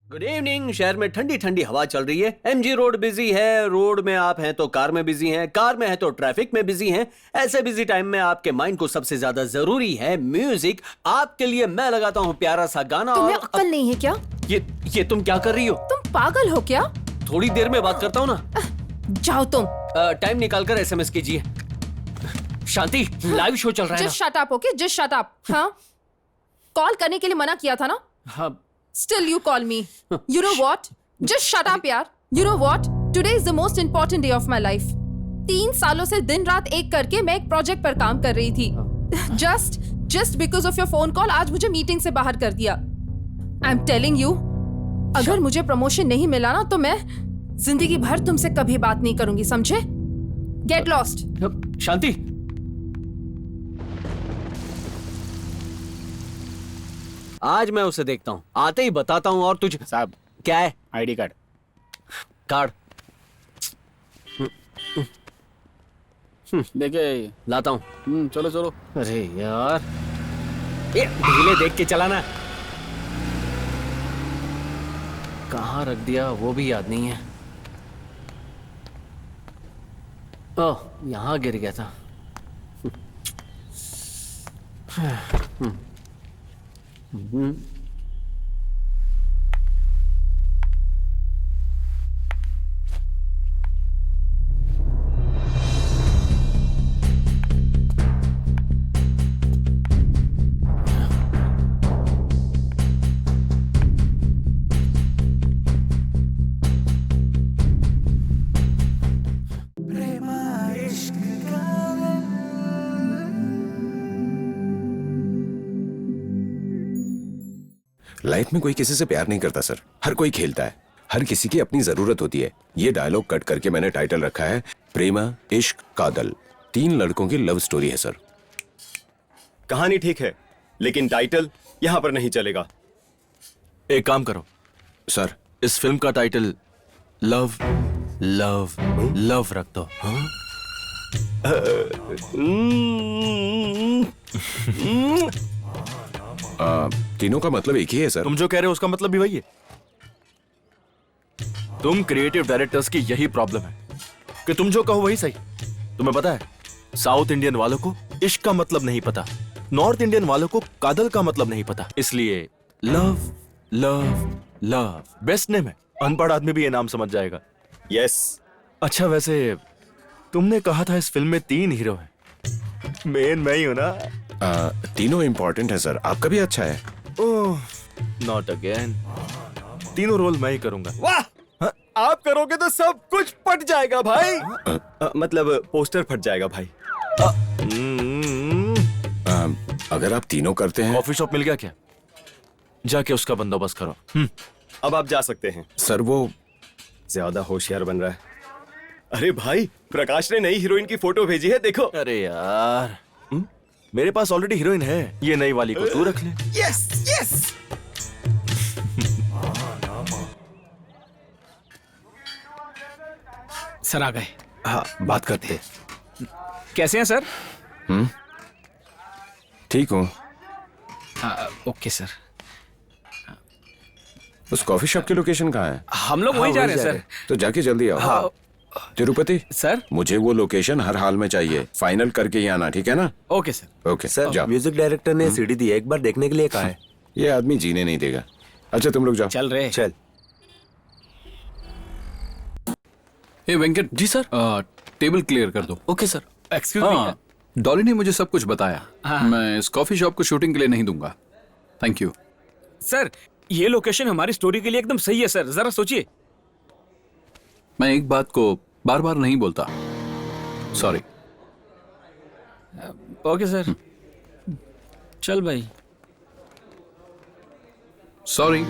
Good evening. शहर में ठंडी ठंडी हवा चल रही है। एमजी रोड बिजी है, रोड में आप हैं तो कार में बिजी हैं, कार में हैं तो ट्रैफिक में बिजी हैं। ऐसे बिजी टाइम में आपके माइंड को सबसे ज्यादा जरूरी है म्यूजिक। आपके लिए मैं लगाता हूँ प्यारा सा गाना। तुम्हें अक्ल नहीं है क्या? ये तुम क्या कर रही हो? तुम पागल हो क्या? थोड़ी देर में बात करता हूँ ना। जाओ तुम। टाइम निकालकर एसएमएस कीजिए। शांति, लाइव शो चल रहा है ना। Just shut up, okay? Just shut up. हाँ, कॉल करने के लिए मना किया था ना। हाँ। Still you call me. You know what? Just shut up यार. You know what? Today is the most important day of my life. 3 सालों से दिन रात एक करके मैं एक प्रोजेक्ट पर काम कर रही थी. Just because of your phone call आज मुझे मीटिंग से बाहर कर दिया. I'm telling you, अगर मुझे प्रमोशन नहीं मिला ना तो मैं जिंदगी भर तुमसे कभी बात नहीं करूंगी, समझे? Get lost. शांति, आज मैं उसे देखता हूँ, आते ही बताता हूँ। और तुझे साहब, क्या है? ID card. कार्ड देखिए, लाता हूँ। चलो चलो। अरे यार, ये ढीले देख के चलाना। कहाँ रख दिया वो भी याद नहीं है। ओह, यहाँ गिर गया था। लाइफ में कोई किसी से प्यार नहीं करता सर, हर कोई खेलता है, हर किसी की अपनी जरूरत होती है। ये डायलॉग कट करके मैंने टाइटल रखा है प्रेमा इश्क कादल। 3 लड़कों की लव स्टोरी है सर। कहानी ठीक है, लेकिन टाइटल यहाँ पर नहीं चलेगा। एक काम करो सर, इस फिल्म का टाइटल लव लव लव रख दो। हाँ? तीनों का मतलब एक ही है सर। तुम जो कह रहे हो उसका मतलब भी वही है। तुम क्रिएटिव डायरेक्टर्स की यही प्रॉब्लम है कि तुम जो कहो वही सही। तुम्हें पता है, साउथ इंडियन वालों को इश्क का मतलब नहीं पता, नॉर्थ इंडियन वालों को कादल का मतलब नहीं पता। इसलिए love love love best name है। अनपढ़ आदमी भी ये नाम समझ जाएगा। यस। अच्छा, वैसे तुमने कहा था इस फिल्म में 3 हीरो हैं, मेन मैं ही हूं ना। तीनों इंपॉर्टेंट है सर, आपका भी अच्छा है। ओह, नॉट अगेन। तीनों रोल मैं ही करूंगा। वाह, आप करोगे तो सब कुछ फट जाएगा भाई। मतलब पोस्टर फट जाएगा भाई। अगर आप तीनों करते हैं। कॉफी शॉप मिल गया क्या? जाके उसका बंदोबस्त करो। अब आप जा सकते हैं। सर वो ज्यादा होशियार बन रहा है। अरे भाई, प्रकाश ने नई हीरोइन की फोटो भेजी है, देखो। अरे यार, मेरे पास ऑलरेडी हीरोइन है, ये नई वाली को तू रख ले। Yes yes. सर आ गए। हाँ, बात करते। कैसे हैं सर? ठीक हूँ। Okay sir. उस कॉफी शॉप की लोकेशन कहाँ है? हम लोग वहीं जा रहे हैं सर। तो जाके जल्दी आओ। हाँ। तिरुपति सर, मुझे वो लोकेशन हर हाल में चाहिए। फाइनल करके ही आना, ठीक है ना? Okay sir. ओके सर, जाओ। म्यूजिक डायरेक्टर ने सीडी दी है, एक बार देखने के लिए कहा है। ये आदमी जीने नहीं देगा। अच्छा तुम लोग जाओ। चल रहे। चल। ए Venkat ji sir. Table clear कर दो। Okay sir. एक्सक्यूज हाँ, डॉली ने मुझे सब कुछ बताया। हाँ। मैं इस कॉफी शॉप को शूटिंग के लिए नहीं दूंगा। Thank you. सर, ये लोकेशन हमारी स्टोरी के लिए एकदम सही है सर, जरा सोचिए। मैं एक बात को बार बार नहीं बोलता। सॉरी। Okay sir. चल भाई। सॉरी।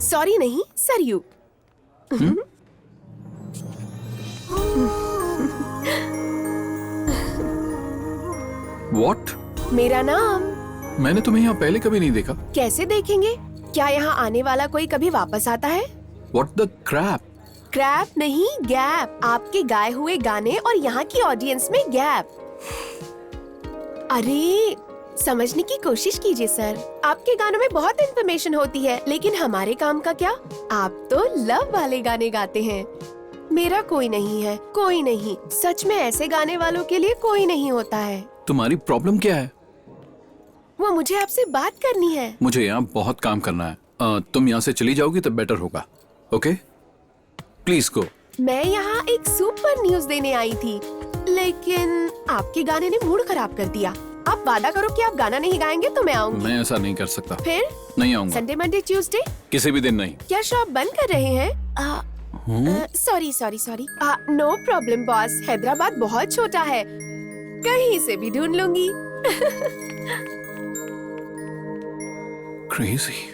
सॉरी नहीं, सरयू। व्हाट? मेरा नाम। मैंने तुम्हें यहाँ पहले कभी नहीं देखा। कैसे देखेंगे? क्या यहाँ आने वाला कोई कभी वापस आता है? What the crap? क्रैप नहीं, गैप। आपके गाए हुए गाने और यहाँ की ऑडियंस में गैप। अरे समझने की कोशिश कीजिए सर। आपके गानों में बहुत इन्फॉर्मेशन होती है, लेकिन हमारे काम का क्या? आप तो लव वाले गाने गाते हैं। मेरा कोई नहीं है, कोई नहीं। सच में ऐसे गाने वालों के लिए कोई नहीं होता है। तुम्हारी प्रॉब्लम क्या है? वो मुझे आपसे बात करनी है। मुझे यहाँ बहुत काम करना है। तुम यहाँ से चली जाओगी तो बेटर होगा। Okay, please go. मैं यहाँ एक सुपर न्यूज देने आई थी, लेकिन आपके गाने ने मूड खराब कर दिया। आप वादा करो कि आप गाना नहीं गाएंगे तो मैं आऊंगी। मैं ऐसा नहीं कर सकता। फिर नहीं आऊंगा। संडे मंडे ट्यूसडे किसी भी दिन नहीं। क्या शॉप बंद कर रहे हैं? Sorry. No problem boss, Hyderabad बहुत छोटा है, कहीं से भी ढूंढ लूंगी। क्रेजी।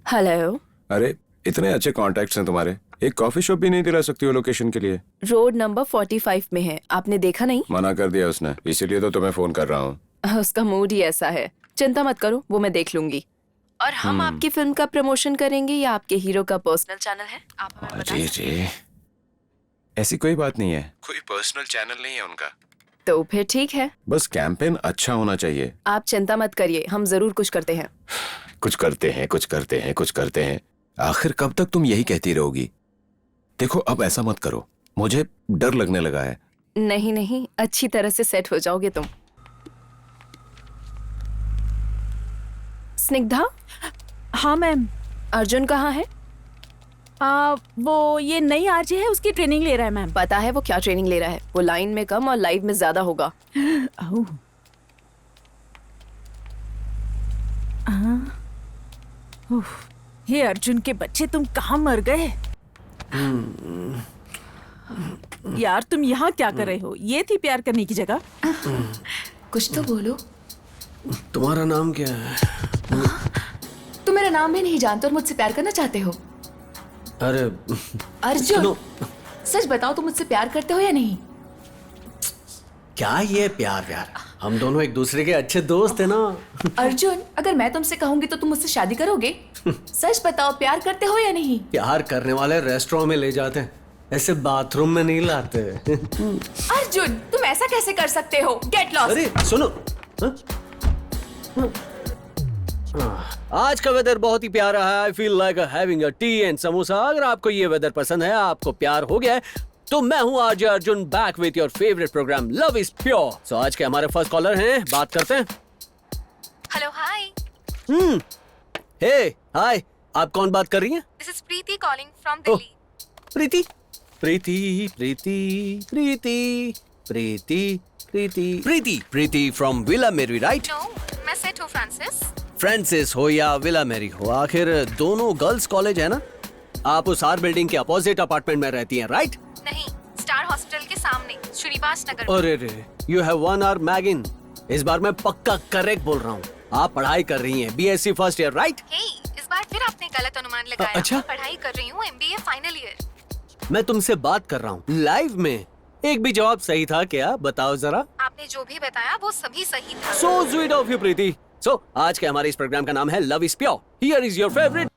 हेलो। अरे इतने अच्छे कॉन्टैक्ट्स हैं तुम्हारे, एक कॉफी शॉप भी नहीं दिला सकती हो लोकेशन के लिए? रोड नंबर 45 में है, आपने देखा नहीं? मना कर दिया उसने, इसीलिए तो तुम्हें फोन कर रहा हूँ। उसका मूड ही ऐसा है। चिंता मत करो, वो मैं देख लूंगी। और हम आपकी फिल्म का प्रमोशन करेंगे या आपके हीरो का पर्सनल चैनल है? आप हमें बता जी सकते हैं? ऐसी कोई बात नहीं है, कोई पर्सनल चैनल नहीं है उनका। तो फिर ठीक है, बस कैंपेन अच्छा होना चाहिए। आप चिंता मत करिए, हम जरूर कुछ करते हैं। कुछ करते हैं। आखिर कब तक तुम यही कहती रहोगी? देखो अब ऐसा मत करो, मुझे डर लगने लगा है। नहीं, अच्छी तरह से सेट हो जाओगे तुम। स्निग्धा। हाँ मैम। अर्जुन कहाँ है? वो ये नई आरजे है, उसकी ट्रेनिंग ले रहा है मैम। पता है वो क्या ट्रेनिंग ले रहा है? वो लाइन में कम और लाइव में ज्यादा होगा। हे अर्जुन के बच्चे, तुम कहाँ मर गए? यार तुम यहाँ क्या कर रहे हो? ये थी प्यार करने की जगह? कुछ तो बोलो। तुम्हारा नाम क्या है? तुम मेरा नाम भी नहीं जानते और मुझसे प्यार करना चाहते हो? अरे अर्जुन, सच बताओ, तुम मुझसे प्यार करते हो या नहीं? क्या ये प्यार व्यार? हम दोनों एक दूसरे के अच्छे दोस्त है ना। अर्जुन, अगर मैं तुमसे कहूंगी तो तुम मुझसे शादी करोगे? सच बताओ, प्यार करते हो या नहीं? प्यार करने वाले रेस्टोरेंट में ले जाते हैं, ऐसे बाथरूम में नहीं लाते। अर्जुन, तुम ऐसा कैसे कर सकते हो? Get lost. अरे सुनो, आज का वेदर बहुत ही प्यारा है। I feel like having a T and samosa. अगर आपको ये वेदर पसंद है, आपको प्यार हो गया है, तो मैं हूँ RJ Arjun, back with your favourite programme love is pure. So आज के हमारे फर्स्ट कॉलर हैं, बात करते हैं। हेलो, हाय। हे हाय, आप कौन बात कर रही हैं? This is Preeti calling from Delhi. Preeti Preeti Preeti Preeti Preeti Preeti Preeti Preeti from villa मेरी, राइट? नो, मैं सेट हूँ फ्रांसिस। फ्रांसिस हो या विला मेरी हो, आखिर दोनों गर्ल्स कॉलेज है ना। आप उस आर बिल्डिंग के अपोजिट अपार्टमेंट में रहती हैं, राइट? नहीं, स्टार हॉस्पिटल के सामने, श्रीनिवास नगर। अरे रे, यू हैव वन आवर मैगिन। इस बार मैं पक्का करेक्ट बोल रहा हूँ। आप पढ़ाई कर रही हैं, बीएससी फर्स्ट ईयर, राइट? इस बार फिर आपने गलत अनुमान लगाया। अच्छा? मैं पढ़ाई कर रही हूँ, एमबीए फाइनल ईयर। मैं तुमसे बात कर रहा हूँ लाइव में। एक भी जवाब सही था क्या? बताओ जरा। आपने जो भी बताया वो सभी सही था। सो स्वीट ऑफ यू प्रीति। सो आज के हमारे इस प्रोग्राम का नाम है love is pure. Here is your favourite.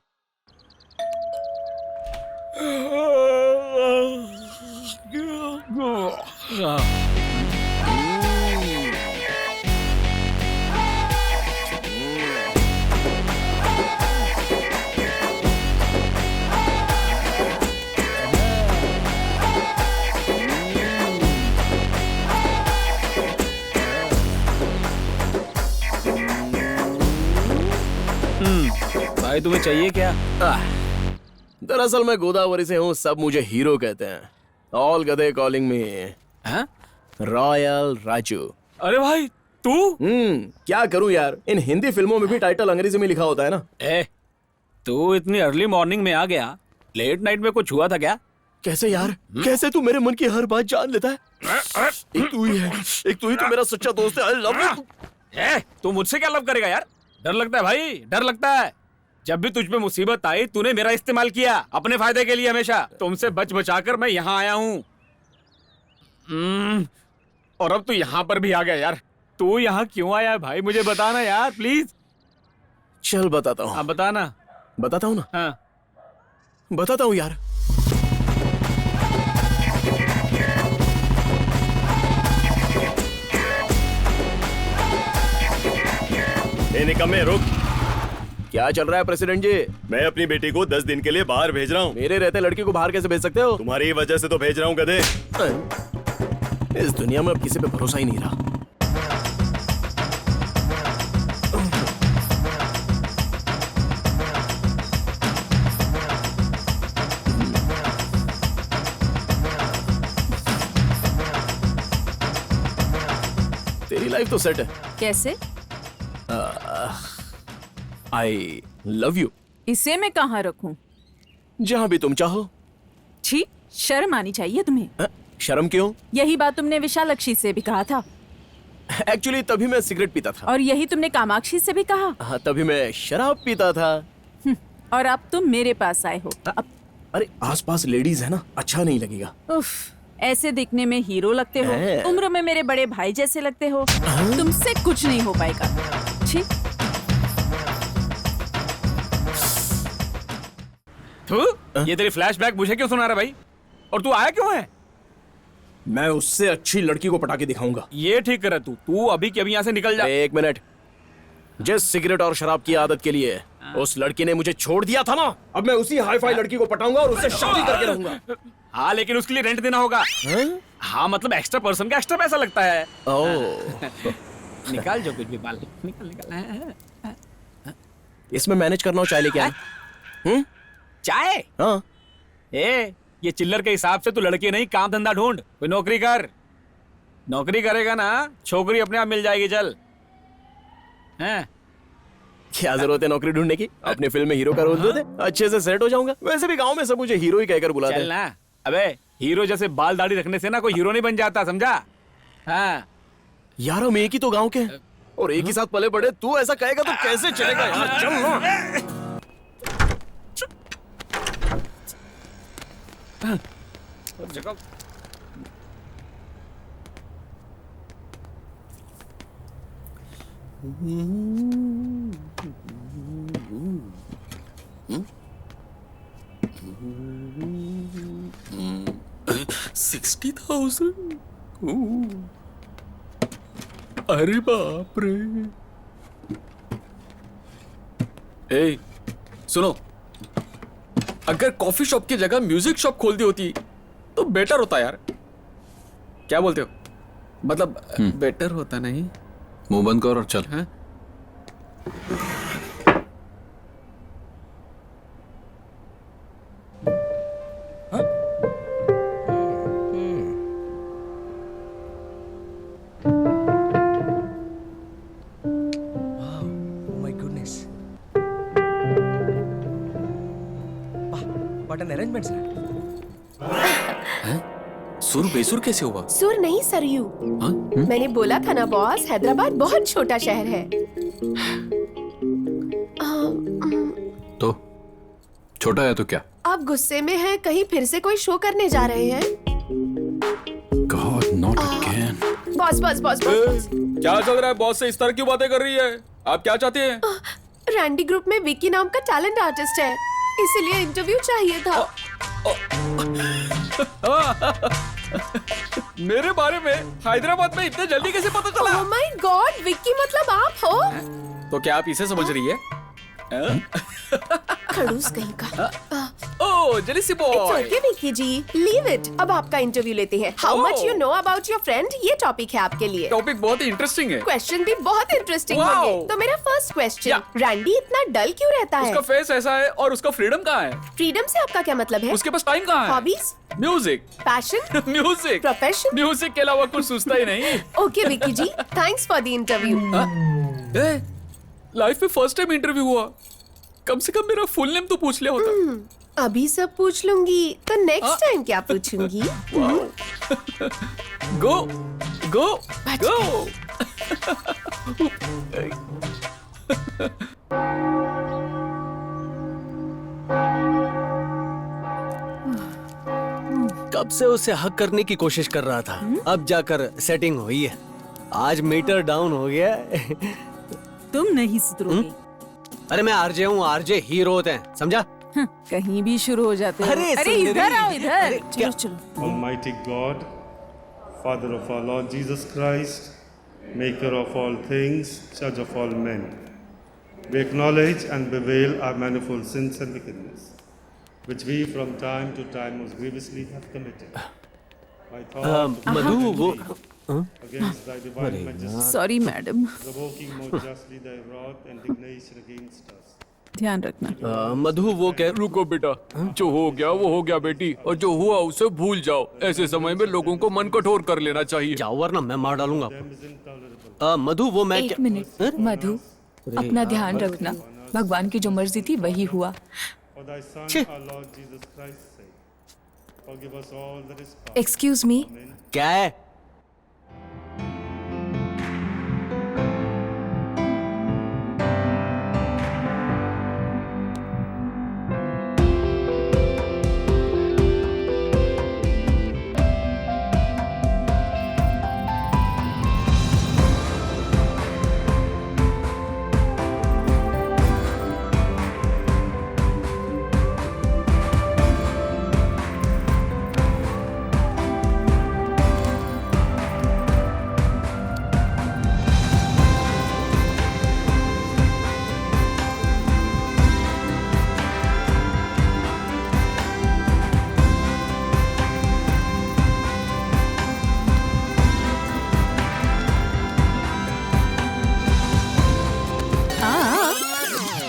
भाई तुम्हें चाहिए क्या? दरअसल मैं गोदावरी से हूँ, सब मुझे हीरो कहते हैं। ऑल गधे कॉलिंग में रॉयल राजू। अरे भाई तू? क्या करूँ यार, इन हिंदी फिल्मों में भी टाइटल अंग्रेजी में लिखा होता है ना। तू इतनी अर्ली मॉर्निंग में आ गया, लेट नाइट में कुछ हुआ था क्या? कैसे यार? कैसे तू मेरे मन की हर बात जान लेता है? एक तू ही है, एक तू ही तो मेरा सच्चा दोस्त है। I love you. तू मुझसे क्या लव करेगा यार? डर लगता है भाई, डर लगता है। जब भी तुझ पे मुसीबत आई, तूने मेरा इस्तेमाल किया अपने फायदे के लिए। हमेशा तुमसे बच बचाकर मैं यहाँ आया हूँ। और अब तू यहाँ पर भी आ गया यार। तू यहाँ क्यों आया है भाई? मुझे बताना यार प्लीज। चल बताता हूँ। बताना। बताता हूँ ना, हाँ बताता हूँ यार। निकम्मे रुक। क्या चल रहा है प्रेसिडेंट जी? मैं अपनी बेटी को 10 दिन के लिए बाहर भेज रहा हूँ। मेरे रहते लड़की को बाहर कैसे भेज सकते हो? तुम्हारी वजह से तो भेज रहा हूँ गधे। इस दुनिया में अब किसी पे भरोसा ही नहीं रहा। तेरी लाइफ तो सेट है। कैसे? I love you. इसे मैं कहाँ रखूं? जहाँ भी तुम चाहो। छी, शर्म आनी चाहिए तुम्हें। शर्म क्यों? यही बात तुमने विशालाक्षी से भी कहा था। एक्चुअली तभी मैं सिगरेट पीता था। और यही तुमने कामाक्षी से भी कहा। हाँ, तभी मैं शराब पीता था। और अब तुम मेरे पास आए हो। अब अरे आसपास लेडीज है ना, अच्छा नहीं लगेगा। उफ, ऐसे दिखने में हीरो लगते हो, उम्र में मेरे बड़े भाई जैसे लगते हो। तुमसे कुछ नहीं हो पाएगा। छी। ये तेरी फ्लैशबैक मुझे क्यों सुना रहा भाई? और तू आया क्यों है? मैं उससे अच्छी लड़की को पटा के दिखाऊंगा। ये ठीक कर तू अभी के अभी यहाँ से निकल जा। एक मिनट। जिस सिगरेट और शराब की आदत के लिए उस लड़की ने मुझे छोड़ दिया था ना, अब मैं उसी हाई फाई लड़की को पटाऊंगा और उससे शादी करके रहूंगा। हाँ, लेकिन उसके लिए रेंट देना होगा। हाँ, मतलब एक्स्ट्रा पर्सन का एक्स्ट्रा पैसा लगता है। निकाल जो कुछ भी बाल निकाल। इसमें मैनेज करना हो, चाय लेके आए। चाय? हाँ। ये चिल्लर के हिसाब से तू लड़की नहीं, काम धंधा ढूंढ, कोई नौकरी कर। नौकरी करेगा ना, छोकरी अपने आप मिल जाएगी। चल। क्या जरूरत है नौकरी ढूंढने की? अपनी फिल्म में हीरो का रोल दे दे, अच्छे से सेट हो जाऊंगा। वैसे भी गांव में सब मुझे हीरो ही कहकर बुलाते हैं। चल ना। अबे हीरो जैसे बाल दाढ़ी रखने से ना कोई हीरो नहीं बन जाता, समझा? हाँ यार, हम एक ही तो गांव के हैं और एक ही साथ पले बड़े। तू ऐसा कहेगा तो कैसे चलेगा यार? चल ना। अरे बाप रे। ए, सुनो, अगर कॉफी शॉप की जगह म्यूजिक शॉप खोल दी होती तो बेटर होता यार। क्या बोलते हो? मतलब बेटर होता नहीं? मुंह बंद कर और चल। हाँ? सुर बेसुर कैसे हुआ? सुर नहीं सरयू। मैंने बोला था ना बॉस, हैदराबाद बहुत छोटा शहर है। तो छोटा है तो क्या? आप गुस्से में हैं, कहीं फिर से कोई शो करने जा रहे हैं? God, not again. Boss boss boss boss. क्या चल रहा है? बॉस से इस तरह क्यों बातें कर रही है? आप क्या चाहते हैं? रैंडी ग्रुप में विक्की नाम का टैलेंट आर्टिस्ट है, इसलिए इंटरव्यू चाहिए था। मेरे बारे में हैदराबाद में इतने जल्दी कैसे पता चला? ओह माय गॉड, विक्की मतलब आप हो? तो क्या आप इसे समझ रही है? खड़ूस कहीं का। Oh, jealousy boy. It's okay, Vicky ji, leave it. अब आपका इंटरव्यू लेते हैं। How much you know about your friend, ये टॉपिक है आपके लिए। टॉपिक बहुत ही इंटरेस्टिंग है। क्वेश्चन भी बहुत इंटरेस्टिंग Wow. होंगे। तो मेरा फर्स्ट क्वेश्चन, रैंडी इतना डल क्यों रहता है? उसका फेस ऐसा है और उसका फ्रीडम कहाँ है? फ्रीडम से आपका क्या मतलब है? उसके पास टाइम कहाँ है? Hobbies, music, passion, music, profession. Music के अलावा कुछ सोचता ही नहीं। Okay Vicky ji, thanks for the interview. Life में फर्स्ट टाइम इंटरव्यू हुआ, कम से कम मेरा फुल नेम तो पूछ लिया होता। अभी सब पूछ लूंगी, तो नेक्स्ट टाइम क्या पूछूंगी? गो गो गो। कब से उसे हक करने की कोशिश कर रहा था, अब जाकर सेटिंग हुई है। आज मीटर डाउन हो गया। तुम नहीं सुधरोगे। अरे मैं आरजे हूँ, आरजे हीरो होते हैं, समझा? कहीं भी शुरू हो जाते हो। अरे अरे सुंदरी। इधर आओ, इधर। अरे चलो क्या? चलो। Almighty God, Father of our Lord Jesus Christ, Maker of all things, Judge of all men, we acknowledge and bewail our manifold sins and wickedness, which we from time to time most grievously have committed. By thought, मधु वो against thy divine majesty, sorry madam, provoking more justly thy wrath and indignation against us. ध्यान रखना। मधु वो कह रुको बेटा, जो हो गया वो हो गया बेटी, और जो हुआ उसे भूल जाओ। ऐसे समय में लोगों को मन कठोर कर लेना चाहिए। जाओ वरना मैं मार डालूंगा आपको। मधु वो मैं एक मिनट मधु, अपना ध्यान रखना। भगवान की जो मर्जी थी वही हुआ। For thy Son, our Lord Jesus Christ's sake, forgive us all that is past. Excuse me, क्या है?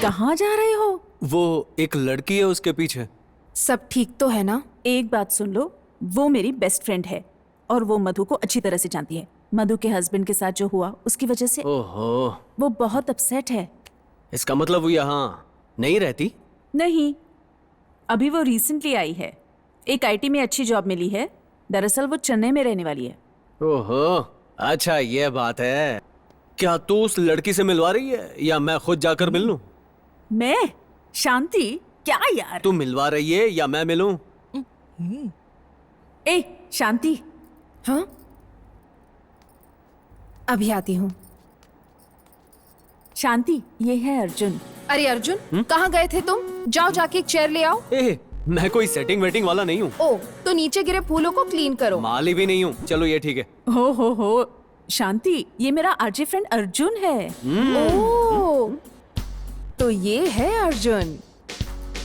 कहाँ जा रहे हो? वो एक लड़की है उसके पीछे। सब ठीक तो है ना? एक बात सुन लो, वो मेरी बेस्ट फ्रेंड है और वो मधु को अच्छी तरह से जानती है। मधु के हस्बैंड के साथ जो हुआ उसकी वजह से ओहो, वो बहुत अपसेट है। इसका मतलब वो यहाँ नहीं रहती? नहीं, अभी वो रिसेंटली आई है। एक आईटी में अच्छी जॉब मिली है। दरअसल वो चेन्नई में रहने वाली है। ओहो, अच्छा ये बात है। क्या तू उस लड़की से मिलवा रही है या मैं खुद जाकर मिल लूं? मैं? शांति? क्या यार? तू मिलवा रही है या मैं मिलूं? ए शांति, हाँ, अभी आती हूँ। शांति, ये है अर्जुन। अरे अर्जुन, कहाँ गए थे तुम? जाओ जाके एक चेयर ले आओ। मैं कोई सेटिंग वेटिंग वाला नहीं हूँ। ओ, तो नीचे गिरे फूलों को क्लीन करो। माली भी नहीं हूँ। चलो ये ठीक है। हो शांति, ये मेरा आरजे फ्रेंड अर्जुन है। ओ, तो ये है अर्जुन।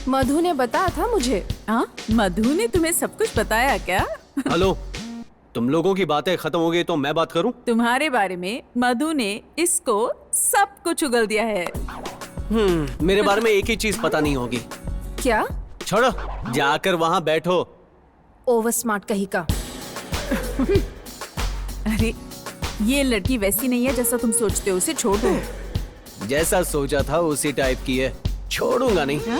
मधु ने बताया था मुझे। हाँ, मधु ने तुम्हें सब कुछ बताया क्या? हेलो, तुम लोगों की बातें खत्म हो गई तो मैं बात करूं? तुम्हारे बारे में मधु ने इसको सब कुछ उगल दिया है। मेरे बारे में एक ही चीज पता नहीं होगी। क्या? छोड़ो, जाकर वहां बैठो। ओवर स्मार्ट कहीं का। अरे, ये लड़की वैसी नहीं है जैसा तुम सोचते हो। उसे छोड़ दो। जैसा सोचा था उसी टाइप की है। छोड़ूंगा नहीं। हाँ?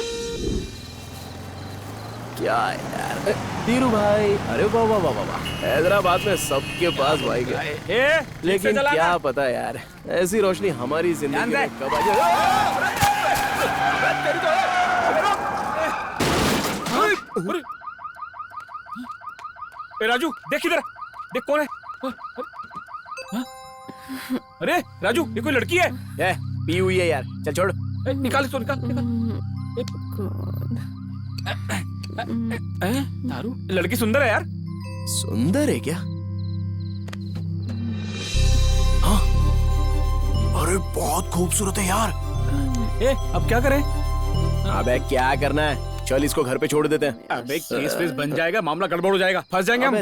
क्या यार धीरू भाई, अरे वाह वाह वाह वाह, हैदराबाद में सबके पास बाइक है, लेकिन क्या पता यार ऐसी रोशनी हमारी जिंदगी में कब आ जाए। राजू देख इधर, देख कौन है? अरे राजू, ये कोई लड़की है? पी हुई है यार, चल छोड़। निकाल इसको, निकाल दारू। लड़की सुंदर है यार। सुंदर है क्या? हाँ, अरे बहुत खूबसूरत है यार। अब क्या करें? अबे क्या करना है, चल इसको घर पे छोड़ देते हैं। अबे केस वेस बन जाएगा, मामला गड़बड़ हो जाएगा, फंस जाएंगे हम।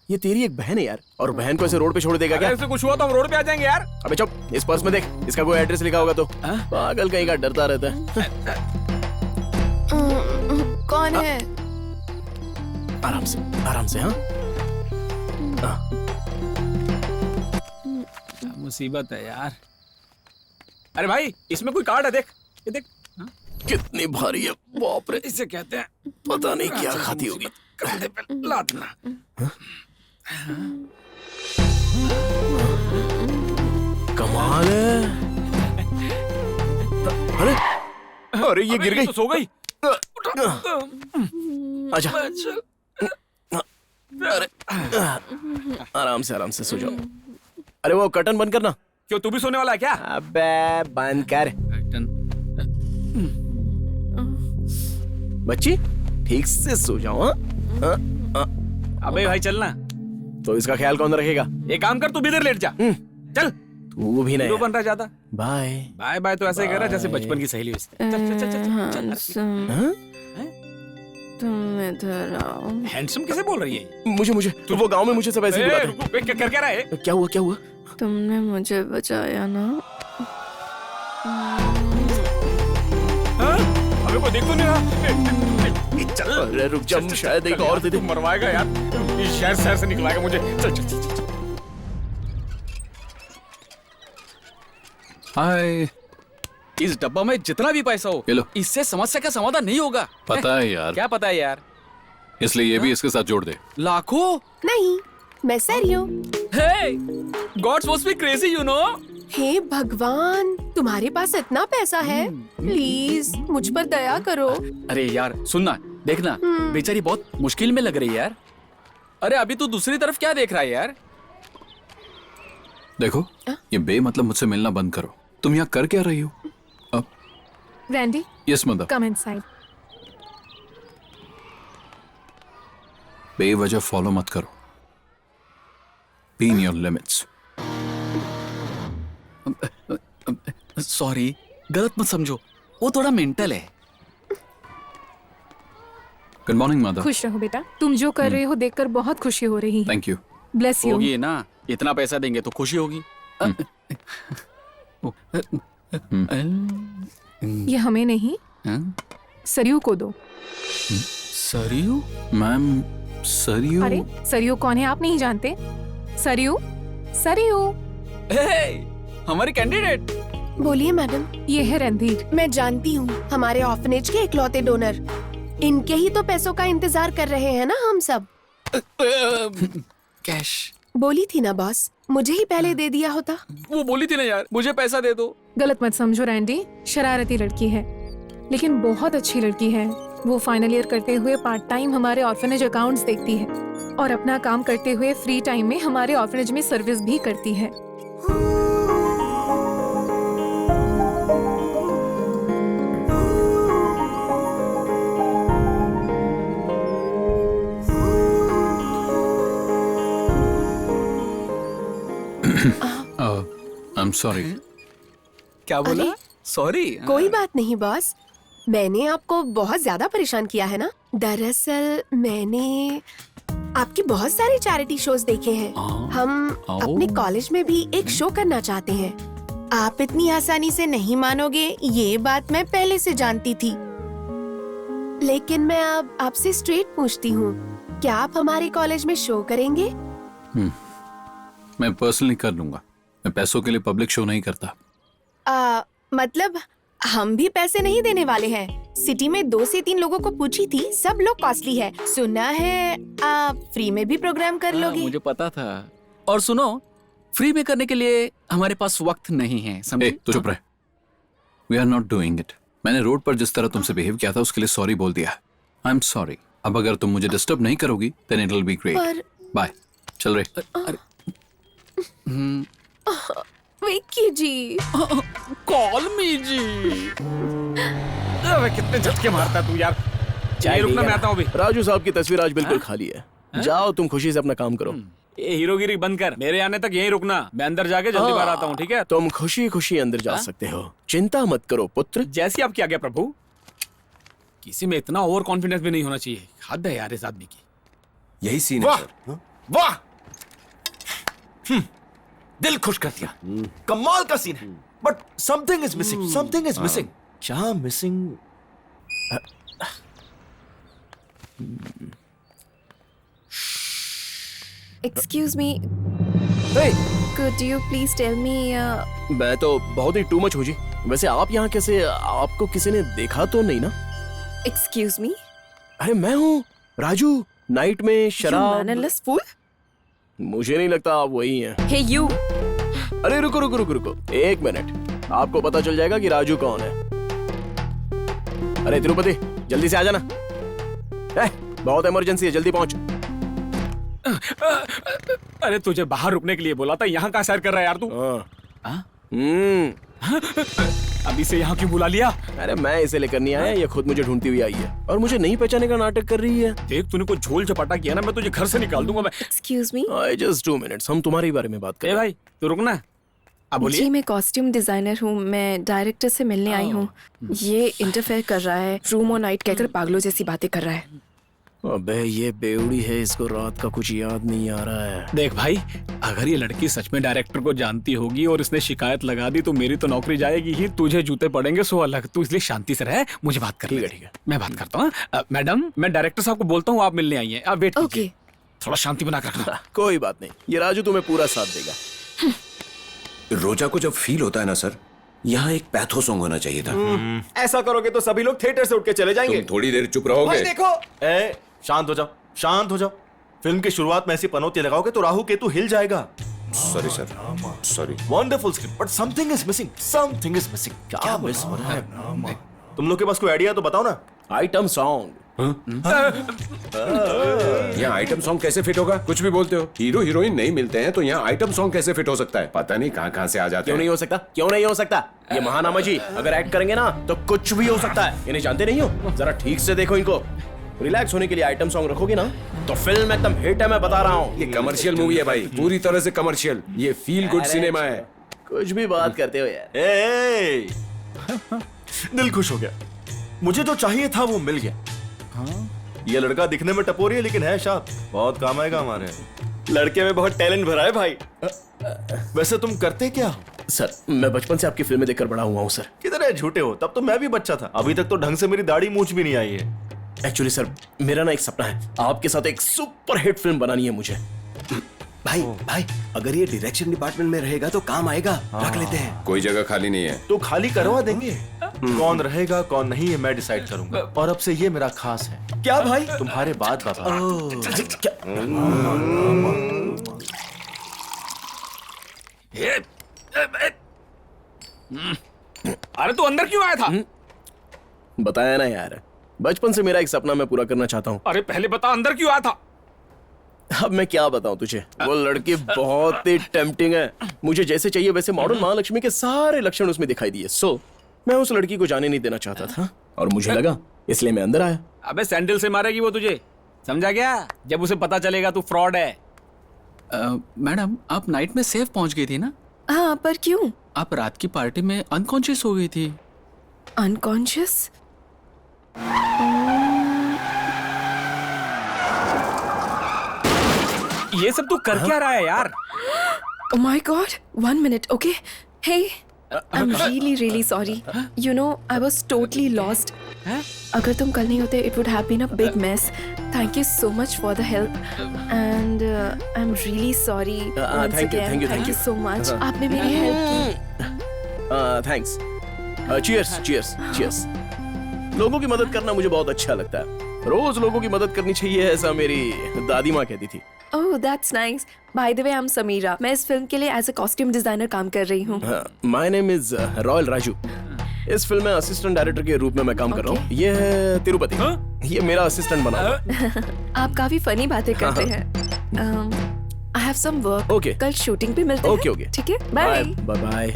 ये तेरी एक बहन है यार, और बहन को ऐसे रोड पे छोड़ देगा क्या? ऐसे कुछ हुआ तो हम रोड पे आ जाएंगे यार। अबे चुप, इस पर्स में देख, इसका कोई एड्रेस लिखा होगा तो। पागल कहीं का, डरता रहता है। कौन है? आराम से हाँ। मुसीबत है यार। अरे भाई, इसमें कोई कार्ड है, देख ये देख। कितनी भारी है, बाप रे। इसे कहते हैं पता नहीं क्या खाती होगी। कंधे पे लादना। कमाल है। अरे ये गिर गई तो सो गई। अच्छा, अरे आराम से सो जाओ। अरे वो कर्टन बंद करना। क्यों, तू भी सोने वाला है क्या? अबे बंद कर। बच्ची ठीक से सो जाओ। अबे भाई चलना। तो इसका ख्याल कौन रखेगा? एक काम कर, तू भी इधर लेट जा। चल। तू भी नहीं बन रहा ज्यादा। बाय बाय बाय तो ऐसे ही कर रहा जैसे बचपन की सहेली वैसे। चल चल चल चल। तुम इधर आओ। हैंडसम कैसे बोल रही है? मुझे तो वो गांव में मुझे सब ऐसे बुलाते हैं। क्या कर रहा है? क्या हुआ? तुमने मुझे बचाया ना। अबे कोई देख तो नहीं रहा। चल। अरे रुक जा, शायद एक और दे दे। मरवाएगा यार, इस शहर से निकलाएगा मुझे। चल चल चल। हाय। इस डब्बा में जितना भी पैसा हो, इससे समस्या का समाधान नहीं होगा। पता है यार। क्या पता है यार? इसलिए ये भी इसके साथ जोड़ दे। लाखों? नहीं, मैं सरियो। Hey, gods must be crazy, you know. Hey भगवान, तुम्हारे पास इतना पैसा है, प्लीज मुझ पर दया करो। अरे यार सुनना, देखना, बेचारी बहुत मुश्किल में लग रही है यार। अरे अभी तू दूसरी तरफ क्या देख रहा है यार? देखो, ये बेमतलब मुझसे मिलना बंद करो। तुम यहाँ कर क्या रही हो? अब Randy, yes mother. Come inside. बेवजह फॉलो मत करो। Be in your limits. Sorry, गलत मत समझो, वो थोड़ा मेंटल है। Good morning mother. खुश रहो बेटा, तुम जो कर रहे हो देखकर बहुत खुशी हो रही है। Thank you. Bless you. होगी ना, इतना पैसा देंगे तो खुशी होगी। ये हमें नहीं, सरयू को दो। सरयू? मैम, सरयू? अरे सरयू कौन है आप नहीं जानते? सरयू, सरयू। हमारी कैंडिडेट। बोलिए मैडम। ये है रणधीर। मैं जानती हूँ, हमारे ऑर्फनेज के इकलौते डोनर। इनके ही तो पैसों का इंतजार कर रहे हैं ना हम सब। कैश बोली थी ना बॉस, मुझे ही पहले दे दिया होता। वो बोली थी ना यार, मुझे पैसा दे दो। गलत मत समझो रैंडी, शरारती लड़की है लेकिन बहुत अच्छी लड़की है। वो फाइनल ईयर करते हुए पार्ट टाइम हमारे ऑर्फनेज अकाउंट्स देखती है और अपना काम करते हुए फ्री टाइम में हमारे ऑर्फनेज में सर्विस भी करती है। आई एम सॉरी। क्या बोला? सॉरी? कोई बात नहीं बॉस, मैंने आपको बहुत ज्यादा परेशान किया है ना। दरअसल मैंने आपकी बहुत सारे चैरिटी शोज देखे हैं। हम अपने कॉलेज में भी एक शो करना चाहते हैं। आप इतनी आसानी से नहीं मानोगे, ये बात मैं पहले से जानती थी। लेकिन मैं अब आपसे स्ट्रेट पूछती हूँ, क्या आप हमारे कॉलेज में शो करेंगे? मैं पर्सनली कर लूंगा। मैं पैसों के लिए पब्लिक शो नहीं करता। मतलब हम भी पैसे नहीं देने वाले हैं। सिटी में 2 से 3 लोगों को पूछी थी, सब लोग कॉस्टली है। सुना है आप फ्री में भी प्रोग्राम कर लोगे। मुझे पता था। और सुनो, फ्री में करने के लिए हमारे पास वक्त नहीं है, समझे? तो चुप रहे। We are not doing it. मैंने रोड पर जिस तरह तुमसे बिहेव किया था उसके लिए सॉरी बोल दिया। I am sorry. अब अगर तुम मुझे डिस्टर्ब नहीं करोगी then it will be great. Bye. चल रहे। विक्की जी। Call me ji. कितने झटके मारता तू यार। चाहिए रुकना, मैं आता हूँ अभी। राजू साहब की तस्वीर आज बिल्कुल खाली है। जाओ तुम खुशी से अपना काम करो। ये हीरोगिरी बंद कर, मेरे आने तक यहीं रुकना। मैं अंदर जाके जल्दी बाहर आता हूँ, ठीक है? तुम खुशी खुशी अंदर जा सकते हो, चिंता मत करो पुत्र। जैसी आपकी आज्ञा प्रभु। किसी में इतना ओवर कॉन्फिडेंस भी नहीं होना चाहिए। हद है यार इस आदमी की। यही सीन है सर। वाह, दिल खुश कर दिया। कमाल का सीन है। But something is missing. Something is missing. क्या missing? Excuse me, could you please tell me? मैं तो बहुत ही टू मच हूँ जी। वैसे आप यहाँ कैसे? आपको किसी ने देखा तो नहीं ना? Excuse me? अरे मैं हूँ राजू, नाइट में शराब। You mannerless fool? मुझे नहीं लगता आप वही हैं। Hey you! अरे रुको रुको रुको रुको, 1 मिनट। आपको पता चल जाएगा कि राजू कौन है। अरे तिरुपति, जल्दी से आ जाना। बहुत इमरजेंसी है, जल्दी पहुंच। अरे तुझे बाहर रुकने के लिए बोला था, यहाँ कहाँ सैर कर रहा है यार तू? अभी से यहाँ क्यों बुला लिया? अरे मैं इसे लेकर नहीं आया, ये खुद मुझे ढूंढती हुई आई है और मुझे नहीं पहचाने का नाटक कर रही है। देख तूने कोई झोल झपाटा किया ना, मैं तुझे घर से निकाल दूंगा मैं। Excuse me. जस्ट 2 मिनट्स, हम तुम्हारे बारे में बात ए करें। भाई तू रुकना। अब बोलिए। जी मैं कॉस्ट्यूम डिजाइनर हूँ, मैं डायरेक्टर से मिलने आई हूँ। ये इंटरफेयर कर रहा है, रूम और नाइट कहकर पागलों जैसी बातें कर रहा है। अबे ये बेवड़ी है, इसको रात का कुछ याद नहीं आ रहा है। देख भाई, अगर ये लड़की सच में डायरेक्टर को जानती होगी और इसने शिकायत लगा दी तो मेरी तो नौकरी जाएगी ही, तुझे जूते पड़ेंगे सो अलग। तू इसलिए शांति से रह, मुझे बात कर। ठीक है मैं बात करता हूँ। मैडम मैं डायरेक्टर साहब को बोलता हूँ आप मिलने आई हैं, आप वेट ओके। कीजिए। थोड़ा शांति बना कर रखना। कोई बात नहीं, ये राजू तुम्हें पूरा साथ देगा। रोजा को जब फील होता है ना सर, यहाँ एक पैथो सॉन्ग होना चाहिए था। ऐसा करोगे तो सभी लोग थिएटर से उठ के चले जाएंगे। तुम थोड़ी देर चुप रहोगे? भाई देखो, ए, शांत हो जाओ, शांत हो जाओ। फिल्म की शुरुआत में ऐसी पनौती लगाओगे तो राहु केतु हिल जाएगा। Sorry sir, sorry. Wonderful script, but something is missing, something is missing. क्या मिस हो रहा है? तुम लोग के पास कोई आइडिया तो बताओ ना। Item song. यहाँ आइटम सॉन्ग कैसे फिट होगा? कुछ भी बोलते हो। हीरो हीरोइन नहीं मिलते हैं तो यहाँ आइटम सॉन्ग कैसे फिट हो सकता है? पता नहीं कहाँ कहाँ से आ जाते क्यों हैं। नहीं हो सकता? क्यों नहीं हो सकता? ये महानामा जी अगर एक्ट करेंगे ना तो कुछ भी हो सकता है। इन्हें जानते नहीं हो? जरा ठीक से देखो इनको। रिलैक्स होने के लिए आइटम सॉन्ग रखोगे ना तो फिल्म एकदम हिट है, मैं बता रहा हूँ। ये कमर्शियल मूवी है भाई, पूरी तरह से कमर्शियल। ये फील गुड सिनेमा है। कुछ भी बात करते हो यार। ए, दिल खुश हो गया, मुझे जो चाहिए था वो मिल गया। ये लड़का दिखने में टपोरी है लेकिन है शार्प, बहुत काम आएगा हमारे। लड़के में बहुत टैलेंट भरा है भाई। वैसे तुम करते क्या हो? सर मैं बचपन से आपकी फिल्में देखकर बड़ा हुआ हूँ सर। किधर है, झूठे हो, तब तो मैं भी बच्चा था। अभी तक तो ढंग से मेरी दाढ़ी मूंछ भी नहीं आई है। एक्चुअली सर मेरा ना एक सपना है, आपके साथ एक सुपर हिट फिल्म बनानी है मुझे। भाई भाई अगर ये डायरेक्शन डिपार्टमेंट में रहेगा तो काम आएगा, रख लेते हैं। कोई जगह खाली नहीं है तो खाली करवा देंगे। कौन रहेगा कौन नहीं है मैं डिसाइड करूंगा, और अब से ये मेरा खास है। क्या भाई? तुम्हारे बाद बाबा। अरे तू अंदर क्यों आया था? बताया ना यार, बचपन से मेरा एक सपना मैं पूरा करना चाहता हूँ। अरे पहले बता अंदर क्यों आया था? अब मैं क्या बताऊं तुझे, वो लड़की बहुत ही टेम्पटिंग है। मुझे जैसे चाहिए वैसे मॉडर्न महालक्ष्मी के सारे लक्षण उसमें दिखाई दिए। सो मैं उस लड़की को जाने नहीं देना चाहता था और मुझे लगा, इसलिए मैं अंदर आया। अबे सैंडल से मारेगी वो तुझे, समझा क्या? जब उसे पता चलेगा तू फ्रॉड है। मैडम आप नाइट में सेफ पहुंच गई थी ना? हाँ पर क्यों? आप रात की पार्टी में अनकॉन्शियस हो गई थी। अनकॉन्शियस? ये सब तू कर क्या रहा है यार? Oh my God! 1 minute, okay? Hey, I'm really sorry. You know, I was totally lost. अगर तुम कल नहीं होते, it would have been a big mess. Thank you so much for the help, and I'm really sorry. once again. Thank you so much. आपने मेरी help की। Thanks. Cheers. लोगों की मदद करना मुझे बहुत अच्छा लगता है। रोज लोगों की मदद करनी चाहिए, ऐसा मेरी दादी माँ कहती थी। Oh, that's nice. By the way, I'm Samira. मैं इस फिल्म के लिए एज अ कॉस्ट्यूम डिजाइनर काम कर रही हूँ। My name is royal Raju. इस फिल्म में असिस्टेंट डायरेक्टर के रूप में मैं काम कर रहा हूँ। ये है तिरुपति, ये मेरा असिस्टेंट बना हुआ है। आप काफी फनी बातें करते हैं। I have some work. Okay. कल शूटिंग पे मिलते हैं। Okay. ठीक है, बाय। बाय।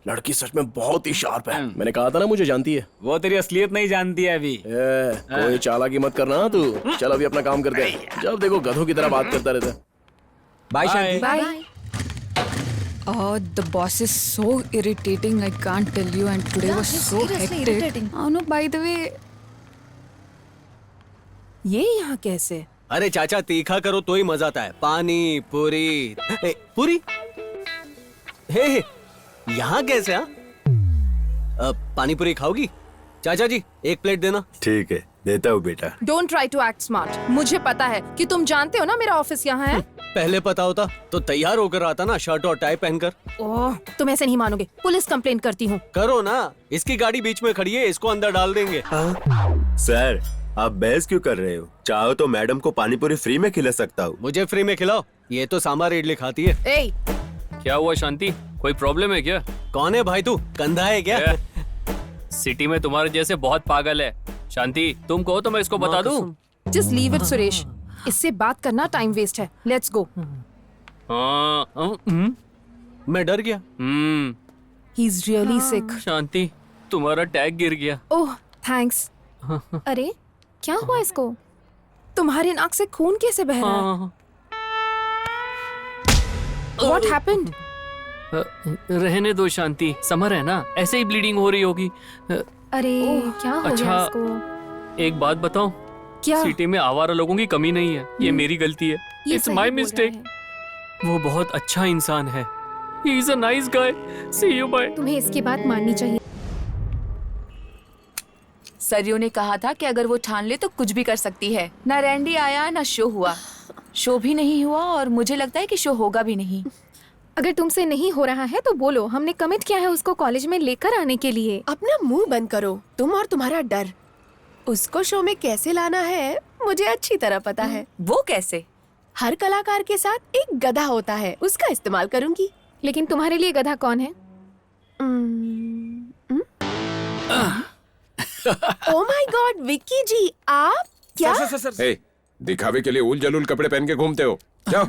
लड़की सच में बहुत ही शार्प है। मैंने कहा था ना मुझे जानती है। वो तेरी असलियत नहीं जानती है अभी। कोई चालाकी मत करना तू। चल अभी अपना काम करते हैं। जब देखो गधों की तरह बात करता रहता है। Bye Shanti. Bye. Oh, the boss is so irritating. I can't tell you. And today was so hectic. Oh no, by the way, ये यहाँ कैसे? अरे चाचा तीखा करो तो ही मजा आता है। पानी पूरी पूरी। हे यहाँ कैसे? पानी पूरी खाओगी? चाचा जी एक प्लेट देना। ठीक है देता हूँ बेटा। Don't try to act smart. मुझे पता है कि तुम जानते हो ना मेरा ऑफिस यहाँ है। पहले पता होता तो तैयार होकर आता ना, शर्ट और टाई पहनकर। ओह, तुम ऐसे नहीं मानोगे। पुलिस कंप्लेंट करती हूँ। करो ना, इसकी गाड़ी बीच में खड़ी है, इसको अंदर डाल देंगे। सर आप बहस क्यों कर रहे हो? चाहो तो मैडम को पानी पूरी फ्री में खिला सकता हूँ। मुझे फ्री में खिलाओ, ये तो सांभर इडली खाती है। ए, क्या हुआ शांति, कोई प्रॉब्लम है क्या? कौन है भाई तू, कंधा है क्या? सिटी में तुम्हारे जैसे बहुत पागल है। शांति तुम कहो तो मैं इसको बता दूं। जस्ट लीव इट सुरेश, इससे बात करना टाइम वेस्ट है। Let's go. मैं डर गया। ही इज रियली सिक। शांति, तुम्हारा टैग गिर गया। ओह थैंक्स। अरे क्या हुआ इसको? तुम्हारी नाक से खून कैसे बह रहा है? What happened? रहने दो शांति, समर है ना, ऐसे ही ब्लीडिंग हो रही होगी। अरे क्या हो अच्छा, गया इसको? एक बात बताऊं, क्या? सिटी में आवारा लोगों की कमी नहीं है, ये मेरी गलती है। ये इट्स सही माय बोल रहा मिस्टेक। वो बहुत अच्छा इंसान है। He is a nice guy. See you bye. तुम्हें इसकी बात माननी चाहिए। सरयू ने कहा था कि अगर वो ठान ले तो कुछ भी कर सकती है। ना रैंडी आया ना शो हुआ। शो भी नहीं हुआ और मुझे लगता है कि शो होगा भी नहीं। अगर तुमसे नहीं हो रहा है तो बोलो, हमने कमिट किया है उसको कॉलेज में लेकर आने के लिए। अपना मुंह बंद करो, तुम और तुम्हारा डर। उसको शो में कैसे लाना है मुझे अच्छी तरह पता है। वो कैसे? हर कलाकार के साथ एक गधा होता है, उसका इस्तेमाल करूंगी। लेकिन तुम्हारे लिए गधा कौन है? ओह माय गॉड विक्की जी, आप क्या? हे, दिखावे के लिए उल जलूल कपड़े पहन के घूमते हो क्या?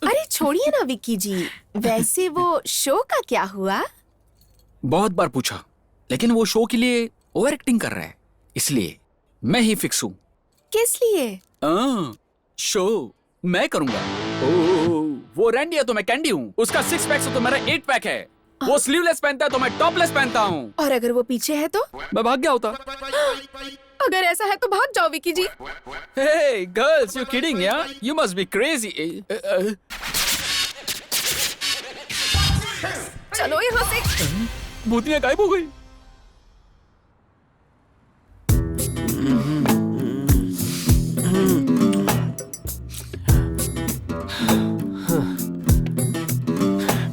अरे छोड़िए ना विक्की जी, वैसे वो शो का क्या हुआ? बहुत बार पूछा, लेकिन वो शो के लिए ओवर एक्टिंग कर रहा है, इसलिए मैं ही फिक्स हूँ। किस लिए? शो मैं करूंगा। वो रैंडी है तो मैं कैंडी हूँ। उसका 6 पैक है तो मेरा 8 पैक है। वो स्लीवलेस पहनता है तो मैं टॉपलेस पहनता हूँ। और अगर वो पीछे है तो? मैं भाग गया होता। अगर ऐसा है तो भाग जाओ विक्की जी। Hey girls, you kidding yeah? You must be crazy. चलो यहाँ से। भूतियाँ गायब हो गई।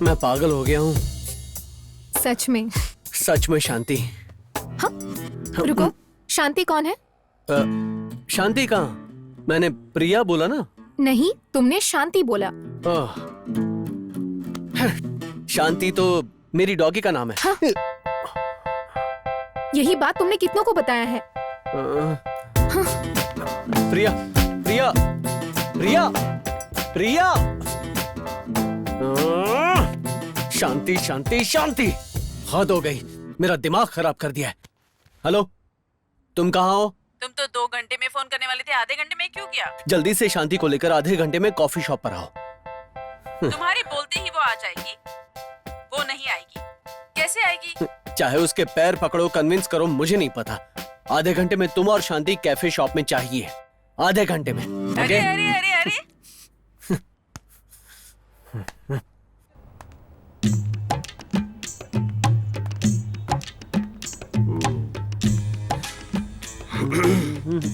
मैं पागल हो गया हूँ सच में। सच में शांति। रुको, शांति कौन है? शांति कहाँ? मैंने प्रिया बोला ना। नहीं, तुमने शांति बोला। शांति तो मेरी डॉगी का नाम है। हाँ? यही बात तुमने कितनों को बताया है? प्रिया प्रिया प्रिया प्रिया। शांति शांति शांति, हद हो गई, मेरा दिमाग खराब कर दिया है। हेलो, तुम कहाँ हो? तुम तो 2 घंटे में फोन करने वाले थे, आधे घंटे में क्यों किया? जल्दी से शांति को लेकर आधे घंटे में कॉफी शॉप पर आओ। तुम्हारी बोलते ही वो आ जाएगी? वो नहीं आएगी। कैसे आएगी? चाहे उसके पैर पकड़ो, कन्विंस करो, मुझे नहीं पता। आधे घंटे में तुम और शांति कैफे शॉप में चाहिए। आधे घंटे में। अरे अरे अरे अरे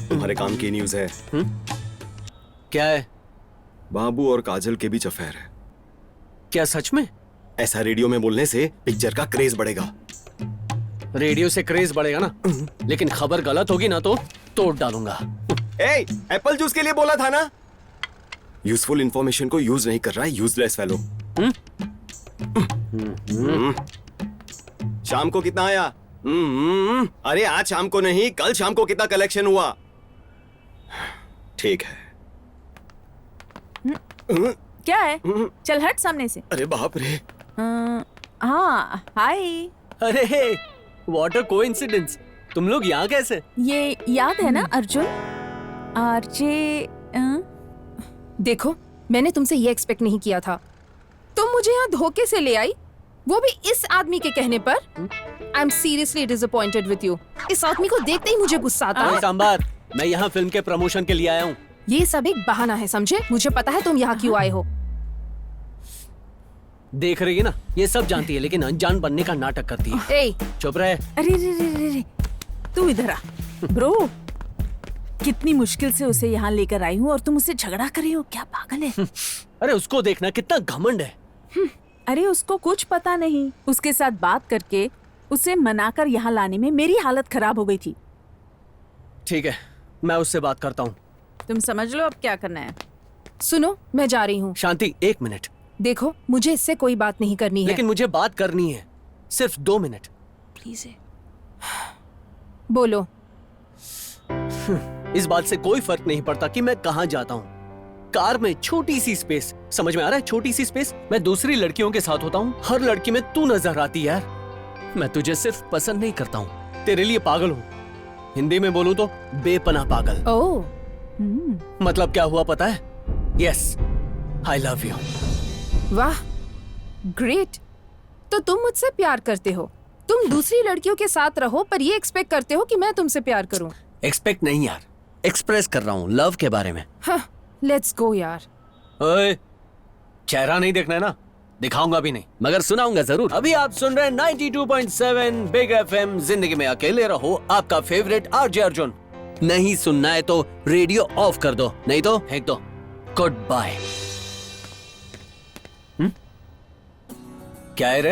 तुम्हारे काम की न्यूज है। क्या है? बाबू और काजल के बीच अफेयर है। क्या सच में? ऐसा रेडियो में बोलने से पिक्चर का क्रेज बढ़ेगा। रेडियो से क्रेज बढ़ेगा ना, लेकिन खबर गलत होगी ना तो तोड़ डालूंगा। ए, एप्पल जूस के लिए बोला था ना। यूजफुल इंफॉर्मेशन को यूज नहीं कर रहा है, यूजलेस फेलो। शाम को कितना आया? अरे आज शाम को नहीं, कल शाम को कितना कलेक्शन हुआ? ठीक है। क्या है? चल हट सामने से। अरे बाप रे। हाँ हाय। अरे व्हाट अ कोइंसिडेंस, तुम लोग यहाँ कैसे? ये याद है ना अर्जुन? आरजे। देखो, मैंने तुमसे ये एक्सपेक्ट नहीं किया था। तुम मुझे यहाँ धोखे से ले आई, वो भी इस आदमी के कहने पर। I am seriously disappointed with you. इस आदमी को देखते ही मुझे गुस्सा आता है। सांबार, मैं यहाँ फिल्म के प्रमोशन के लिए आया हूँ। ये सब एक बहाना है, समझे? मुझे पता है तुम यहाँ क्यों आए हो। देख रही है ना, ये सब जानती है लेकिन अनजान बनने का नाटक करती है। ए, चुप रहे। अरे रे रे रे रे, तू इधर आ। ब्रो, कितनी मुश्किल से उसे यहाँ लेकर आई हूँ और तुम उससे झगड़ा कर रही हो, क्या पागल है? अरे उसको देखना, कितना घमंड है। अरे उसको कुछ पता नहीं। उसके साथ बात करके उसे मनाकर यहाँ लाने में मेरी हालत खराब हो गई थी। ठीक है, मैं उससे बात करता हूँ। तुम समझ लो अब क्या करना है। सुनो, मैं जा रही हूँ। शांति, 1 मिनट। देखो, मुझे इससे कोई बात नहीं करनी है। लेकिन मुझे बात करनी है, सिर्फ 2 मिनट। प्लीज। बोलो। इस बात से कोई फर्क नहीं पड़ता कि मैं कहाँ जाता हूँ। कार में छोटी सी स्पेस, समझ में आ रहा है? छोटी सी स्पेस। मैं दूसरी लड़कियों के साथ होता हूँ, हर लड़की में तू नजर आती यार। मैं तुझे सिर्फ पसंद नहीं करता हूँ, तेरे लिए पागल हूँ। हिंदी में बोलूं तो बेपनाह पागल। ओह, मतलब क्या हुआ पता है? Yes, I love you. वाह, ग्रेट। तो तुम मुझसे प्यार करते हो, तुम दूसरी लड़कियों के साथ रहो, पर ये एक्सपेक्ट करते हो कि मैं तुमसे प्यार करूं। एक्सपेक्ट नहीं यार, एक्सप्रेस कर रहा हूँ लव के बारे में। लेट्स गो यार। ओए, चेहरा नहीं देखना है ना? दिखाऊंगा भी नहीं, मगर सुनाऊंगा जरूर। अभी आप सुन रहे हैं 92.7 बिग एफएम, जिंदगी में अकेले रहो, आपका फेवरेट आरजे अर्जुन। नहीं सुनना है तो रेडियो ऑफ कर दो, नहीं तो फेंक दो। Good bye. क्या है रे?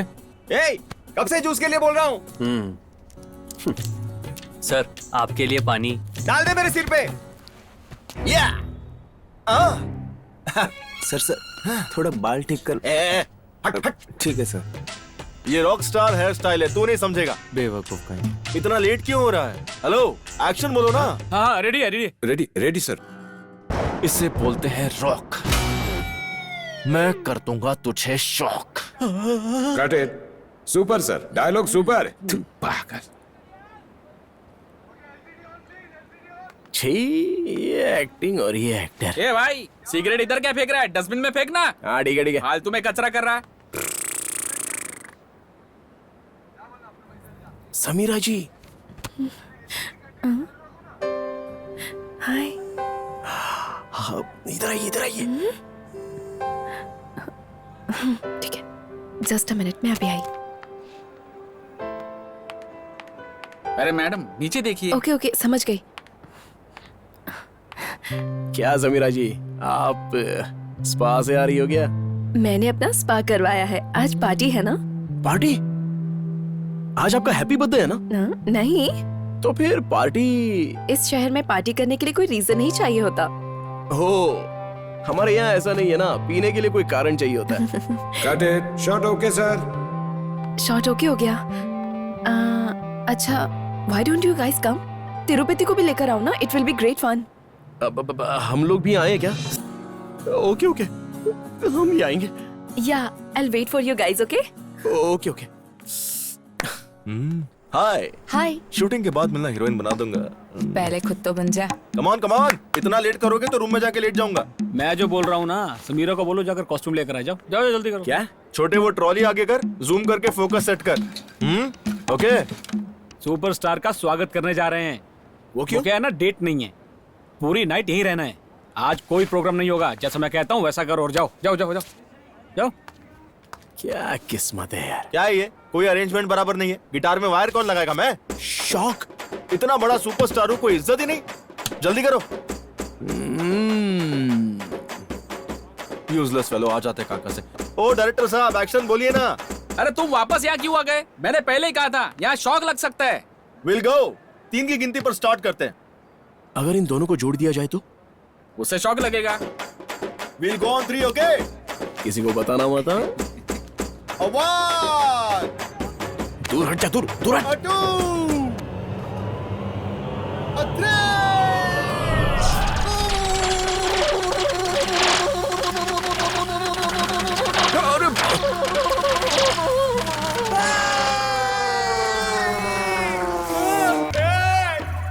ए, कब से जूस के लिए बोल रहा हूँ। सर, आपके लिए पानी। डाल दे मेरे सिर पे। या सर थोड़ा बाल ठीक कर। हट हट। ठीक है सर। ये रॉक स्टार हेयर स्टाइल है, तू नहीं समझेगा। बेवकूफ कहीं। इतना लेट क्यों हो रहा है? हेलो, एक्शन बोलो ना। हाँ, रेडी है, रेडी। Ready ready sir. इसे बोलते हैं रॉक। मैं कर दूंगा तुझे shock. Cut it. Super sir, dialogue super. तू पागल। छी, ये एक्टिंग और ये एक्टर। ए भाई, सिगरेट इधर क्या फेंक रहा है? डस्टबिन में फेंकना। हाँ ठीक है ठीक है। फालतू में कचरा कर रहा है। समीरा जी। हाय। इधर आइए, इधर आइए। ठीक है, जस्ट अ मिनट, मैं अभी आई। अरे मैडम, नीचे देखिए। ओके ओके, समझ गई। क्या समीरा जी, आप स्पा से आ रही हो क्या? मैंने अपना स्पा करवाया है, आज पार्टी है ना? पार्टी? आज आपका हैप्पी बर्थडे है ना? नहीं। तो फिर पार्टी? इस शहर में पार्टी करने के लिए कोई रीजन नहीं चाहिए होता। हो, हमारे यहाँ ऐसा नहीं है ना, पीने के लिए कोई कारण चाहिए होता है। Cut it. Shot okay sir. Shot okay हो गया। अच्छा, why don't you guys come? Tirupati को भी लेकर आओ ना, it will be great fun. हम लोग भी आए क्या? ओके ओके, हम भी आएंगे। Yeah, I will wait for you guys, okay? Okay okay. Hi. Hi. Shooting के बाद मिलना, हीरोइन बना दूंगा। पहले खुद तो बन जा। कम ऑन कम ऑन, इतना लेट करोगे तो रूम में जाके लेट जाऊंगा। मैं जो बोल रहा हूँ ना, समीरा को बोलो जाकर कॉस्ट्यूम लेकर आ जाओ। जाओ जल्दी करो। क्या? छोटे वो ट्रॉली आगे कर, जूम करके फोकस सेट कर। ओके। सुपरस्टार का स्वागत करने जा रहे हैं। वो क्यों? क्या है ना, डेट नहीं है, पूरी नाइट यहीं रहना है। आज कोई प्रोग्राम नहीं होगा, जैसा मैं कहता हूँ वैसा करो और जाओ जाओ जाओ जाओ जाओ। क्या किस्मत है यार। क्या है ये? कोई अरेंजमेंट बराबर नहीं है। गिटार में वायर कौन लगाएगा? मैं। शॉक। इतना बड़ा सुपरस्टार हूँ, कोई इज्जत ही नहीं। जल्दी करो। यूजलेस फेलो, आ जाते काका से। ओ डायरेक्टर साहब, एक्शन बोलिए ना। अरे तुम वापस यहाँ क्यों आ गए? मैंने पहले ही कहा था, यहाँ शॉक लग सकता है। Will go. 3 की गिनती पर स्टार्ट करते हैं। अगर इन दोनों को जोड़ दिया जाए तो? उससे शॉक लगेगा। Will go on 3, okay? किसी को बताना मत। दूर हट जा, दूर दूर हट।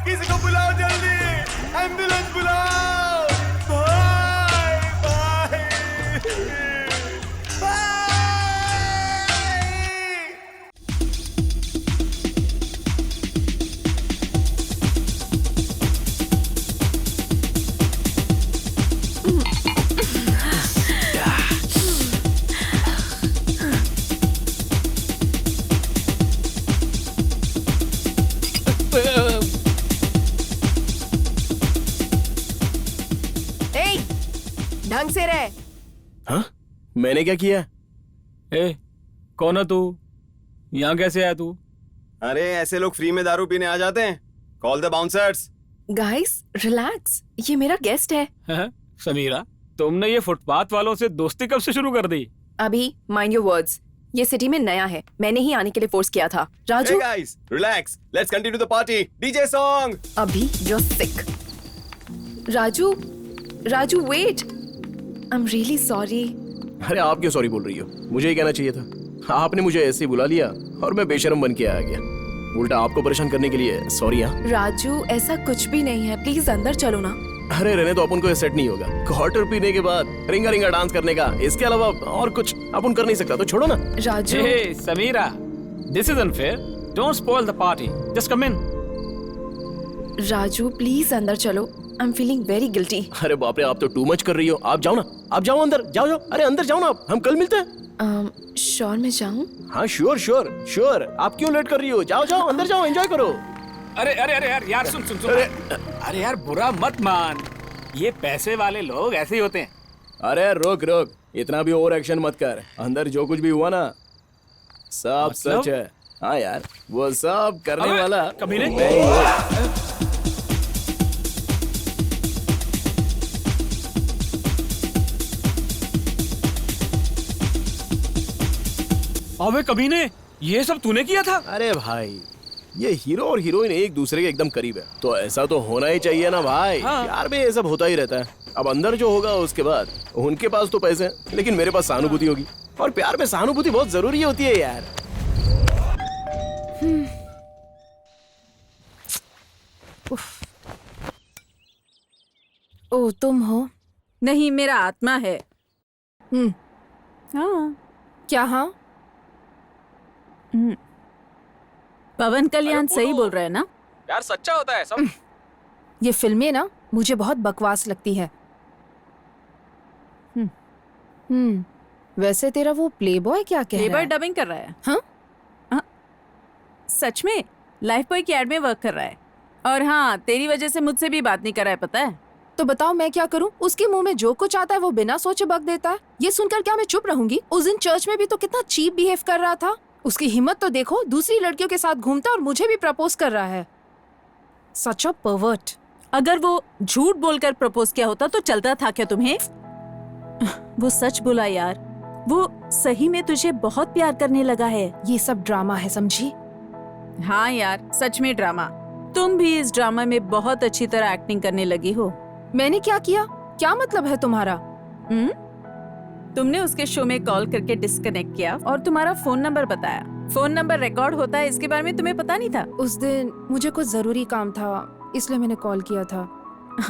किसी को बुलाओ जल्दी, एम्बुलेंस बुलाओ। ढंग से रह। हाँ? मैंने क्या किया? ए, कौन है तू? यहाँ कैसे आया तू? अरे ऐसे लोग फ्री में दारू पीने आ जाते हैं। Call the bouncers. Guys relax, ये मेरा गेस्ट है। समीरा, तुमने ये फुटपाथ वालों से दोस्ती कब से शुरू कर दी? अभी माइंड योर वर्ड्स, ये सिटी में नया है, मैंने ही आने के लिए फोर्स किया था। Raju, Hey guys, relax. Let's continue the party. DJ song. अभी you're sick। Raju, Raju wait. I'm really sorry. अरे आप क्यों सॉरी बोल रही हो? मुझे ही कहना चाहिए था। आपने मुझे ऐसे ही बुला लिया और मैं बेशर्म बन के आ गया। उल्टा आपको परेशान करने के लिए सॉरी। हाँ राजू, ऐसा कुछ भी नहीं है, प्लीज अंदर चलो ना। अरे रहने तो अपन को सेट नहीं होगा। क्वार्टर पीने के बाद रिंगा रिंगा डांस करने का, इसके अलावा और कुछ अपन कर नहीं सकता, तो छोड़ो ना। Raju, Hey, Samira, this is unfair. Don't spoil the party. Just come in. Raju please अंदर चलो। I am feeling very guilty. अरे बाप रे, आप तो टू मच कर रही हो। आप जाओ ना, आप जाओ अंदर, जाओ जाओ। अरे अंदर जाओ ना, आप हम कल मिलते हैं। श्योर मैं जाऊँ? हाँ श्योर श्योर श्योर। आप क्यों लेट कर रही हो? जाओ जाओ अंदर जाओ, एंजॉय करो। अरे अरे अरे यार यार सुन सुन सुन। अरे यार बुरा मत मान, ये पैसे वाले लोग ऐसे ही होते हैं। अरे रोक रोक, इतना भी ओवर एक्शन मत कर। अंदर जो कुछ भी हुआ ना सब सच है। हाँ यार, वो सब करने वाला कभी नहीं। अबे कमीने, ये सब तूने किया था? अरे भाई, ये हीरो और हीरोइन एक दूसरे के एकदम करीब है, तो ऐसा तो होना ही चाहिए ना भाई। हाँ। यार भी ये सब होता ही रहता है। अब अंदर जो होगा उसके बाद, उनके पास तो पैसे हैं, लेकिन मेरे पास सहानुभूति होगी, और प्यार में सहानुभूति बहुत जरूरी होती है यार। ओ तुम हो? नहीं, मेरा आत्मा है। हाँ। क्या? हाँ पवन कल्याण सही बोल रहा है ना? यार सच्चा होता है सब। ये फिल्में ना मुझे बहुत बकवास लगती है। वैसे तेरा वो प्लेबॉय क्या कह रहा प्लेबॉय है? डबिंग कर रहा है। हाँ? सच में लाइफ बॉय की एड में वर्क कर रहा है। और हाँ, तेरी वजह से मुझसे भी बात नहीं कर रहा है, पता है? तो बताओ मैं क्या करूं? उसके मुंह में जो कुछ आता है वो बिना सोचे बक देता है। ये सुनकर क्या मैं चुप रहूंगी? उस दिन चर्च में भी तो कितना चीप बिहेव कर रहा था। उसकी हिम्मत तो देखो, दूसरी लड़कियों के साथ घूमता और मुझे भी प्रपोज कर रहा है। सच अ परवर्ट। अगर वो झूठ बोलकर प्रपोज किया होता तो चलता था क्या तुम्हें? वो सच बोला यार, वो सही में तुझे बहुत प्यार करने लगा है। ये सब ड्रामा है, समझी? हाँ यार, सच में ड्रामा। तुम भी इस ड्रामा में बहुत अच्छी तरह एक्टिंग करने लगी हो। मैंने क्या किया? क्या मतलब है तुम्हारा? तुमने उसके शो में कॉल करके डिस्कनेक्ट किया और तुम्हारा फोन नंबर बताया। फोन नंबर रिकॉर्ड होता है, इसके बारे में तुम्हें पता नहीं था? उस दिन मुझे कुछ जरूरी काम था, इसलिए मैंने कॉल किया था।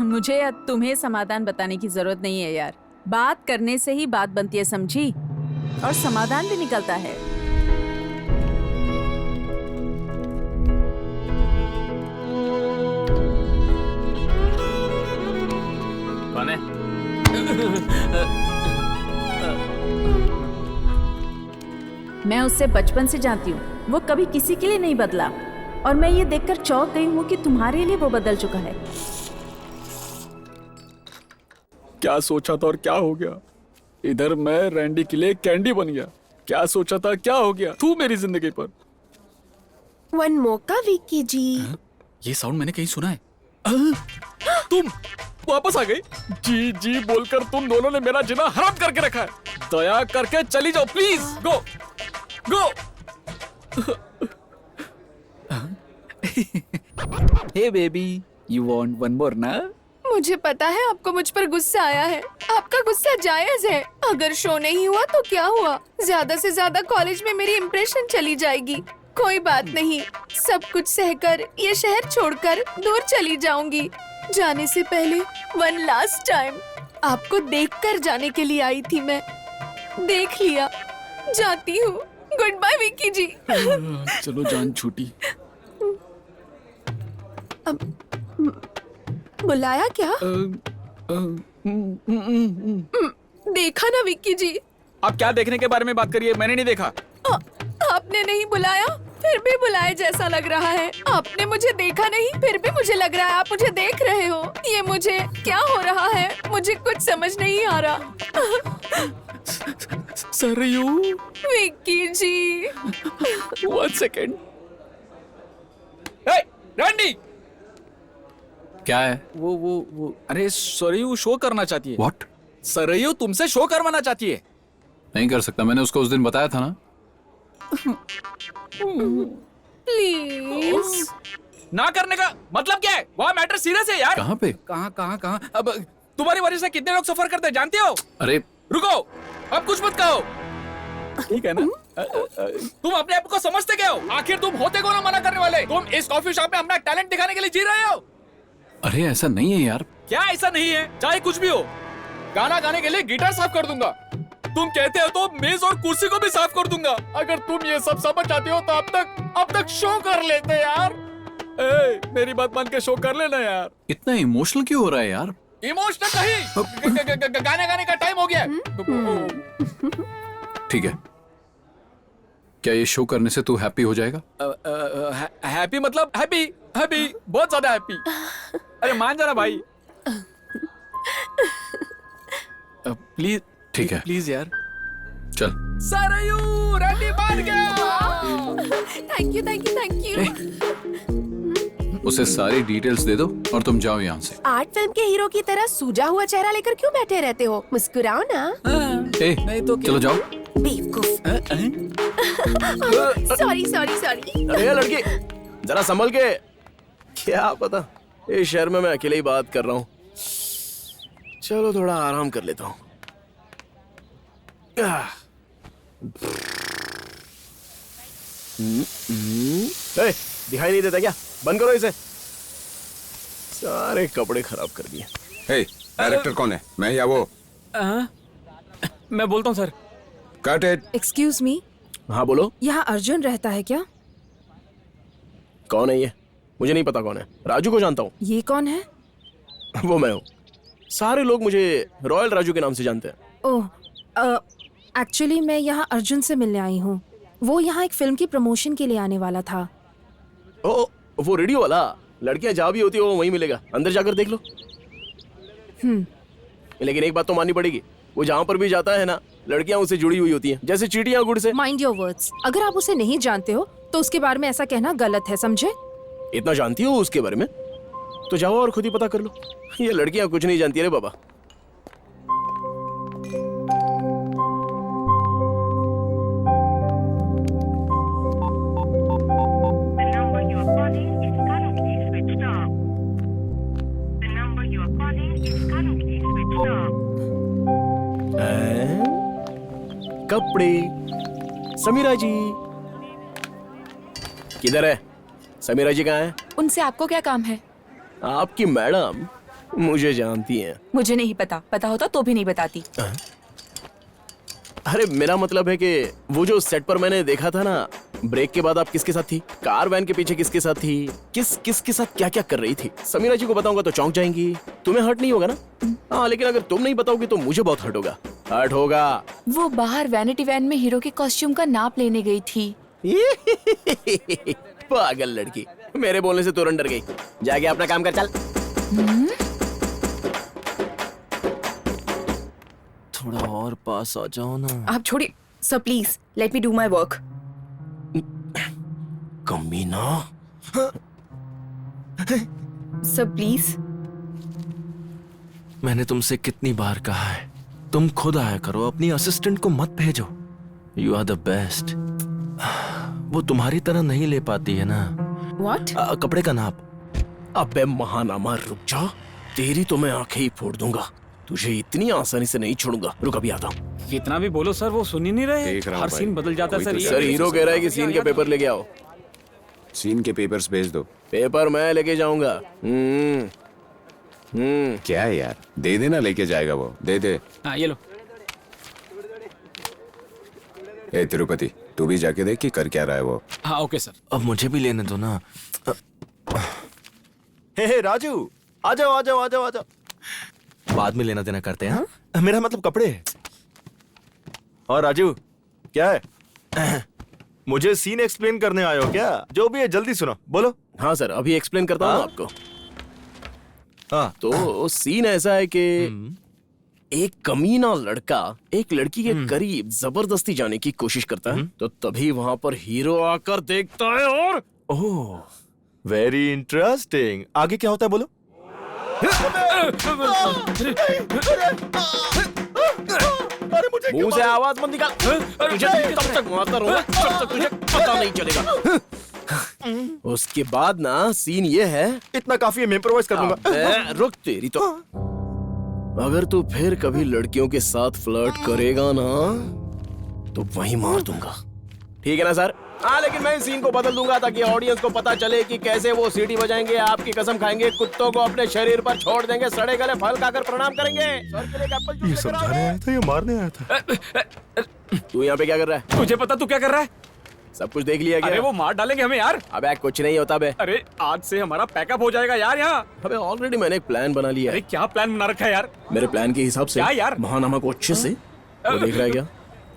मुझे या तुम्हें समाधान बताने की जरूरत नहीं है यार। बात करने से ही बात बनती है, समझी? और समाधान भी निकलता है। कौन है? मैं उससे बचपन से जानती हूँ, वो कभी किसी के लिए नहीं बदला। और मैं ये देखकर चौंक गई हूँ कि तुम्हारे लिए वो बदल चुका है। क्या सोचा था और क्या हो गया? इधर मैं रैंडी के लिए कैंडी बन गया। क्या सोचा था, क्या हो गया तू मेरी जिंदगी पर? वन मौका विक्की जी। ये साउंड मैंने कहीं सुना है। तुम वापस आ गई? जी जी बोलकर तुम दोनों ने मेरा जीना हराम करके रखा है। दया करके चली जाओ please. Go go. Hey baby, you want one more ना? मुझे पता है आपको मुझ पर गुस्सा आया है। आपका गुस्सा जायज है। अगर शो नहीं हुआ तो क्या हुआ? ज्यादा से ज्यादा कॉलेज में मेरी इम्प्रेशन चली जाएगी। कोई बात नहीं, सब कुछ सहकर ये शहर छोड़कर दूर चली जाऊंगी। जाने से पहले वन लास्ट टाइम आपको देखकर जाने के लिए आई थी मैं। देख लिया, जाती हूँ। गुड बाय विक्की जी। चलो जान छूटी। बुलाया क्या? देखा ना विक्की जी। आप क्या देखने के बारे में बात करिए, मैंने नहीं देखा। आपने नहीं बुलाया, फिर भी बुलाए जैसा लग रहा है। आपने मुझे देखा नहीं, फिर भी मुझे लग रहा है आप मुझे देख रहे हो। ये मुझे क्या हो रहा है? मुझे कुछ समझ नहीं आ रहा। सरयू, विक्की जी। 1 सेकेंड। रैंडी, क्या है? वो अरे सरयू शो करना चाहती है। What? सरयू तुमसे शो करवाना चाहती है। नहीं कर सकता, मैंने उसको उस दिन बताया था ना। प्लीज। ना करने का मतलब क्या है? वहाँ मैटर सीरियस है यार। कहाँ पे? कहाँ? अब तुम्हारी वजह से कितने लोग सफर करते हैं जानते हो? अरे रुको, अब कुछ मत कहो, ठीक है ना? तुम अपने आप को समझते क्या हो? आखिर तुम होते कौन हो मना करने वाले? तुम इस कॉफी शॉप में अपना टैलेंट दिखाने के लिए जी रहे हो। अरे ऐसा नहीं है यार। क्या ऐसा नहीं है? चाहे कुछ भी हो, गाना गाने के लिए गिटार साफ कर दूंगा। तुम कहते हो तो मेज और कुर्सी को भी साफ कर दूंगा। अगर तुम ये सब समझ जाते हो तो अब तक शो कर लेते यार। मेरी बात मान के शो कर लेना यार। इतना इमोशनल क्यों हो रहा है यार? इमोशनल नहीं, गाने गाने का टाइम हो गया। ठीक है, क्या ये शो करने से तू हैप्पी हो जाएगा? हैप्पी मतलब हैप्पी, बहुत ज्यादा हैप्पी। अरे मान जाना भाई, प्लीज। ठीक है, प्लीज यार, चल। सरयू रैंडी मान गया। Thank you. उसे सारी डिटेल्स दे दो और तुम जाओ यहाँ से। आर्ट फिल्म के हीरो की तरह सूजा हुआ चेहरा लेकर क्यों बैठे रहते हो? मुस्कुराओ ना। नहीं तो चलो जाओ। सॉरी। अरे लड़की, जरा संभल के। क्या पता, इस शहर में मैं अकेले ही बात कर रहा हूँ। चलो थोड़ा आराम कर लेता हूँ। दिखाई नहीं देता क्या? बंद करो इसे। सारे कपड़े खराब कर दिए। डायरेक्टर कौन है, मैं या वो? मैं बोलता हूँ sir. Cut it. Excuse me. हाँ बोलो। यहाँ अर्जुन रहता है क्या? कौन है ये? मुझे नहीं पता कौन है। राजू को जानता हूँ। ये कौन है? वो मैं हूँ। सारे लोग मुझे रॉयल राजू के नाम से जानते हैं। ओह, एक्चुअली मैं यहाँ अर्जुन से मिलने आई हूँ। वो यहाँ एक फिल्म की प्रमोशन के लिए आने वाला था। ओ, वो रेडियो वाला? लड़कियां जहाँ भी होती है वो वहीं मिलेगा, अंदर जाकर देख लो। लेकिन एक बात तो माननी पड़ेगी, वो जहाँ पर भी जाता है ना, लड़कियां उससे जुड़ी हुई होती हैं, जैसे चींटियां गुड़ से। Mind your words. अगर आप उसे नहीं जानते हो तो उसके बारे में ऐसा कहना गलत है, समझे? इतना जानती हो उसके बारे में तो जाओ और खुद ही पता कर लो। ये लड़कियां कुछ नहीं जानती रे बाबा। कपड़े। समीरा जी किधर है? समीरा जी कहाँ है? उनसे आपको क्या काम है? आपकी मैडम मुझे जानती हैं। मुझे नहीं पता होता तो भी नहीं बताती। अरे मेरा मतलब है कि वो जो सेट पर मैंने देखा था ना, ब्रेक के बाद आप किसके साथ थी? कार वैन के पीछे किसके साथ थी? किसके साथ क्या क्या कर रही थी? समीरा जी को बताऊंगा तो चौंक जाएंगी। तुम्हें हर्ट नहीं होगा ना? हाँ, लेकिन अगर तुम नहीं बताओगी तो मुझे बहुत हर्ट होगा। हर्ट होगा। वो बाहर वैनिटी वैन में हीरो के कॉस्ट्यूम का नाप लेने गई थी। पागल लड़की, मेरे बोलने से तुरंत डर गई। जाके अपना काम कर, चल। थोड़ा और पास आ जाओ ना। आप छोड़िए sir, please let me do my work. कमीना। Sir please. मैंने तुमसे कितनी बार कहा है, तुम खुद आया करो, अपनी असिस्टेंट को मत भेजो। You are the best. वो तुम्हारी तरह नहीं ले पाती है ना। What? कपड़े का नाप। अबे महानामा रुक जा, तेरी तो मैं आंखें ही फोड़ दूंगा। तुझे इतनी आसानी से नहीं छोड़ूंगा। रुक अभी आता हूँ। कितना भी बोलो सर, वो सुन ही नहीं रहे। हर सीन बदल जाता है सर। सर हीरो कह रहा है कि सीन के पेपर लेके आओ। सीन के पेपर्स भेज दो। पेपर मैं लेके जाऊंगा। क्या है यार, दे देना, लेके जाएगा वो। दे। हाँ ये लो। ए तिरुपति, तू भी जाके देख कि कर क्या रहा है वो। हाँ ओके सर। अब मुझे भी लेने दो ना। हे राजू, आ जाओ। बाद में लेना देना करते हैं। मेरा मतलब कपड़े। और राजू क्या है? मुझे सीन एक्सप्लेन करने आए हो क्या? जो भी है जल्दी सुनो, बोलो। हाँ सर, अभी एक्सप्लेन करता हूँ आपको। हाँ, तो सीन ऐसा है कि एक कमीना लड़का एक लड़की के करीब जबरदस्ती जाने की कोशिश करता है, तो तभी वहां पर हीरो आकर देखता है और ओह, वेरी इंटरेस्टिंग। आगे क्या होता है बोलो। मुंह से आवाज मत निकाल। तुझे तब तक मारता रहूंगा जब तक तुझे पता नहीं चलेगा। उसके बाद ना सीन ये है। इतना काफी है, मैं इम्प्रोवाइज कर दूंगा। रुक, तेरी तो अगर तू फिर कभी लड़कियों के साथ फ्लर्ट करेगा ना तो वहीं मार दूंगा, ठीक है ना सर? हाँ, लेकिन मैं इस सीन को बदल दूंगा ताकि ऑडियंस को पता चले कि कैसे वो सीटी बजाएंगे, आपकी कसम खाएंगे, कुत्तों को अपने शरीर पर छोड़ देंगे, सड़े गले फल खाकर प्रणाम करेंगे। सर के लिए एक एप्पल जूस ये समझाने आया था या मारने आया था? तू यहाँ पे क्या कर रहा है? तुझे पता तू क्या कर रहा है? सब कुछ देख लिया क्या? अरे वो मार डालेंगे हमें यार। अबे कुछ नहीं होता बे। अरे आज से हमारा पैकअप हो जाएगा यार यहाँ। अबे ऑलरेडी मैंने एक प्लान बना लिया है। अरे क्या प्लान बना रखा है यार? मेरे प्लान के हिसाब से क्या यार? महानामा को अच्छे से वो देख रहा है क्या?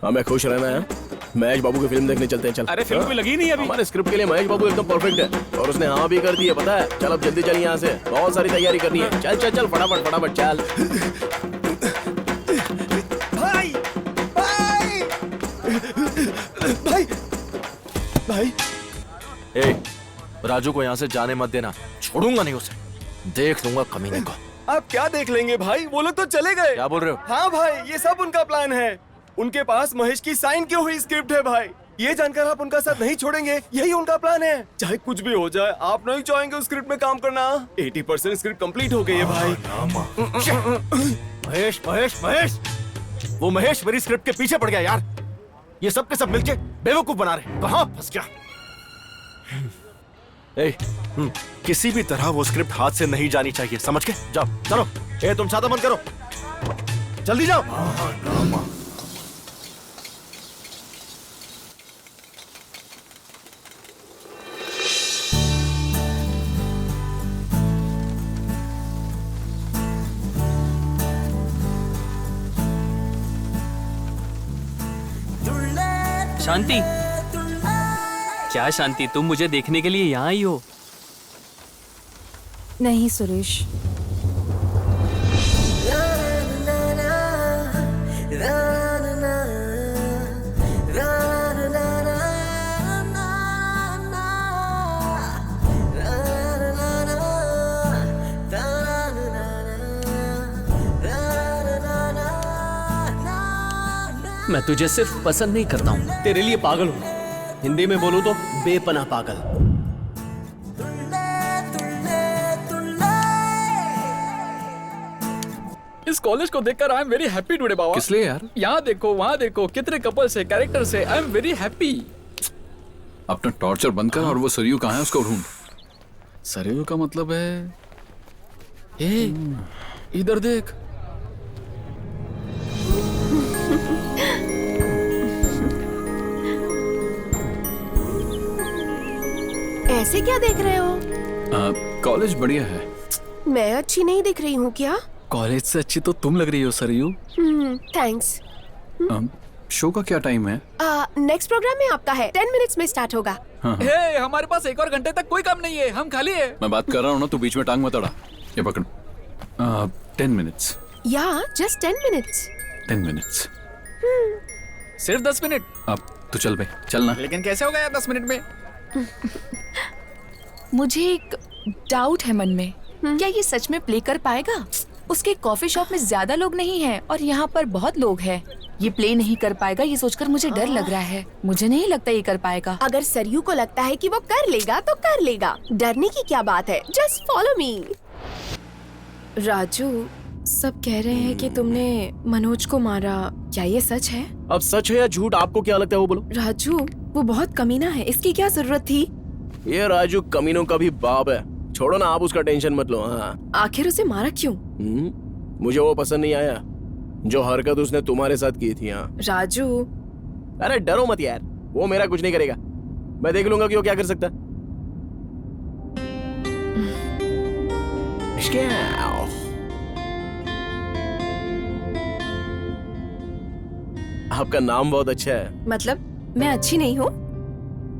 हमें खुश रहना है। महेश बाबू की फिल्म देखने चलते हैं, चल। अरे फिल्म भी लगी नहीं अभी। हमारे स्क्रिप्ट के लिए महेश बाबू एकदम परफेक्ट है और उसने हाँ भी कर दी है, पता है? चल अब जल्दी चल यहाँ से, बहुत सारी तैयारी करनी है। चल चल चल फटाफट फटाफट चल। भाई भाई भाई ए, राजू को यहाँ से जाने मत देना, छोड़ूंगा नहीं उसे, देख लूंगा कमीने को। आप क्या देख लेंगे भाई, वो लोग तो चले गए। क्या बोल रहे हो? हाँ भाई, ये सब उनका प्लान है। उनके पास महेश की साइन की हुई स्क्रिप्ट है भाई। ये जानकर आप उनका साथ नहीं छोड़ेंगे, यही उनका प्लान है। चाहे कुछ भी हो जाए, आप नहीं चाहेंगे उस स्क्रिप्ट में काम करना। 80% स्क्रिप्ट कंप्लीट हो गई है भाई। महेश महेश महेश, वो महेश मेरी स्क्रिप्ट के पीछे पड़ गया यार। ये सब के सब मिलके बेवकूफ बना रहे, कहाँ फंस गया। किसी भी तरह वो स्क्रिप्ट हाथ से नहीं जानी चाहिए, समझ के? जाओ चलो। ए तुम छाता बंद करो, जल्दी जाओ। शांति, क्या शांति, तुम मुझे देखने के लिए यहाँ आई हो? नहीं सुरेश, मैं तुझे सिर्फ पसंद नहीं करता हूँ, तेरे लिए पागल हूँ। हिंदी में बोलूं तो बेपनाह पागल। इस कॉलेज को देखकर I am very happy today बाबा। किस लिए यार? यहाँ देखो, वहाँ देखो, कितने कपल्स है, कैरेक्टर्स है। आई एम वेरी हैप्पी। अपना टॉर्चर बंद कर और वो सरयू कहाँ है उसको ढूंढ। सरयू का मतलब है इधर देख। ऐसे क्या देख रहे हो? कॉलेज बढ़िया है। मैं अच्छी नहीं दिख रही हूँ क्या? कॉलेज से अच्छी तो तुम लग रही हो सरयू। थैंक्स। शो का क्या टाइम है? नेक्स्ट प्रोग्राम में आपका है, 10 मिनट्स में स्टार्ट होगा। हे, हमारे पास 1 और घंटे तक कोई काम नहीं है, हम खाली है। मैं बात कर रहा हूँ ना, तू बीच में टांग मत अड़ा। ये पकड़। 10 मिनट्स। या जस्ट 10 मिनट्स। 10 मिनट्स। सिर्फ 10 मिनट। अब तू चल बे, चलना। लेकिन कैसे हो गया 10 मिनट में? मुझे एक डाउट है मन में, क्या ये सच में प्ले कर पाएगा? उसके कॉफी शॉप में ज्यादा लोग नहीं हैं और यहाँ पर बहुत लोग हैं। ये प्ले नहीं कर पाएगा, ये सोचकर मुझे डर लग रहा है। मुझे नहीं लगता ये कर पाएगा। अगर सरयू को लगता है कि वो कर लेगा तो कर लेगा, डरने की क्या बात है। Just follow me. राजू, सब कह रहे हैं कि तुमने मनोज को मारा, क्या ये सच है? अब सच है या झूठ, आपको क्या लगता है? वो बोलो। राजू, वो बहुत कमीना है, इसकी क्या जरूरत थी? ये राजू कमीनों का भी बाप है, छोड़ो ना, आप उसका टेंशन मत लो। हाँ, आखिर उसे मारा क्यों? मुझे वो पसंद नहीं आया जो हरकत उसने तुम्हारे साथ की थी। हाँ राजू, अरे डरो मत यार, वो मेरा कुछ नहीं करेगा। मैं देख लूंगा कि वो क्या कर सकता। आपका नाम बहुत अच्छा है। मतलब मैं अच्छी नहीं हूँ?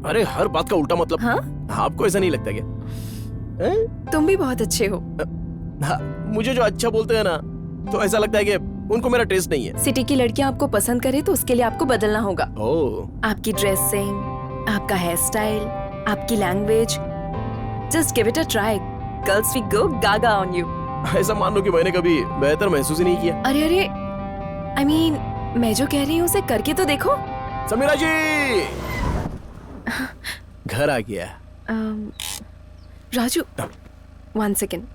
अरे हर बात का उल्टा मतलब। हाँ? आपको ऐसा नहीं लगता क्या? तुम भी बहुत अच्छे हो। हाँ, मुझे जो अच्छा बोलते हैं ना, तो ऐसा लगता है कि उनको मेरा टेस्ट नहीं है। सिटी की लड़कियां आपको पसंद करे तो उसके लिए आपको बदलना होगा। आपकी ड्रेसिंग, आपका हेयर स्टाइल, आपकी language, just give it a try. Girls will go Gaga on you. ऐसा मान लो कि मैंने कभी बेहतर महसूस ही नहीं किया। अरे अरे, आई मीन, मैं जो कह रही हूँ उसे करके तो देखो। समीरा जी, घर आ गया। राजू, 1 सेकेंड।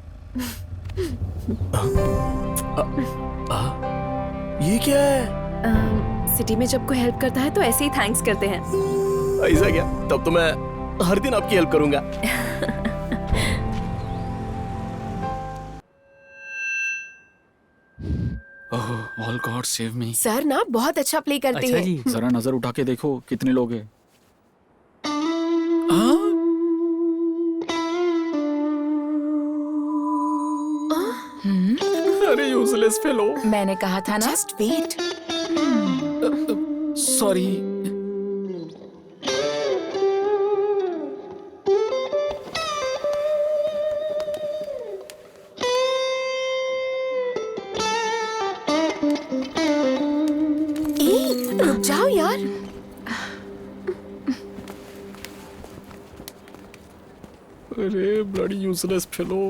ये क्या है? सिटी में जब कोई हेल्प करता है तो ऐसे ही थैंक्स करते हैं। ऐसा क्या? तब तो मैं हर दिन आपकी हेल्प करूंगा। All God save me. Sir ना बहुत अच्छा प्ले करते हैं। जरा नजर उठा के देखो कितने लोग हैं। अरे यूजलेस फेलो। मैंने कहा था ना। Just wait. सॉरी। रुक जाओ यार। अरे ब्लडी यूजलेस फेलो।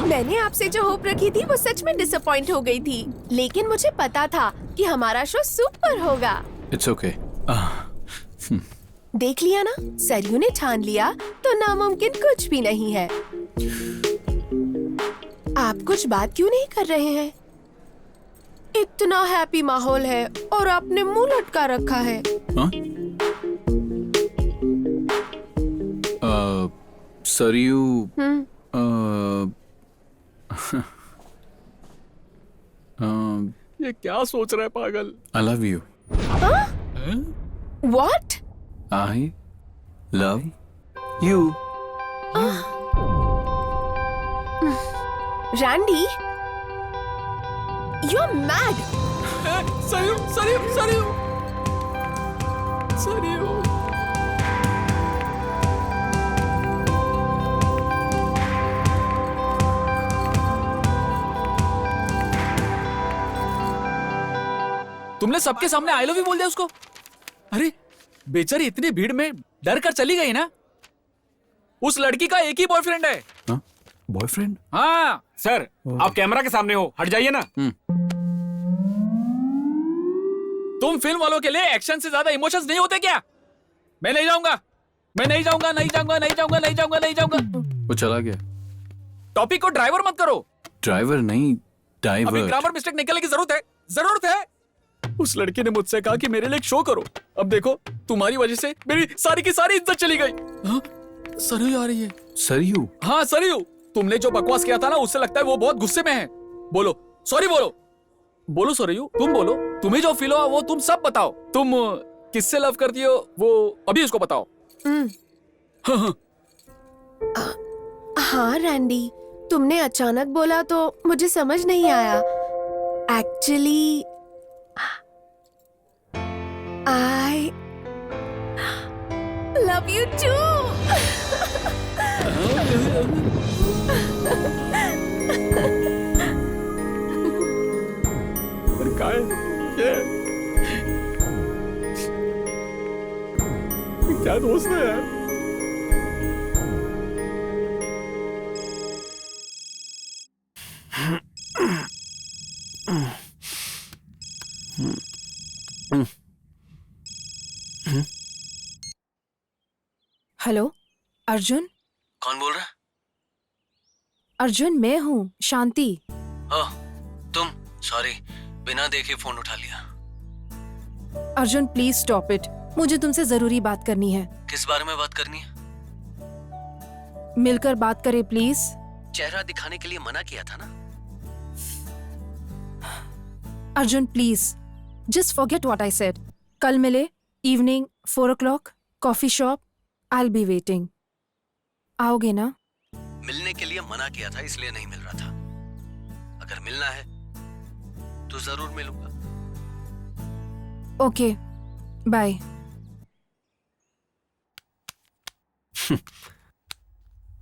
मैंने आपसे जो होप रखी थी वो सच में डिसअपॉइंट हो गई थी, लेकिन मुझे पता था कि हमारा शो सुपर होगा। It's okay. देख लिया ना, सरयू ने ठान लिया तो नामुमकिन कुछ भी नहीं है। आप कुछ बात क्यों नहीं कर रहे हैं? इतना हैप्पी माहौल है और आपने मुंह लटका रखा है। सरयू। ये क्या सोच रहा है पागल? I love you. What? I love you. Randy, you're mad. Saryu, Saryu, Saryu, Saryu. तुमने सबके सामने आई लव यू बोल दिया उसको? अरे बेचारी इतनी भीड़ में डर कर चली गई ना। उस लड़की का एक ही बॉयफ्रेंड है। बॉयफ्रेंड? हाँ सर, आप कैमरा के सामने हो, हट जाइए ना। तुम फिल्म वालों के लिए एक्शन से ज्यादा इमोशंस नहीं होते क्या? मैं नहीं जाऊंगा, मैं नहीं जाऊंगा, नहीं जाऊंगा, नहीं जाऊंगा, नहीं जाऊंगा, नहीं जाऊंगा। वो चला गया। टॉपिक को ड्राइवर मत करो। ड्राइवर नहीं, डाइवर। अभी ग्रामर मिस्टेक निकालने की जरूरत है, जरूरत है। उस लड़के ने मुझसे कहा कि मेरे लिए एक शो करो। अब देखो तुम्हारी वजह से मेरी सारी की सारी इज्जत चली गई। हाँ? सरयू आ रही है। सरयू? हाँ सरयू। तुमने जो बकवास किया था ना, उससे लगता है वो बहुत गुस्से में है। बोलो सॉरी, बोलो बोलो सरयू, तुम बोलो। तुम्हें जो फील हुआ वो तुम सब बताओ। तुम किससे लव करती हो वो अभी उसको बताओ। हाँ रैंडी, तुमने अचानक बोला तो मुझे समझ नहीं आया। Actually I love you too. काय क्या दोस्त है यार? हेलो अर्जुन। कौन बोल रहा है? अर्जुन मैं हूँ, शांति। ओह, तुम? सॉरी, बिना देखे फोन उठा लिया। अर्जुन प्लीज स्टॉप इट, मुझे तुमसे जरूरी बात करनी है। किस बारे में बात करनी है? मिलकर बात करें प्लीज। चेहरा दिखाने के लिए मना किया था ना। Arjun please just forget what I said. कल मिले, evening 4 o'clock, coffee shop. I'll be waiting. आओगे ना? मिलने के लिए मना किया था इसलिए नहीं मिल रहा था। अगर मिलना है तो जरूर मिलूंगा। Okay, bye.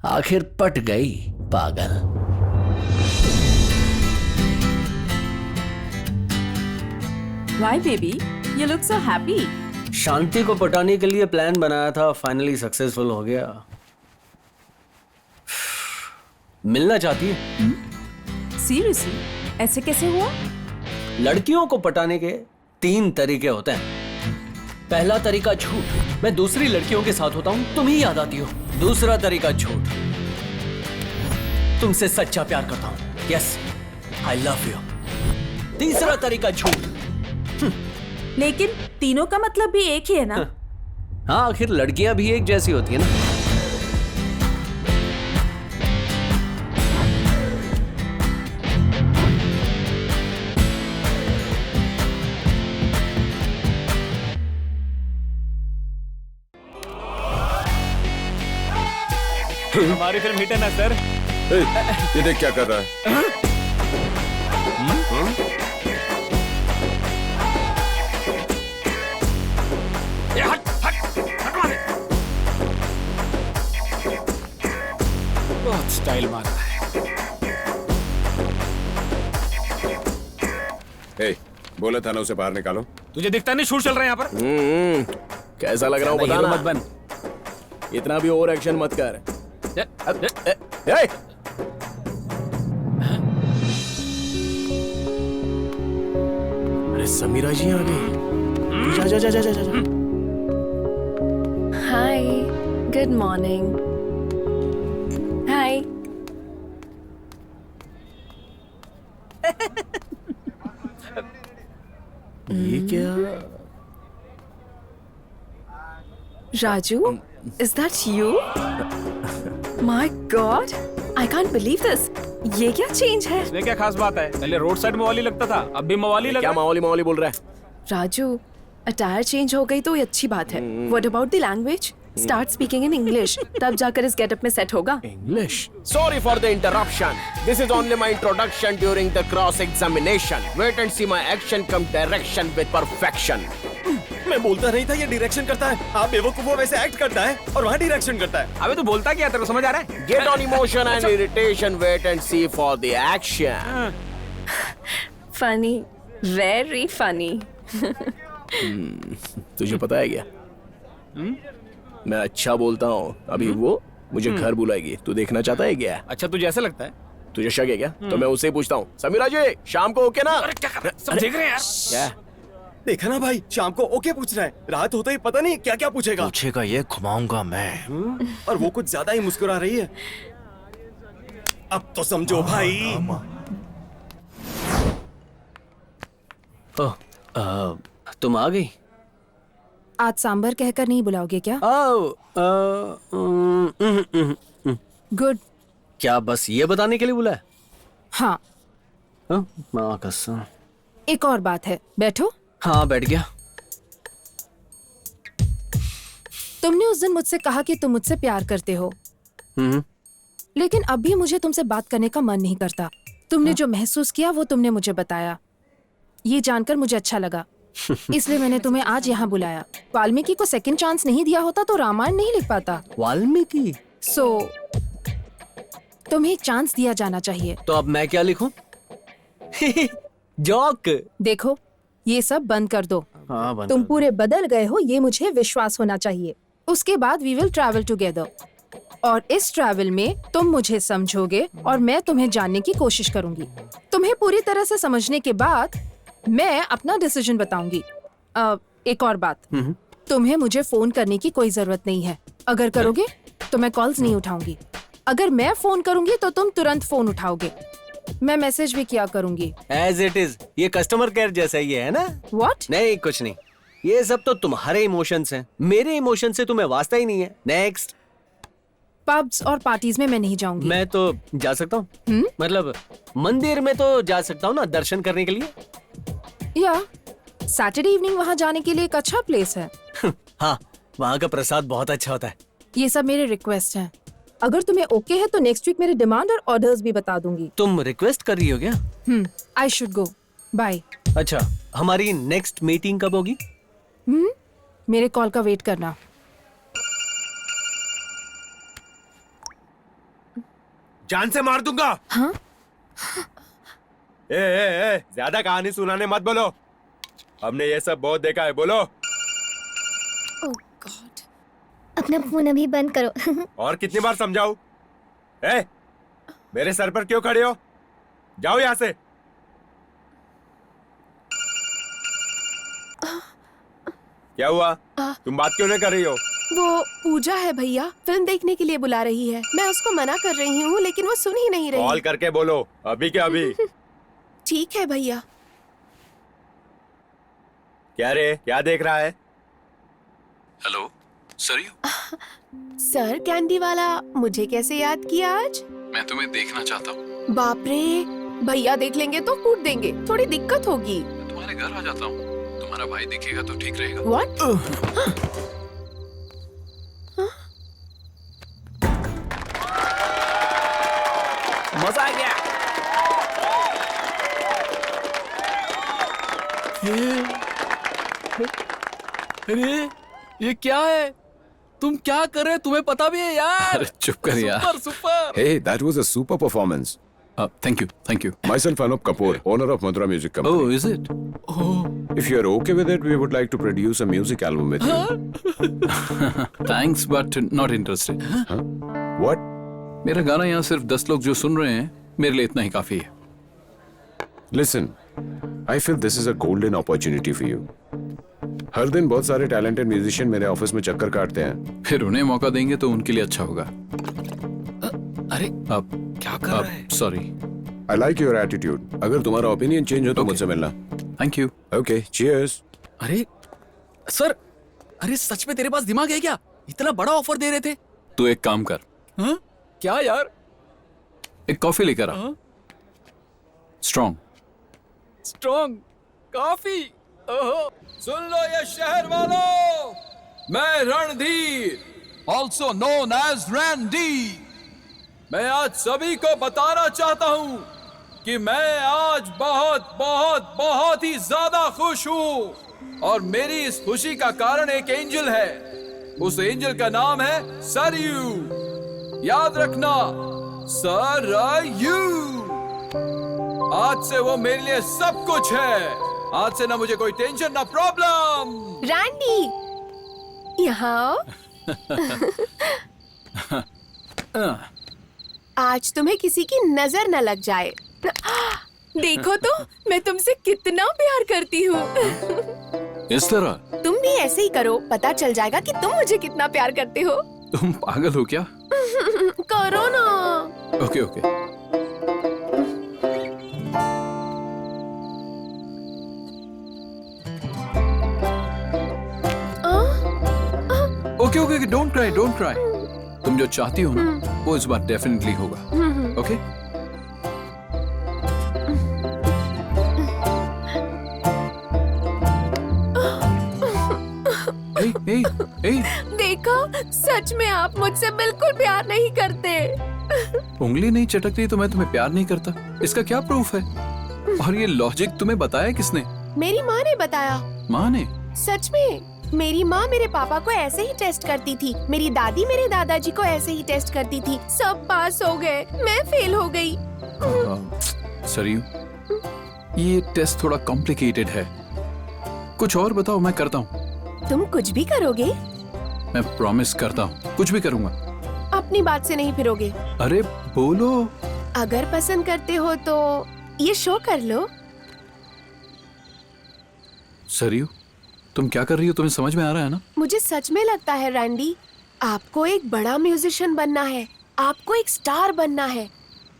आखिर पट गई पागल। Why baby? You look so happy. शांति को पटाने के लिए प्लान बनाया था, फाइनली सक्सेसफुल हो गया। मिलना चाहती है? Seriously? ऐसे कैसे हुआ? लड़कियों को पटाने के 3 तरीके होते हैं। पहला तरीका झूठ, मैं दूसरी लड़कियों के साथ होता हूँ, तुम ही याद आती हो। दूसरा तरीका झूठ, तुमसे सच्चा प्यार करता हूँ, यस आई लव यू। तीसरा तरीका झूठ। लेकिन तीनों का मतलब भी एक ही है ना? हाँ, आखिर लड़कियां भी एक जैसी होती है ना। हमारी फिल्म हिट है ना सर? ये देख क्या कर रहा है। बहुत स्टाइल मार रहा है। बोला था ना उसे बाहर निकालो। तुझे दिखता नहीं शूट चल रहा है यहाँ पर? कैसा लग रहा हूँ हीरो बताना। मत बन। इतना भी ओवर एक्शन मत कर। अरे समीरा जी आ गई। जा जा जा जा जा जा। हाय, गुड मॉर्निंग। हाय। ये क्या? Raju, is that you? My God, I can't believe this. ये क्या चेंज है? इसमें क्या खास बात है? पहले रोड साइड मवाली लगता था, अब भी मवाली लगा। क्या मवाली मवाली बोल रहा है? राजू, अटायर चेंज हो गई तो ये अच्छी बात है। What about the language? Start speaking in English. तब जाकर इस गेटअप में सेट होगा। English? Sorry for the interruption. This is only my introduction during the cross examination. Wait and see my action come direction with perfection. मैं बोलता नहीं था ये डायरेक्शन करता है। आप बेवकूफों वैसे एक्ट करता है और वहाँ डायरेक्शन करता है। अबे तू बोलता क्या? तेरे को समझ आ रहा है? Get on emotion and irritation. Wait and see for the action. Funny, very funny. तुझे पता है क्या? मैं अच्छा बोलता हूँ। अभी वो मुझे घर बुलाएगी। तू देखना चाहता है क्या? अच्छा तुझे ऐसा लगता है? तुझे शक है क्या? तो मैं उससे ही पूछता हूँ। समीरा जी, शाम को ओके ना? अरे क्या कर रहा है? सब देख रहे हैं यार। क्या? देखा ना भाई, शाम को ओके पूछ रहा है। रात होते ही पता नहीं क्या क्या पूछेगा। पूछेगा ये घुमाऊंगा मैं। और वो कुछ ज्यादा ही मुस्कुरा रही है। अब तो समझो भाई। तुम आ गई? आज सांबर कहकर नहीं बुलाओगे क्या? गुड। क्या बस ये बताने के लिए बुलाया? हाँ। माँ कसम। एक और बात है, बैठो। हाँ बैठ गया। तुमने उस दिन मुझसे कहा कि तुम मुझसे प्यार करते हो, लेकिन अब भी मुझे तुमसे बात करने का मन नहीं करता। तुमने जो महसूस किया वो तुमने मुझे बताया। ये जानकर मुझे अच्छा लगा, इसलिए मैंने तुम्हें आज यहाँ बुलाया। वाल्मीकि को सेकंड चांस नहीं दिया होता तो रामायण नहीं लिख पाता। वाल्मीकि? तुम्हें एक चांस दिया जाना चाहिए। तो अब मैं क्या लिखूं? जोक। देखो, ये सब बंद कर दो। हाँ, बंद तुम कर दो। पूरे बदल गए हो, ये मुझे विश्वास होना चाहिए। उसके बाद वी विल ट्रैवल टुगेदर, और इस ट्रैवल में तुम मुझे समझोगे और मैं तुम्हें जानने की कोशिश करूंगी। तुम्हें पूरी तरह से समझने के बाद मैं अपना डिसीजन बताऊंगी। एक और बात, तुम्हें मुझे फोन करने की कोई जरूरत नहीं है। अगर करोगे तो मैं कॉल्स नहीं उठाऊंगी। अगर मैं फोन करूंगी तो तुम तुरंत फोन उठाओगे। मैं मैसेज भी किया करूंगी। एज इट इज, ये कस्टमर केयर जैसा ही है ना? What? नहीं, कुछ नहीं। ये सब तो तुम्हारे इमोशंस हैं। मेरे इमोशन से तुम्हें वास्ता ही नहीं है। नेक्स्ट। पब्स और पार्टीज में मैं नहीं जाऊंगी। मैं तो जा सकता हूँ। मतलब मंदिर में तो जा सकता हूँ ना, दर्शन करने के लिए। या सैटरडे इवनिंग वहाँ जाने के लिए एक अच्छा प्लेस है। हाँ, वहाँ का प्रसाद बहुत अच्छा होता है। ये सब मेरे रिक्वेस्ट हैं। अगर तुम्हें ओके है तो नेक्स्ट वीक मेरे डिमांड और ऑर्डर्स भी बता दूंगी। तुम रिक्वेस्ट कर रही हो क्या? I should go, bye. अच्छा, हमारी नेक्स्ट मीटिंग कब होगी? मेरे कॉल का वेट करना। जान से मार दूंगा। हाँ? ज्यादा कहानी सुनाने मत बोलो। हमने ये सब बहुत देखा है। बोलो। ओह गॉड, अपना फोन अभी बंद करो। और कितनी बार समझाऊं? मेरे सर पर क्यों खड़े हो? जाओ यहाँ से। क्या हुआ? तुम बात क्यों नहीं कर रही हो? वो पूजा है भैया, फिल्म देखने के लिए बुला रही है। मैं उसको मना कर रही हूँ लेकिन वो सुन ही नहीं रही। कॉल करके बोलो अभी के अभी। ठीक है भैया। क्या रे, क्या देख रहा है? हेलो सरयू, सर कैंडी वाला मुझे कैसे याद किया आज? मैं तुम्हें देखना चाहता हूँ। बाप रे, भैया देख लेंगे तो कूट देंगे, थोड़ी दिक्कत होगी। तुम्हारे घर आ जाता हूँ, तुम्हारा भाई दिखेगा तो ठीक रहेगा। What? मजा आ गया। अरे ये क्या है? तुम क्या कर रहे? तुम्हें पता भी है यार? अरे चुप कर यार। Super super. Hey, that was a super performance. Thank you, thank you. Myself Anup Kapoor, owner of Madura Music Company. Oh, is it? If you are okay with it, we would like to produce a music album with you. Thanks, but not interested. What? मेरा गाना यहाँ सिर्फ 10 लोग जो सुन रहे हैं, मेरे लिए इतना ही काफी है। Listen, I feel this is a golden opportunity for you. हर दिन बहुत सारे talented musician मेरे ऑफिस में चक्कर काटते हैं। फिर उन्हें मौका देंगे तो उनके लिए अच्छा होगा। अरे अब क्या कर रहा है? Sorry. I like your attitude. अगर तुम्हारा ओपिनियन चेंज हो तो मुझसे मिलना। Thank you. Okay, cheers. अरे सर, अरे सच में तेरे पास दिमाग है क्या? इतना बड़ा ऑफर दे रहे थे। तू एक काम कर, हाँ? क्या यार? एक कॉफी लेकर आ। स्ट्रॉन्ग। Strong coffee. ओहो। सुन लो ये शहर वालों, मैं Randhir, also known as Randy. मैं आज सभी को बताना चाहता हूं कि मैं आज बहुत बहुत बहुत ही ज्यादा खुश हूं और मेरी इस खुशी का कारण एक एंजल है। उस एंजल का नाम है सरयू। याद रखना, सरयू। आज से वो मेरे लिए सब कुछ है। आज से ना मुझे कोई टेंशन ना प्रॉब्लम। रैंडी, यहाँ आज तुम्हें किसी की नजर न लग जाए। देखो तो मैं तुमसे कितना प्यार करती हूँ। इस तरह तुम भी ऐसे ही करो, पता चल जाएगा कि तुम मुझे कितना प्यार करते हो। तुम पागल हो क्या? करो ना। Okay okay. Okay okay, don't cry, don't cry. तुम जो चाहती हो ना, वो इस बार डेफिनेटली होगा। ओके? देखो, सच में आप मुझसे बिल्कुल प्यार नहीं करते। उंगली नहीं चटक रही तो मैं तुम्हें प्यार नहीं करता, इसका क्या प्रूफ है? और ये लॉजिक तुम्हें बताया किसने? मेरी माँ ने बताया। माँ ने? सच में मेरी माँ मेरे पापा को ऐसे ही टेस्ट करती थी, मेरी दादी मेरे दादाजी को ऐसे ही टेस्ट करती थी। सब पास हो गए, मैं फेल हो गई। सरयू, ये टेस्ट थोड़ा कॉम्प्लिकेटेड है। कुछ और बताओ, मैं करता हूँ। तुम कुछ भी करोगे? मैं प्रॉमिस करता हूँ, कुछ भी करूँगा। अपनी बात से नहीं फिरोगे? अरे बोलो। अगर पसंद करते हो तो ये शो कर लो। सरयू, तुम क्या कर रही हो? तुम्हें समझ में आ रहा है ना? मुझे सच में लगता है रैंडी, आपको एक बड़ा म्यूजिशियन बनना है, आपको एक स्टार बनना है।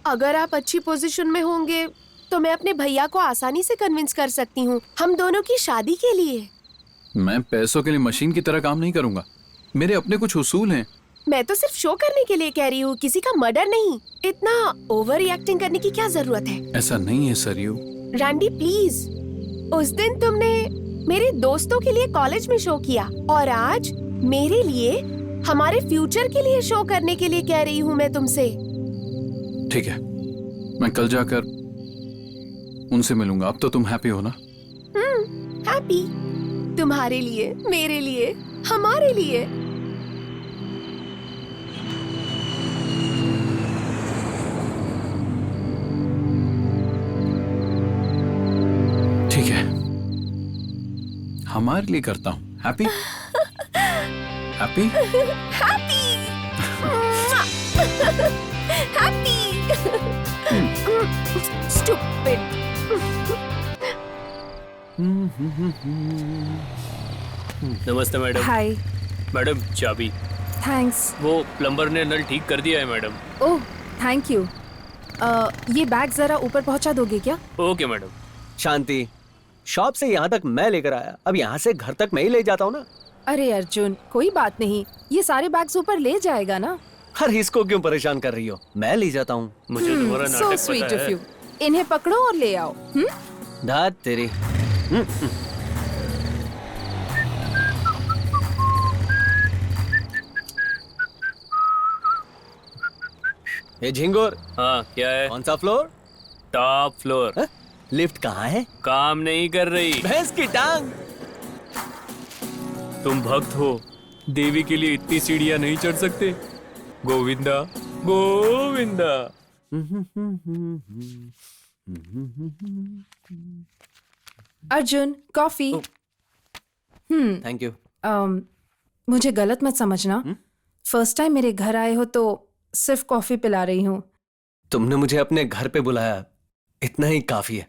अगर आप अच्छी पोजीशन में होंगे तो मैं अपने भैया को आसानी से कन्विंस कर सकती हूँ हम दोनों की शादी के लिए। मैं पैसों के लिए मशीन की तरह काम नहीं करूंगा, मेरे अपने कुछ उसूल हैं। मैं तो सिर्फ शो करने के लिए कह रही हूँ, किसी का मर्डर नहीं। इतना ओवर रिएक्टिंग करने की क्या जरूरत है? ऐसा नहीं है सरयू। रैंडी प्लीज, उस दिन तुमने मेरे दोस्तों के लिए कॉलेज में शो किया और आज मेरे लिए, हमारे फ्यूचर के लिए शो करने के लिए कह रही हूँ मैं तुमसे। ठीक है, मैं कल जाकर उनसे मिलूंगा। अब तो तुम हैप्पी हो ना? हैप्पी, तुम्हारे लिए, मेरे लिए, हमारे लिए। ठीक है, हमारे लिए करता हूँ। Happy? Happy? Happy, happy. Stupid. नमस्ते मैडम। हाय। मैडम चाबी। थैंक्स। वो प्लम्बर ने नल ठीक कर दिया है मैडम। Oh thank you. ये बैग जरा ऊपर पहुंचा दोगे क्या? Okay madam. शांति, शॉप से यहाँ तक मैं लेकर आया, अब यहाँ से घर तक मैं ही ले जाता हूँ ना। अरे अर्जुन कोई बात नहीं, ये सारे बैग्स ऊपर ले जाएगा ना। हर इसको क्यों परेशान कर रही हो, मैं ले जाता हूँ। मुझे तुम्हारा So नाटक sweet पता of है। you. इन्हें पकड़ो और ले आओ। धात तेरी। ये झिंगुर। हाँ क्या है? कौन सा फ्लोर? Top floor. लिफ्ट कहाँ है? काम नहीं कर रही। भैंस की टांग। तुम भक्त हो, देवी के लिए इतनी सीढ़ियाँ नहीं चढ़ सकते? Govinda Govinda. Arjun coffee. Thank you. मुझे गलत मत समझना, फर्स्ट टाइम मेरे घर आए हो तो सिर्फ कॉफी पिला रही हूँ। तुमने मुझे अपने घर पे बुलाया, इतना ही काफी है।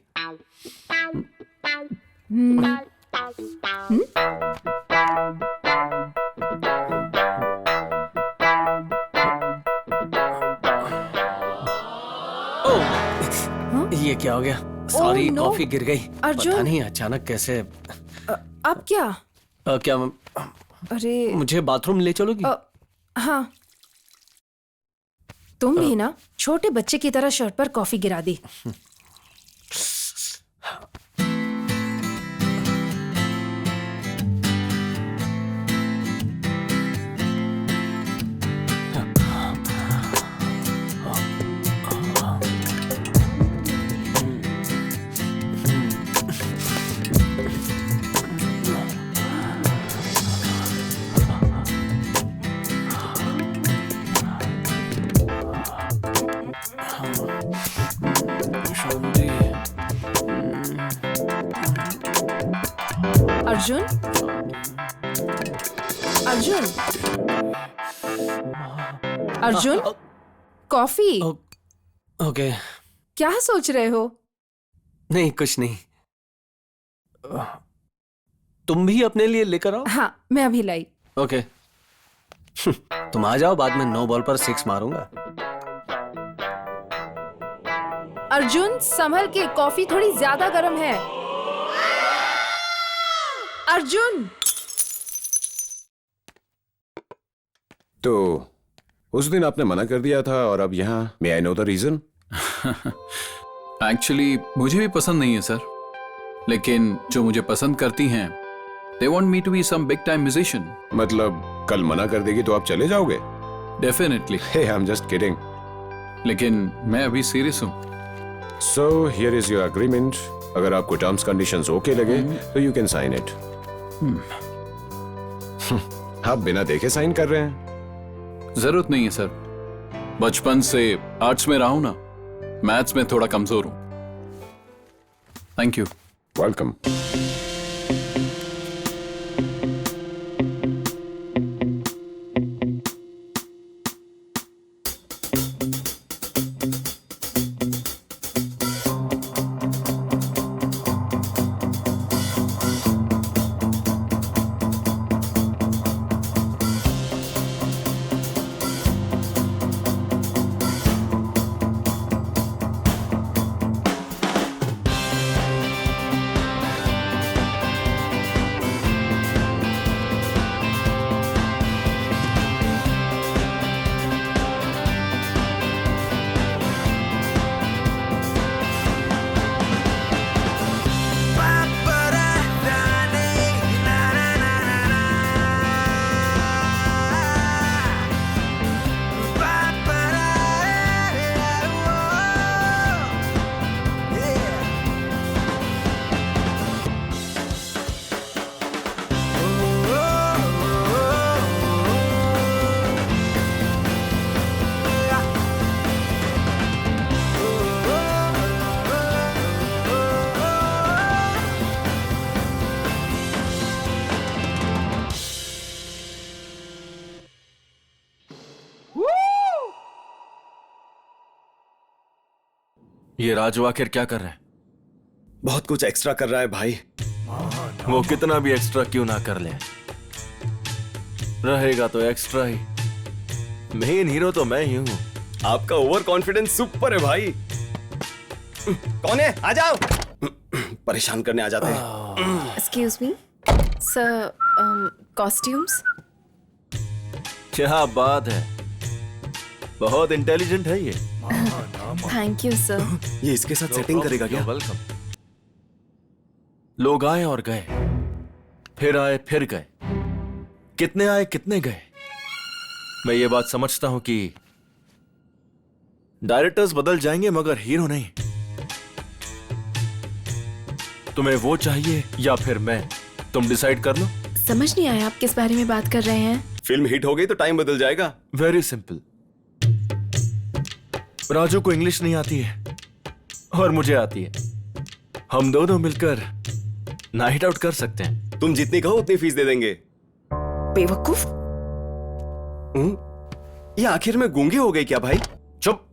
ये क्या हो गया? Sorry, no. कॉफी गिर गई। अर्जुन। पता नहीं अचानक कैसे। अब क्या? क्या अरे मुझे बाथरूम ले चलोगी? हाँ। तुम भी ना छोटे बच्चे की तरह शर्ट पर कॉफी गिरा दी। अर्जुन, अर्जुन, अर्जुन, कॉफी। ओके। क्या सोच रहे हो? नहीं कुछ नहीं। तुम भी अपने लिए लेकर आओ। हाँ मैं अभी लाई। ओके। तुम आ जाओ, बाद में 9 बॉल पर 6 मारूंगा। अर्जुन संभल के, कॉफी थोड़ी ज्यादा गर्म है। अर्जुन। तो उस दिन आपने मना कर दिया था और अब यहाँ may I know the reason? Actually मुझे भी पसंद नहीं है सर, लेकिन जो मुझे पसंद करती हैं they want me to be some big time musician. मतलब कल मना कर देगी तो आप चले जाओगे? Definitely. Hey, I'm just kidding. लेकिन मैं अभी सीरियस हूँ। So here is your agreement. अगर आपको टर्म्स कंडीशंस ओके लगे तो यू कैन साइन इट। आप बिना देखे साइन कर रहे हैं? जरूरत नहीं है सर, बचपन से आर्ट्स में रहा हूं ना, मैथ्स में थोड़ा कमजोर हूं। Thank you. वेलकम। ये राजू आखिर क्या कर रहा है? बहुत कुछ एक्स्ट्रा कर रहा है भाई। वो कितना भी एक्स्ट्रा क्यों ना कर ले, रहेगा तो एक्स्ट्रा ही। मेन हीरो तो मैं ही हूँ। आपका ओवर कॉन्फिडेंस सुपर है भाई। कौन है? आ जाओ। परेशान करने आ जाते हैं। Excuse me sir, costumes. क्या बात है, बहुत इंटेलिजेंट है ये। Thank you sir. ये इसके साथ सेटिंग करेगा क्या? वेलकम। लोग आए और गए, फिर आए फिर गए, कितने आए कितने गए। मैं ये बात समझता हूं कि डायरेक्टर्स बदल जाएंगे मगर हीरो नहीं। तुम्हें वो चाहिए या फिर मैं, तुम डिसाइड कर लो। समझ नहीं आया आप किस बारे में बात कर रहे हैं। फिल्म हिट हो गई तो टाइम बदल जाएगा। Very simple. राजू को इंग्लिश नहीं आती है और मुझे आती है, हम दोनों मिलकर नाइट आउट कर सकते हैं। तुम जितनी कहो उतनी फीस दे देंगे। बेवकूफ। ये आखिर में गूंगे हो गए क्या भाई? चुप।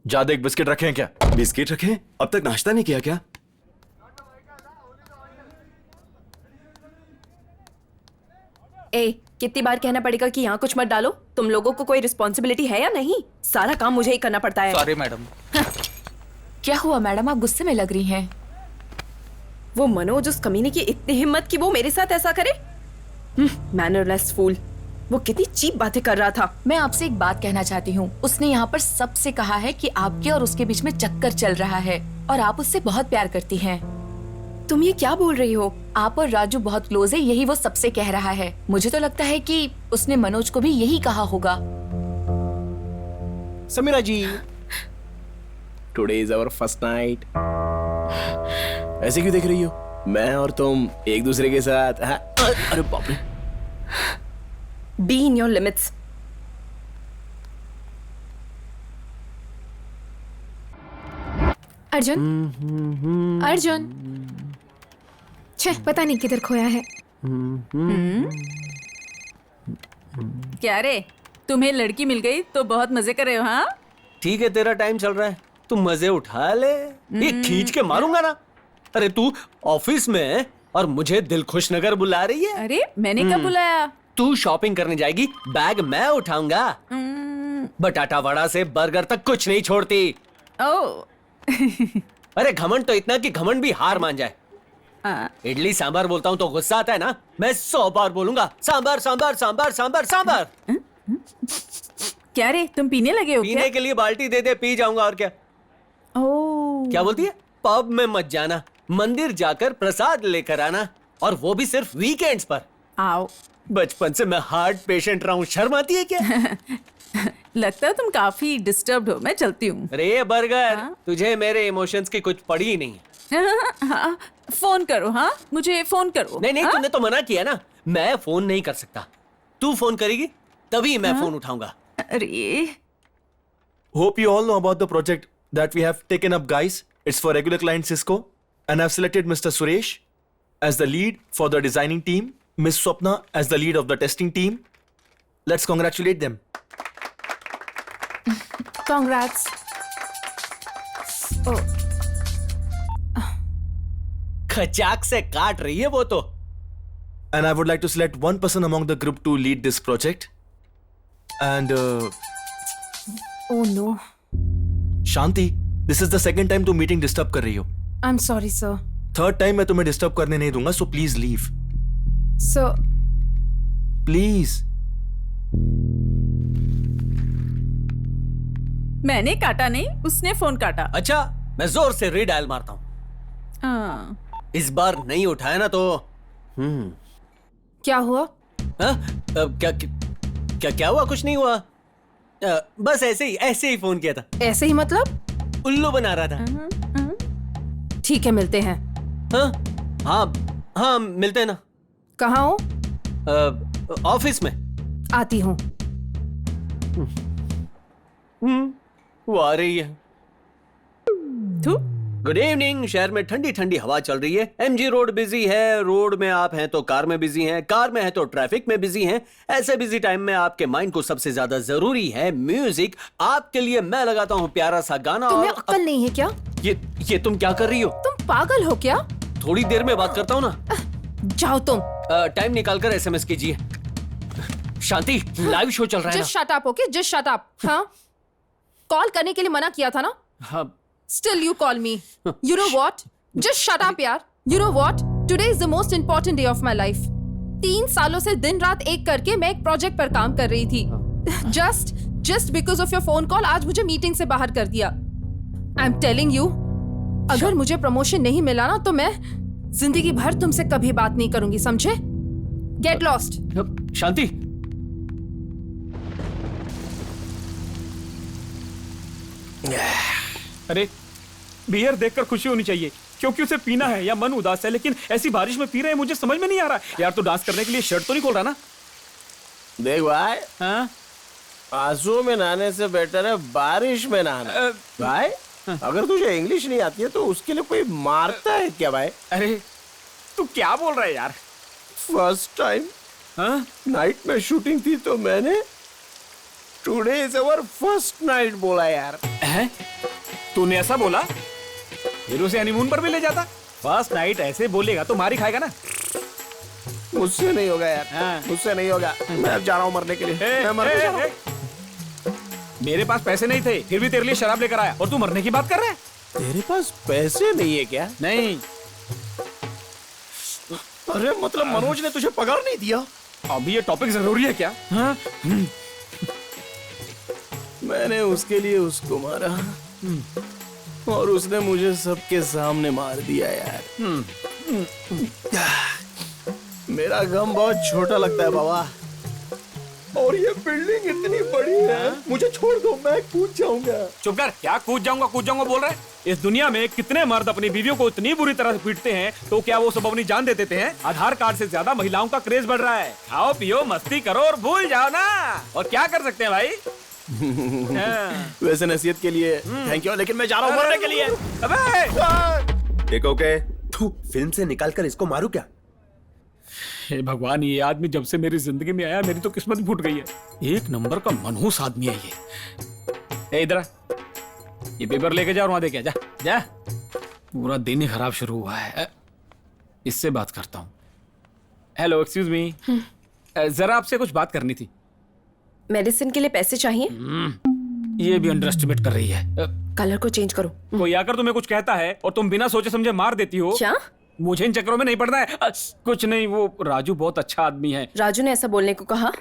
ज्यादा एक बिस्किट रखे हैं क्या? बिस्किट रखे? अब तक नाश्ता नहीं किया क्या? ए, कितनी बार कहना पड़ेगा कि यहाँ कुछ मत डालो? तुम लोगों को कोई रिस्पॉन्सिबिलिटी है या नहीं? सारा काम मुझे ही करना पड़ता है। Sorry madam. क्या हुआ मैडम, आप गुस्से में लग रही हैं? वो मनोज, उस कमीने की इतनी हिम्मत कि वो मेरे साथ ऐसा करे। मैनरलेस फूल। वो कितनी चीप बातें कर रहा था। मैं आपसे एक बात कहना चाहती हूँ। उसने यहाँ पर सबसे कहा है कि आपके और उसके बीच में चक्कर चल रहा है और आप उससे बहुत प्यार करती हैं। तुम ये क्या बोल रही हो? आप और राजू बहुत क्लोज है, यही वो सबसे कह रहा है। मुझे तो लगता है कि उसने मनोज को भी यही कहा होगा। Samira ji, today is our first night. ऐसे क्यों देख रही हो? मैं और तुम एक दूसरे के साथ। अरे बाप रे। Be in your limits. Arjun, Arjun, छे पता नहीं किधर खोया है। क्या रे, तुम्हें लड़की मिल गई तो बहुत मजे कर रहे हो? हाँ ठीक है, तेरा टाइम चल रहा है, तू मजे उठा ले। ये खींच के मारूंगा ना। अरे तू ऑफिस में और मुझे दिलखुश नगर बुला रही है। अरे मैंने कब बुलाया? तू शॉपिंग करने जाएगी, बैग मैं उठाऊंगा। बटाटा वड़ा से बर्गर तक कुछ नहीं छोड़ती। अरे घमंड तो इतना कि घमंड भी हार मान जाए। इडली सांभर बोलता हूँ तो गुस्सा आता है ना? मैं 100 बार बोलूंगा सांभर सांभर सांभर सांभर सांभर। क्या रे, तुम पीने लगे हो? पीने के लिए बाल्टी दे दे, पी जाऊंगा और क्या। क्या बोलती है? पब में मत जाना, मंदिर जाकर प्रसाद लेकर आना, और वो भी सिर्फ वीकेंड्स पर। आओ। बचपन से मैं हार्ट पेशेंट रहा हूँ, शर्म आती है क्या? लगता है तुम काफी डिस्टर्ब्ड हो, मैं चलती हूँ। अरे बर्गर, तुझे मेरे इमोशंस की कुछ पड़ी ही नहीं। हाँ, फोन करो। हाँ मुझे फोन करो। नहीं नहीं, तूने तो मना किया ना। मैं फोन नहीं कर सकता, तू फोन करेगी तभी मैं फोन उठाऊंगा। अरे Hope you all know about the project that we have taken up, guys. It's for regular client Cisco, and I've selected Mr. Suresh as the lead for the designing team, Miss Swapna as the lead of the testing team. Let's congratulate them. Congrats. Oh. खचाक से काट रही है वो तो। And I would like to select one person among the group to lead this project. And Oh no. Shanti, this is the second time तुम meeting disturb कर रही हो। I'm sorry, sir. Third time मैं तुम्हें disturb करने नहीं दूंगा, so please leave. Sir. Please. मैंने काटा नहीं, उसने फोन काटा। अच्छा, मैं जोर से रीडायल मारता हूँ। इस बार नहीं उठाया ना तो क्या हुआ? क्या हुआ? कुछ नहीं हुआ, बस ऐसे ही फोन किया था। ऐसे ही मतलब? उल्लू बना रहा था। ठीक है, मिलते हैं। हाँ मिलते हैं ना। कहाँ हो? ऑफिस में। आती हूँ। वो आ रही है। Good evening. शहर में ठंडी ठंडी हवा चल रही है। एमजी रोड बिजी है, रोड में आप हैं तो कार में बिजी हैं, कार में हैं तो ट्रैफिक में बिजी हैं। ऐसे बिजी टाइम में आपके माइंड को सबसे ज्यादा जरूरी है म्यूजिक। आपके लिए मैं लगाता हूँ प्यारा सा गाना। तुम्हें अक्ल नहीं है क्या? ये तुम क्या कर रही हो? तुम पागल हो क्या? थोड़ी देर में बात करता हूँ ना। जाओ तुम। टाइम निकाल कर SMS कीजिए। शांति, लाइव शो चल रहा है ना। Just shut up, okay, just shut up. हाँ, कॉल करने के लिए मना किया था ना। हाँ। Still you call me. You know what? Just shut up यार. You know what? Today is the most important day of my life. 3 सालों से दिन रात एक करके मैं एक प्रोजेक्ट पर काम कर रही थी. Just because of your phone call आज मुझे मीटिंग से बाहर कर दिया. I'm telling you, अगर मुझे प्रमोशन नहीं मिला ना तो मैं जिंदगी भर तुमसे कभी बात नहीं करूंगी, समझे? Get lost. शांति, अरे बियर देखकर खुशी होनी चाहिए क्योंकि उसे पीना है या मन उदास है, लेकिन ऐसी बारिश में पी रहे हैं मुझे समझ में नहीं आ रहा। यार तू डांस करने के लिए शर्ट तो नहीं खोल रहा ना? देख भाई, हाँ? आंसू में नहाने से बेटर है बारिश में नहाना। भाई अगर तुझे इंग्लिश नहीं आती है तो उसके लिए कोई मारता है क्या भाई? अरे तू क्या बोल रहा है यार? फर्स्ट टाइम नाइट में शूटिंग थी तो मैंने today is our first night बोला यार। हैं? तूने ऐसा बोला? फिर उसे हनीमून पर भी ले जाता। फर्स्ट नाइट ऐसे बोलेगा तो मारी खाएगा ना। मुझसे नहीं होगा यार, मुझसे नहीं होगा। मैं अब जा रहा हूँ मरने के लिए। मैं मरने जा रहा हूँ। मेरे पास पैसे नहीं थे फिर भी तेरे लिए शराब लेकर आया और तू मरने की बात कर रहा है? तेरे पास पैसे नहीं है क्या? नहीं। अरे मतलब मनोज ने तुझे पगार नहीं दिया? अभी ये टॉपिक जरूरी है क्या? हाँ? मैंने उसके लिए उसको मारा और उसने मुझे सबके सामने मार दिया यार। मेरा गम बहुत छोटा लगता है बाबा। और ये बिल्डिंग इतनी बड़ी है, मुझे छोड़ दो, मैं कूद जाऊंगा। चुप कर, क्या कूद जाऊंगा बोल रहा है? इस दुनिया में कितने मर्द अपनी बीवियों को इतनी बुरी तरह से पीटते हैं तो क्या वो सब अपनी जान दे देते हैं? आधार कार्ड से ज्यादा महिलाओं का क्रेज बढ़ रहा है। खाओ पियो मस्ती करो और भूल जाओ ना। और क्या कर सकते हैं भाई? वैसे नसीहत के लिए थैंक यू, लेकिन मैं जा रहा हूँ मरने के लिए। अबे ओके, फिल्म से निकाल कर इसको मारू क्या? हे भगवान, ये आदमी जब से मेरी जिंदगी में आया मेरी तो किस्मत फूट गई है। एक नंबर का मनहूस आदमी है ये। इधर ये पेपर लेके जा और वहां देखे जा जा। पूरा दिन ही खराब शुरू हुआ है। इससे बात करता हूँ। हेलो, एक्सक्यूज मी, जरा आपसे कुछ बात करनी थी। मेडिसिन के लिए पैसे चाहिए? ये भी अंडर एस्टिमेट कर रही है। कलर को चेंज करो। कोई आकर तुम्हें कुछ कहता है और तुम बिना सोचे समझे मार देती हो। क्या? मुझे इन चक्करों में नहीं पड़ना है। कुछ नहीं, वो राजू बहुत अच्छा आदमी है। राजू ने ऐसा बोलने को कहा?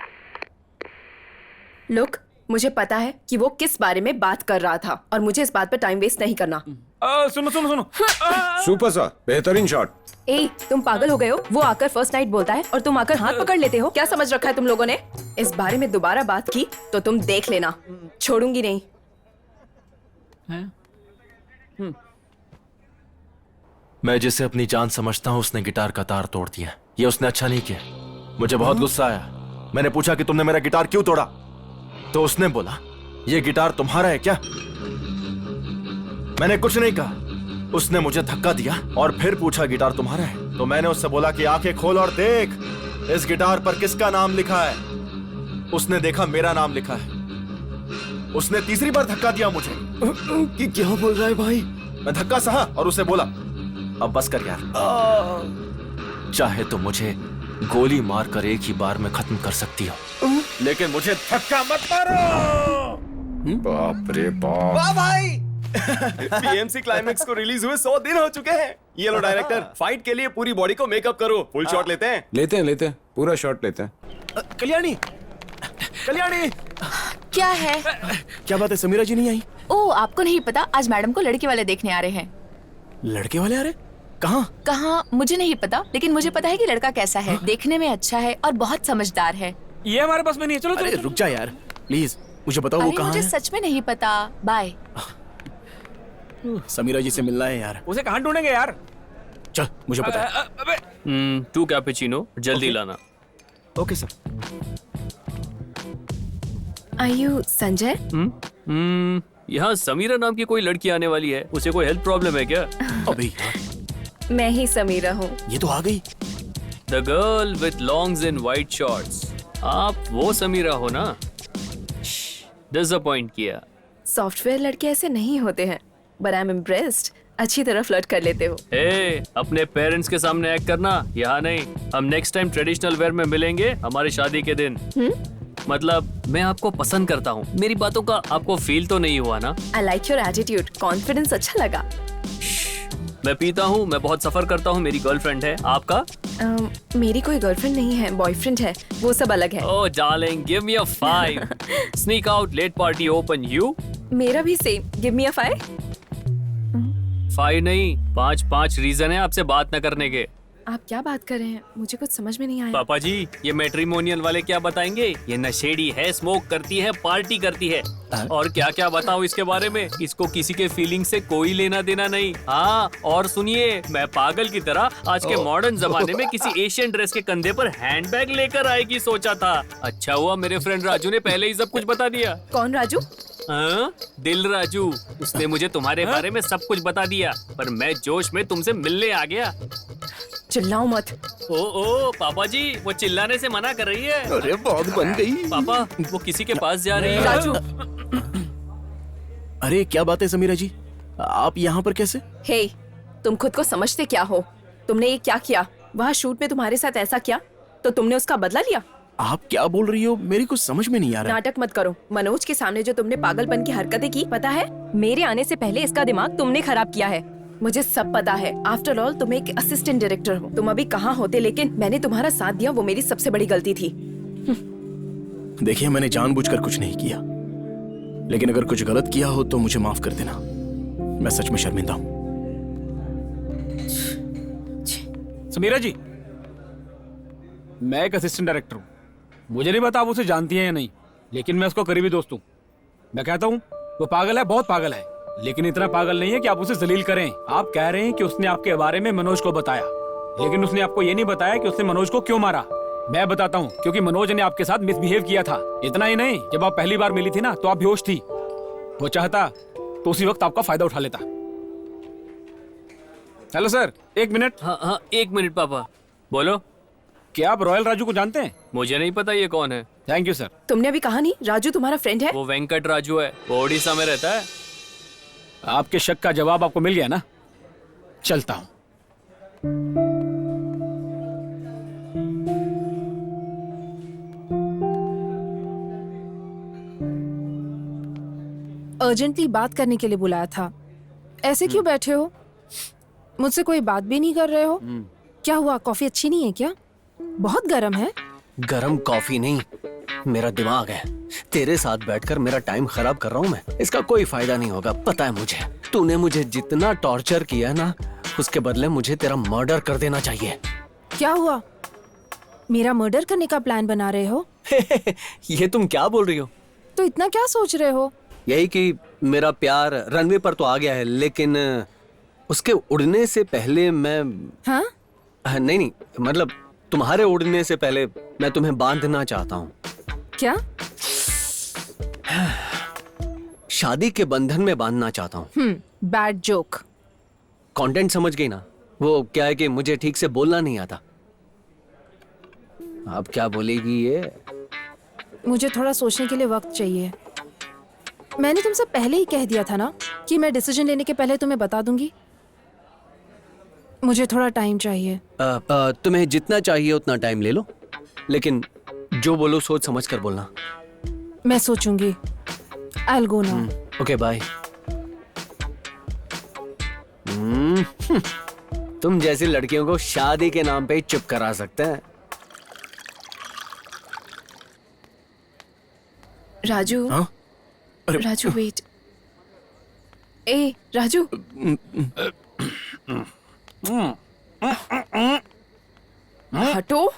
लुक, मुझे पता है कि वो किस बारे में बात कर रहा था और मुझे इस बात पर टाइम वेस्ट नहीं करना। सुनो सुनो सुनो। सुपर सा, बेहतरीन शॉट। ए, तुम पागल हो गए हो? वो आकर फर्स्ट नाइट बोलता है और तुम आकर हाथ पकड़ लेते हो। क्या समझ रखा है तुम लोगों ने? इस बारे में दोबारा बात की तो तुम देख लेना, छोड़ूंगी नहीं। मैं जिसे अपनी जान समझता हूँ उसने गिटार का तार तोड़ दिया। ये उसने अच्छा नहीं किया। मुझे बहुत गुस्सा आया। मैंने पूछा कि तुमने मेरा गिटार क्यों तोड़ा, तो उसने बोला ये गिटार तुम्हारा है क्या? मैंने कुछ नहीं कहा। उसने मुझे धक्का दिया और फिर पूछा गिटार तुम्हारा है, तो मैंने उससे बोला कि आंखें खोल और देख इस गिटार पर किसका नाम लिखा है। उसने देखा मेरा नाम लिखा है। उसने तीसरी बार धक्का दिया मुझे। कि क्या बोल रहा है भाई? मैं धक्का सहा और उसे बोला अब बस कर यार, चाहे तो मुझे गोली मारकर एक ही बार में खत्म कर सकती हो, लेकिन मुझे धक्का मत मारो। बाप रे बाप। वाह भाई, पीएमसी क्लाइमेक्स को रिलीज हुए 100 दिन हो चुके हैं। ये लो डायरेक्टर, फाइट के लिए पूरी बॉडी को मेकअप करो। फुल शॉट लेते हैं? लेते हैं, पूरा शॉट लेते हैं। कल्याणी, कल्याणी, क्या है? क्या बात है, समीरा जी नहीं आई? ओ, आपको नहीं पता, आज मैडम को लड़के वाले देखने आ रहे हैं। लड़के वाले आ रहे? कहाँ? कहाँ मुझे नहीं पता, लेकिन मुझे पता है कि लड़का कैसा है। देखने में अच्छा है और बहुत समझदार है। ये हमारे पास में नहीं है। चलो अरे रुक जा यार, प्लीज मुझे बताओ वो कहाँ है? मुझे सच में नहीं पता। बाय। समीरा जी से मिलना है यार। उसे कहाँ ढूंढेंगे यार? चल, मुझे पता है। टू कैपुचिनो जल्दी लाना। Okay sir. Are you Sanjay? यहाँ समीरा नाम की कोई लड़की आने वाली है, उसे कोई हेल्थ प्रॉब्लम है क्या? अभी मैं ही समीरा हूँ। ये तो आ गई। The girl with longs in white shorts. आप वो समीरा हो ना? डिसअपॉइंट किया। सॉफ्टवेयर लड़के ऐसे नहीं होते हैं, but I'm impressed। अच्छी तरह फ्लर्ट कर लेते हो। अपने पेरेंट्स के सामने एक्ट करना, यहाँ नहीं। हम नेक्स्ट टाइम ट्रेडिशनल वेयर में मिलेंगे हमारी शादी के दिन। मतलब मैं आपको पसंद करता हूँ। मेरी बातों का आपको फील तो नहीं हुआ ना? I like your attitude, confidence अच्छा लगा। मैं पीता हूँ, मैं बहुत सफर करता हूँ, मेरी गर्लफ्रेंड है। आपका? मेरी कोई गर्लफ्रेंड नहीं है, बॉयफ्रेंड है, वो सब अलग है। Oh darling, give me a 5। Sneak out, late party open. You? मेरा भी सेम, गिव मी अ 5। 5 नहीं, 5 रीजन है आपसे बात न करने के। आप क्या बात कर रहे हैं? मुझे कुछ समझ में नहीं आया। पापा जी, ये मैट्रिमोनियल वाले क्या बताएंगे? ये नशेड़ी है, स्मोक करती है, पार्टी करती है, और क्या क्या बताऊं इसके बारे में। इसको किसी के फीलिंग से कोई लेना देना नहीं। हाँ, और सुनिए, मैं पागल की तरह आज के मॉडर्न जमाने में किसी एशियन ड्रेस के कंधे पर हैंडबैग लेकर आएगी सोचा था। अच्छा हुआ मेरे फ्रेंड राजू ने पहले ही सब कुछ बता दिया। कौन राजू? दिल राजू। उसने मुझे तुम्हारे बारे में सब कुछ बता दिया, पर मैं जोश में तुमसे मिलने आ गया। चिल्लाओ मत। ओ पापा जी, वो चिल्लाने से मना कर रही है। अरे बहुत बन गई। पापा, वो किसी के पास जा रही है। राजू। अरे क्या बात है समीरा जी, आप यहाँ पर कैसे? हे, तुम खुद को समझते क्या हो? तुमने ये क्या किया? वहाँ शूट में तुम्हारे साथ ऐसा किया तो तुमने उसका बदला लिया? आप क्या बोल रही हो? मेरी कुछ समझ में नहीं आ रहा। नाटक मत करो। मनोज के सामने जो तुमने पागलपन की हरकतें की, पता है, मेरे आने से पहले इसका दिमाग तुमने खराब किया है। मुझे सब पता है। आफ्टर ऑल तुम एक असिस्टेंट डायरेक्टर हो। तुम अभी कहाँ होते, लेकिन मैंने तुम्हारा साथ दिया, वो मेरी सबसे बड़ी गलती थी। देखिए, मैंने जानबूझकर कुछ नहीं किया, लेकिन अगर कुछ गलत किया हो तो मुझे माफ कर देना। मैं सच में शर्मिंदा हूँ। समीरा जी, मैं एक असिस्टेंट डायरेक्टर हूँ। मुझे नहीं पता आप उसे जानती हैं या नहीं, लेकिन मैं उसको करीबी दोस्त हूँ। मैं कहता हूँ वो पागल है, बहुत पागल है, लेकिन इतना पागल नहीं है कि आप उसे जलील करें। आप कह रहे हैं कि उसने आपके बारे में मनोज को बताया, लेकिन उसने आपको ये नहीं बताया कि उसने मनोज को क्यों मारा। मैं बताता हूँ, क्योंकि मनोज ने आपके साथ मिसबिहेव किया था। इतना ही नहीं, जब आप पहली बार मिली थी ना, तो आप बेहोश थी। वो चाहता तो उसी वक्त आपका फायदा उठा लेता। Hello sir, 1 minute. हाँ 1 मिनट पापा। बोलो। क्या आप रॉयल राजू को जानते हैं? मुझे नहीं पता ये कौन है। Thank you sir. तुमने अभी कहा नहीं राजू तुम्हारा फ्रेंड है? वो वेंकट राजू है, वो ओडिशा में रहता है। आपके शक का जवाब आपको मिल गया ना? चलता हूं। अर्जेंटली बात करने के लिए बुलाया था। ऐसे क्यों बैठे हो? मुझसे कोई बात भी नहीं कर रहे हो? क्या हुआ, कॉफी अच्छी नहीं है क्या? बहुत गर्म है। गरम कॉफी नहीं, मेरा दिमाग है। तेरे साथ बैठकर मेरा टाइम खराब कर रहा हूँ मैं। इसका कोई फायदा नहीं होगा, पता है मुझे। तूने मुझे जितना टॉर्चर किया ना, उसके बदले मुझे तेरा मर्डर कर देना चाहिए। क्या हुआ? मेरा मर्डर करने का प्लान बना रहे हो? ये तुम क्या बोल रही हो? तो इतना क्या सोच रहे हो? यही कि मेरा प्यार रनवे पर तो आ गया है, लेकिन उसके उड़ने से पहले मैं नहीं, मतलब तुम्हारे उड़ने से पहले मैं तुम्हें बांधना चाहता हूँ। क्या? शादी के बंधन में बांधना चाहता हूँ। Bad joke. कंटेंट समझ गई ना? वो क्या है कि मुझे ठीक से बोलना नहीं आता। अब क्या बोलेगी ये? मुझे थोड़ा सोचने के लिए वक्त चाहिए। मैंने तुमसे पहले ही कह दिया था ना कि मैं डिसीजन लेने के पहले तुम्हें बता दूंगी। मुझे थोड़ा टाइम चाहिए। तुम्हें जितना चाहिए उतना टाइम ले लो, लेकिन जो बोलो सोच समझ कर बोलना। मैं सोचूंगी। I'll go now. Okay bye. तुम जैसी लड़कियों को शादी के नाम पे चुप करा सकते हैं। राजू। राजू वेट। ए राजू। हटो।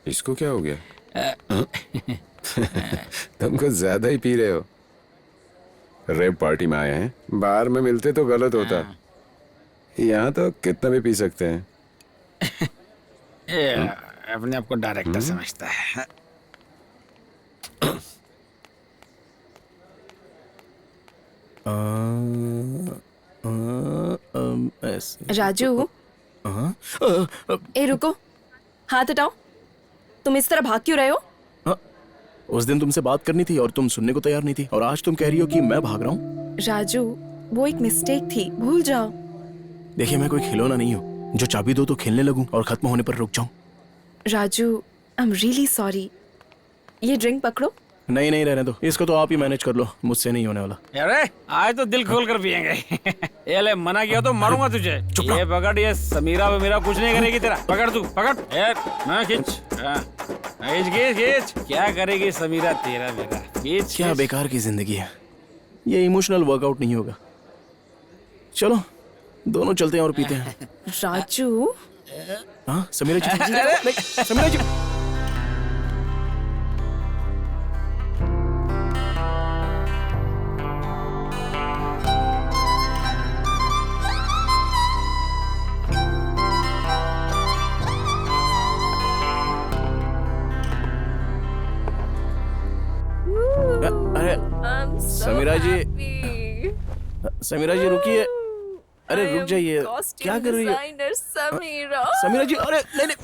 इसको क्या हो गया? तुम कुछ ज्यादा ही पी रहे हो। रेप पार्टी में आए हैं, बाहर में मिलते तो गलत होता। यहाँ तो कितना भी पी सकते हैं। अपने आप को डायरेक्टर समझता है। राजू। ए रुको, हाथ हटाओ। तुम इस तरह भाग क्यों रहे हो? उस दिन तुमसे बात करनी थी और तुम सुनने को तैयार नहीं थी, और आज तुम कह रही हो कि मैं भाग रहा हूँ। राजू, वो एक मिस्टेक थी, भूल जाओ। देखिए, मैं कोई खिलौना नहीं हूँ जो चाबी दो तो खेलने लगूं और खत्म होने पर रुक जाऊं। Raju, I am really sorry. ये ड्रिंक पकड़ो। नहीं नहीं, रहने दो, इसको तो आप ही मैनेज कर लो, मुझसे नहीं होने वाला। अरे आज तो दिल खोल कर पियेंगे। ये ले, मना किया तो मारूंगा तुझे। ये पकड़, ये समीरा मेरा कुछ नहीं करेगी तेरा। पकड़ तू, पकड़। मैं खींच, खींच खींच। क्या करेगी समीरा तेरा मेरा? खींच। क्या बेकार की जिंदगी है, ये इमोशनल वर्कआउट नहीं होगा। चलो दोनों चलते हैं और पीते हैं। राजू। हाँ समीरा जी, नहीं, समीरा जी। अरे समीरा जी, समीरा जी रुकिए। अरे रुक जाइए, क्या कर रही है समीरा जी? अरे नहीं नहीं।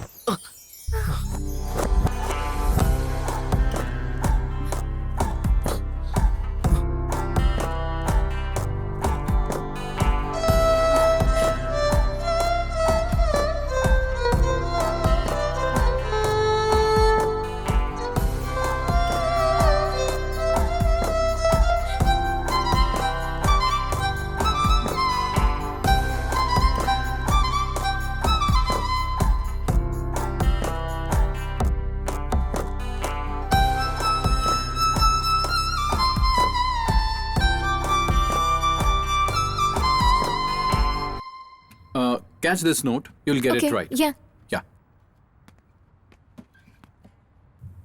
Catch this note. You'll get it right. Yeah. Yeah.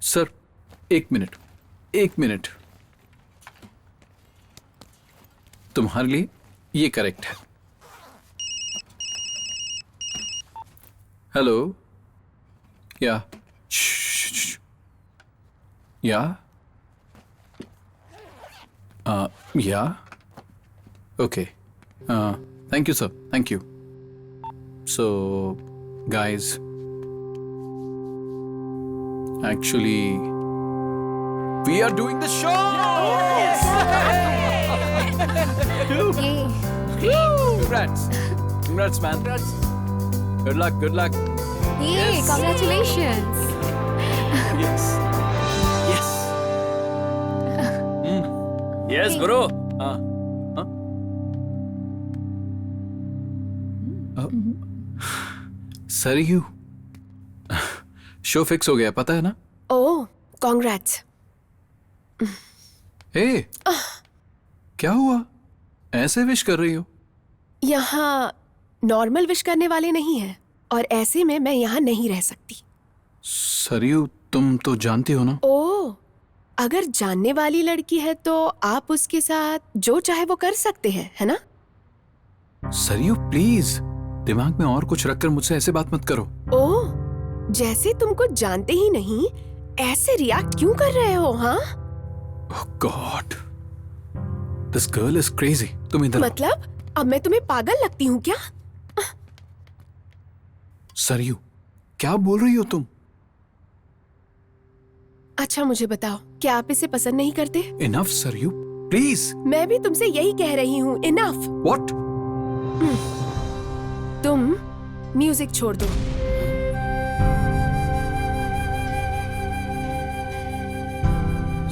Sir, एक मिनट। तुम्हारे लिए ये करेक्ट है। हेलो, या okay, thank you sir, thank you. So, guys, actually, we are doing the show! Yes! Congrats, man. Good luck. Yay, Yes. congratulations. Yes. Yes, bro. Saryu, show fix हो गया, पता है ना? ओह, कांग्रेट्स। हे, क्या हुआ? ऐसे विश कर रही हो? यहाँ नॉर्मल विश करने वाले नहीं हैं, और ऐसे में मैं यहाँ नहीं रह सकती। सरयू, तुम तो जानती हो ना? ओह, अगर जानने वाली लड़की है तो आप उसके साथ जो चाहे वो कर सकते हैं, है ना? सरयू प्लीज, दिमाग में और कुछ रखकर मुझसे ऐसे बात मत करो। ओह, जैसे तुमको जानते ही नहीं ऐसे रिएक्ट क्यों कर रहे हो? हाँ, oh god, this girl is crazy. तुम इधर मतलब अब मैं तुम्हें पागल लगती हूँ क्या? सरयू, क्या बोल रही हो तुम? अच्छा मुझे बताओ, क्या आप इसे पसंद नहीं करते? Enough Saryu, please. मैं भी तुमसे यही कह रही हूँ, इनफ। व्हाट? तुम म्यूजिक छोड़ दो।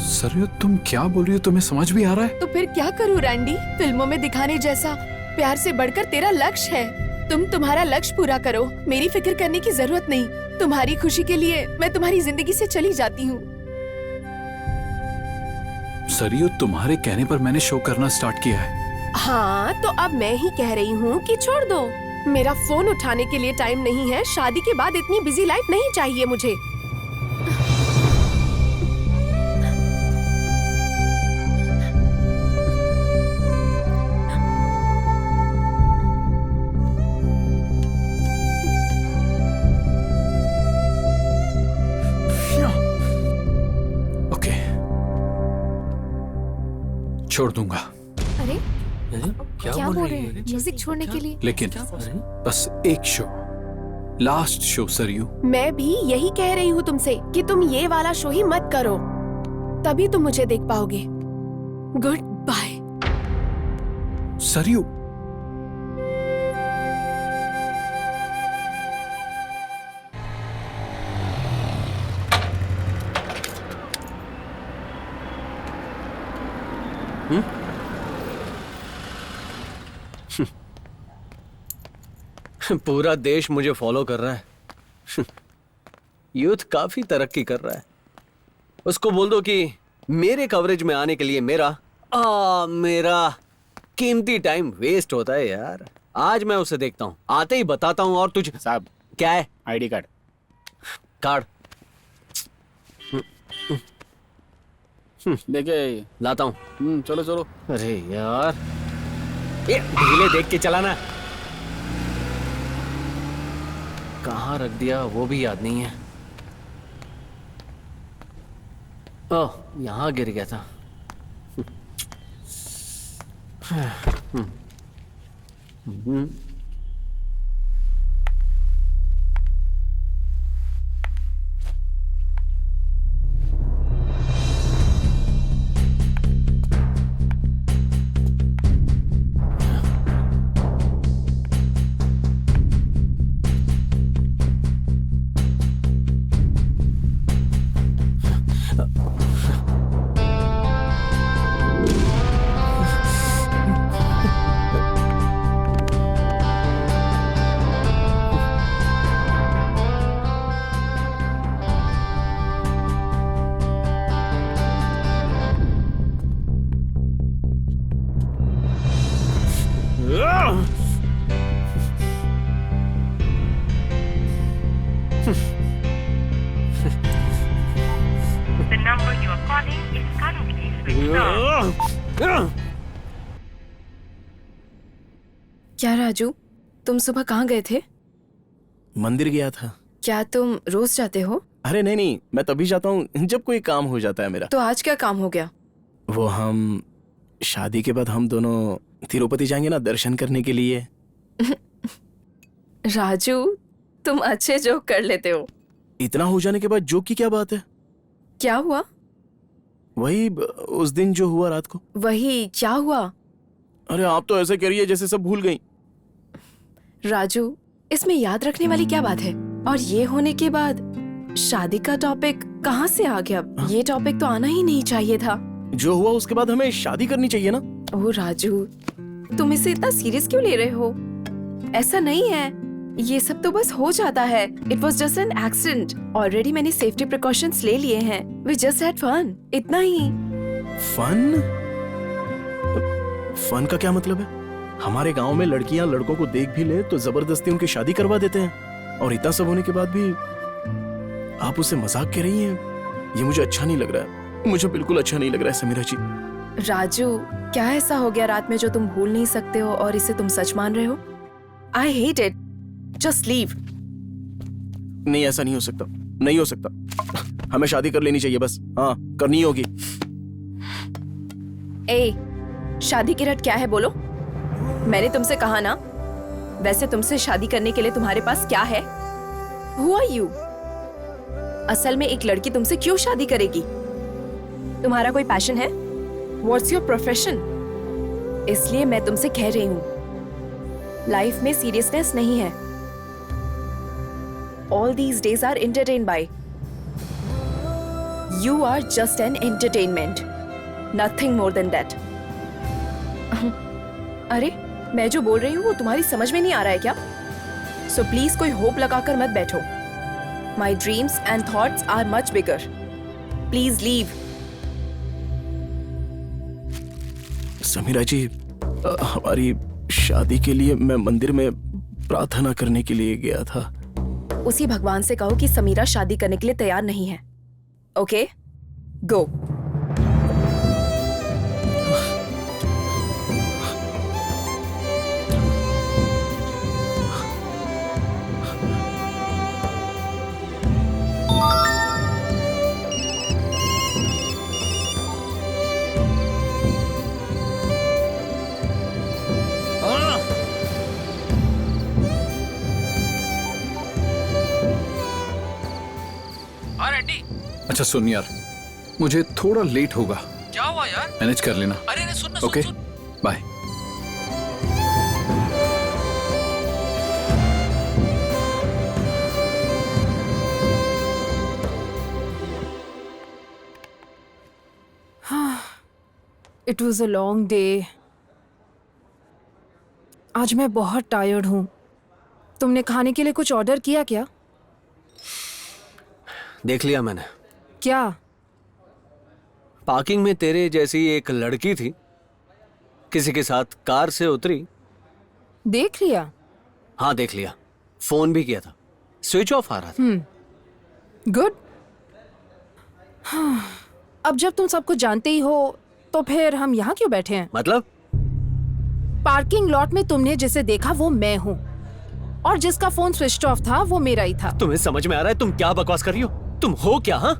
सरयू, तुम क्या बोल रही हो? तुम्हें समझ भी आ रहा है? तो फिर क्या करूँ रैंडी? फिल्मों में दिखाने जैसा प्यार से बढ़कर तेरा लक्ष्य है। तुम तुम्हारा लक्ष्य पूरा करो, मेरी फिक्र करने की जरूरत नहीं। तुम्हारी खुशी के लिए मैं तुम्हारी जिंदगी से चली जाती हूँ। सरयू, तुम्हारे कहने पर मैंने शो करना स्टार्ट किया है। हाँ, तो अब मैं ही कह रही हूँ कि छोड़ दो। मेरा फोन उठाने के लिए टाइम नहीं है। शादी के बाद इतनी बिजी लाइफ नहीं चाहिए मुझे। ओके, छोड़ दूंगा। अरे क्या बोल रहे हैं? म्यूजिक छोड़ने के लिए? लेकिन बस एक शो, लास्ट शो सरयू। मैं भी यही कह रही हूँ तुमसे कि तुम ये वाला शो ही मत करो, तभी तुम मुझे देख पाओगे। Good bye. सरयू, पूरा देश मुझे फॉलो कर रहा है। यूथ काफी तरक्की कर रहा है। उसको बोल दो कि मेरे कवरेज में आने के लिए मेरा कीमती टाइम वेस्ट होता है यार। आज मैं उसे देखता हूँ, आते ही बताता हूँ। और तुझे साहब क्या है? ID card. कार्ड देखिए लाता हूँ। चलो चलो। अरे यार, ये ढीले देख के चलाना। कहाँ रख दिया वो भी याद नहीं है। ओह, यहाँ गिर गया था। The number you are calling is currently switched off. क्या राजू, तुम सुबह कहाँ गए थे? मंदिर गया था। क्या तुम रोज जाते हो? अरे नहीं नहीं, मैं तभी जाता हूँ जब कोई काम हो जाता है मेरा। तो आज क्या काम हो गया? वो हम शादी के बाद हम दोनों तिरुपति जाएंगे ना दर्शन करने के लिए। राजू, तुम अच्छे जोक कर लेते हो। इतना हो जाने के बाद जोक की क्या बात है? क्या हुआ? वही उस दिन जो हुआ रात को। वही क्या हुआ? अरे आप तो ऐसे कह रही है जैसे सब भूल गई। राजू, इसमें याद रखने वाली क्या बात है? और ये होने के बाद शादी का टॉपिक कहाँ से आ गया? ये टॉपिक तो आना ही नहीं चाहिए था। जो हुआ उसके बाद हमें शादी करनी चाहिए ना। ओह राजू, तुम इसे इतना सीरियस क्यों ले रहे हो? ऐसा नहीं है, ये सब तो बस हो जाता है। It was just an accident. Already मैंने सेफ्टी प्रिकॉशंस ले लिए हैं। वी जस्ट हैड फन, इतना ही। फन? फन का क्या मतलब है? हमारे गांव में लड़कियां लड़कों को देख भी ले तो जबरदस्ती उनकी शादी करवा देते हैं, और इतना सब होने के बाद भी आप उसे मजाक कह रही हैं। ये मुझे अच्छा नहीं लग रहा है, मुझे बिल्कुल अच्छा नहीं लग रहा है समीरा जी। राजू, क्या ऐसा हो गया रात में जो तुम भूल नहीं सकते हो और इसे तुम सच मान रहे हो? I hate it, just leave. नहीं, ऐसा नहीं हो सकता, नहीं हो सकता। हमें शादी कर लेनी चाहिए बस। हाँ, करनी होगी। ए, शादी की रट क्या है बोलो? मैंने तुमसे कहा ना। वैसे तुमसे शादी करने के लिए तुम्हारे पास क्या है? Who are you? असल में एक लड़की तुमसे क्यों शादी करेगी? तुम्हारा कोई पैशन है? What's your profession? इसलिए मैं तुमसे कह रही हूँ, लाइफ में सीरियसनेस नहीं है। All these days are entertained by. You are just an entertainment. Nothing more than that. अरे, मैं जो बोल रही हूँ वो तुम्हारी समझ में नहीं आ रहा है क्या? So please कोई होप लगाकर मत बैठो। My dreams and thoughts are much bigger. Please leave. Samira जी, हमारी शादी के लिए मैं मंदिर में प्रार्थना करने के लिए गया था। उसी भगवान से कहो कि समीरा शादी करने के लिए तैयार नहीं है। ओके, गो। अच्छा सुन यार, मुझे थोड़ा लेट होगा। क्या हुआ यार? मैनेज कर लेना। अरे सुन ना, okay, bye. It was a long day. आज मैं बहुत टायर्ड हूँ। तुमने खाने के लिए कुछ ऑर्डर किया क्या? देख लिया मैंने। क्या? पार्किंग में तेरे जैसी एक लड़की थी, किसी के साथ कार से उतरी। देख लिया? हाँ देख लिया, फोन भी किया था, स्विच ऑफ आ रहा था। गुड। अब जब तुम सब कुछ जानते ही हो तो फिर हम यहाँ क्यों बैठे हैं? मतलब? पार्किंग लॉट में तुमने जिसे देखा वो मैं हूँ, और जिसका फोन स्विच ऑफ था वो मेरा ही था। तुम्हें समझ में आ रहा है तुम क्या बकवास कर रही हो? तुम हो क्या? हाँ,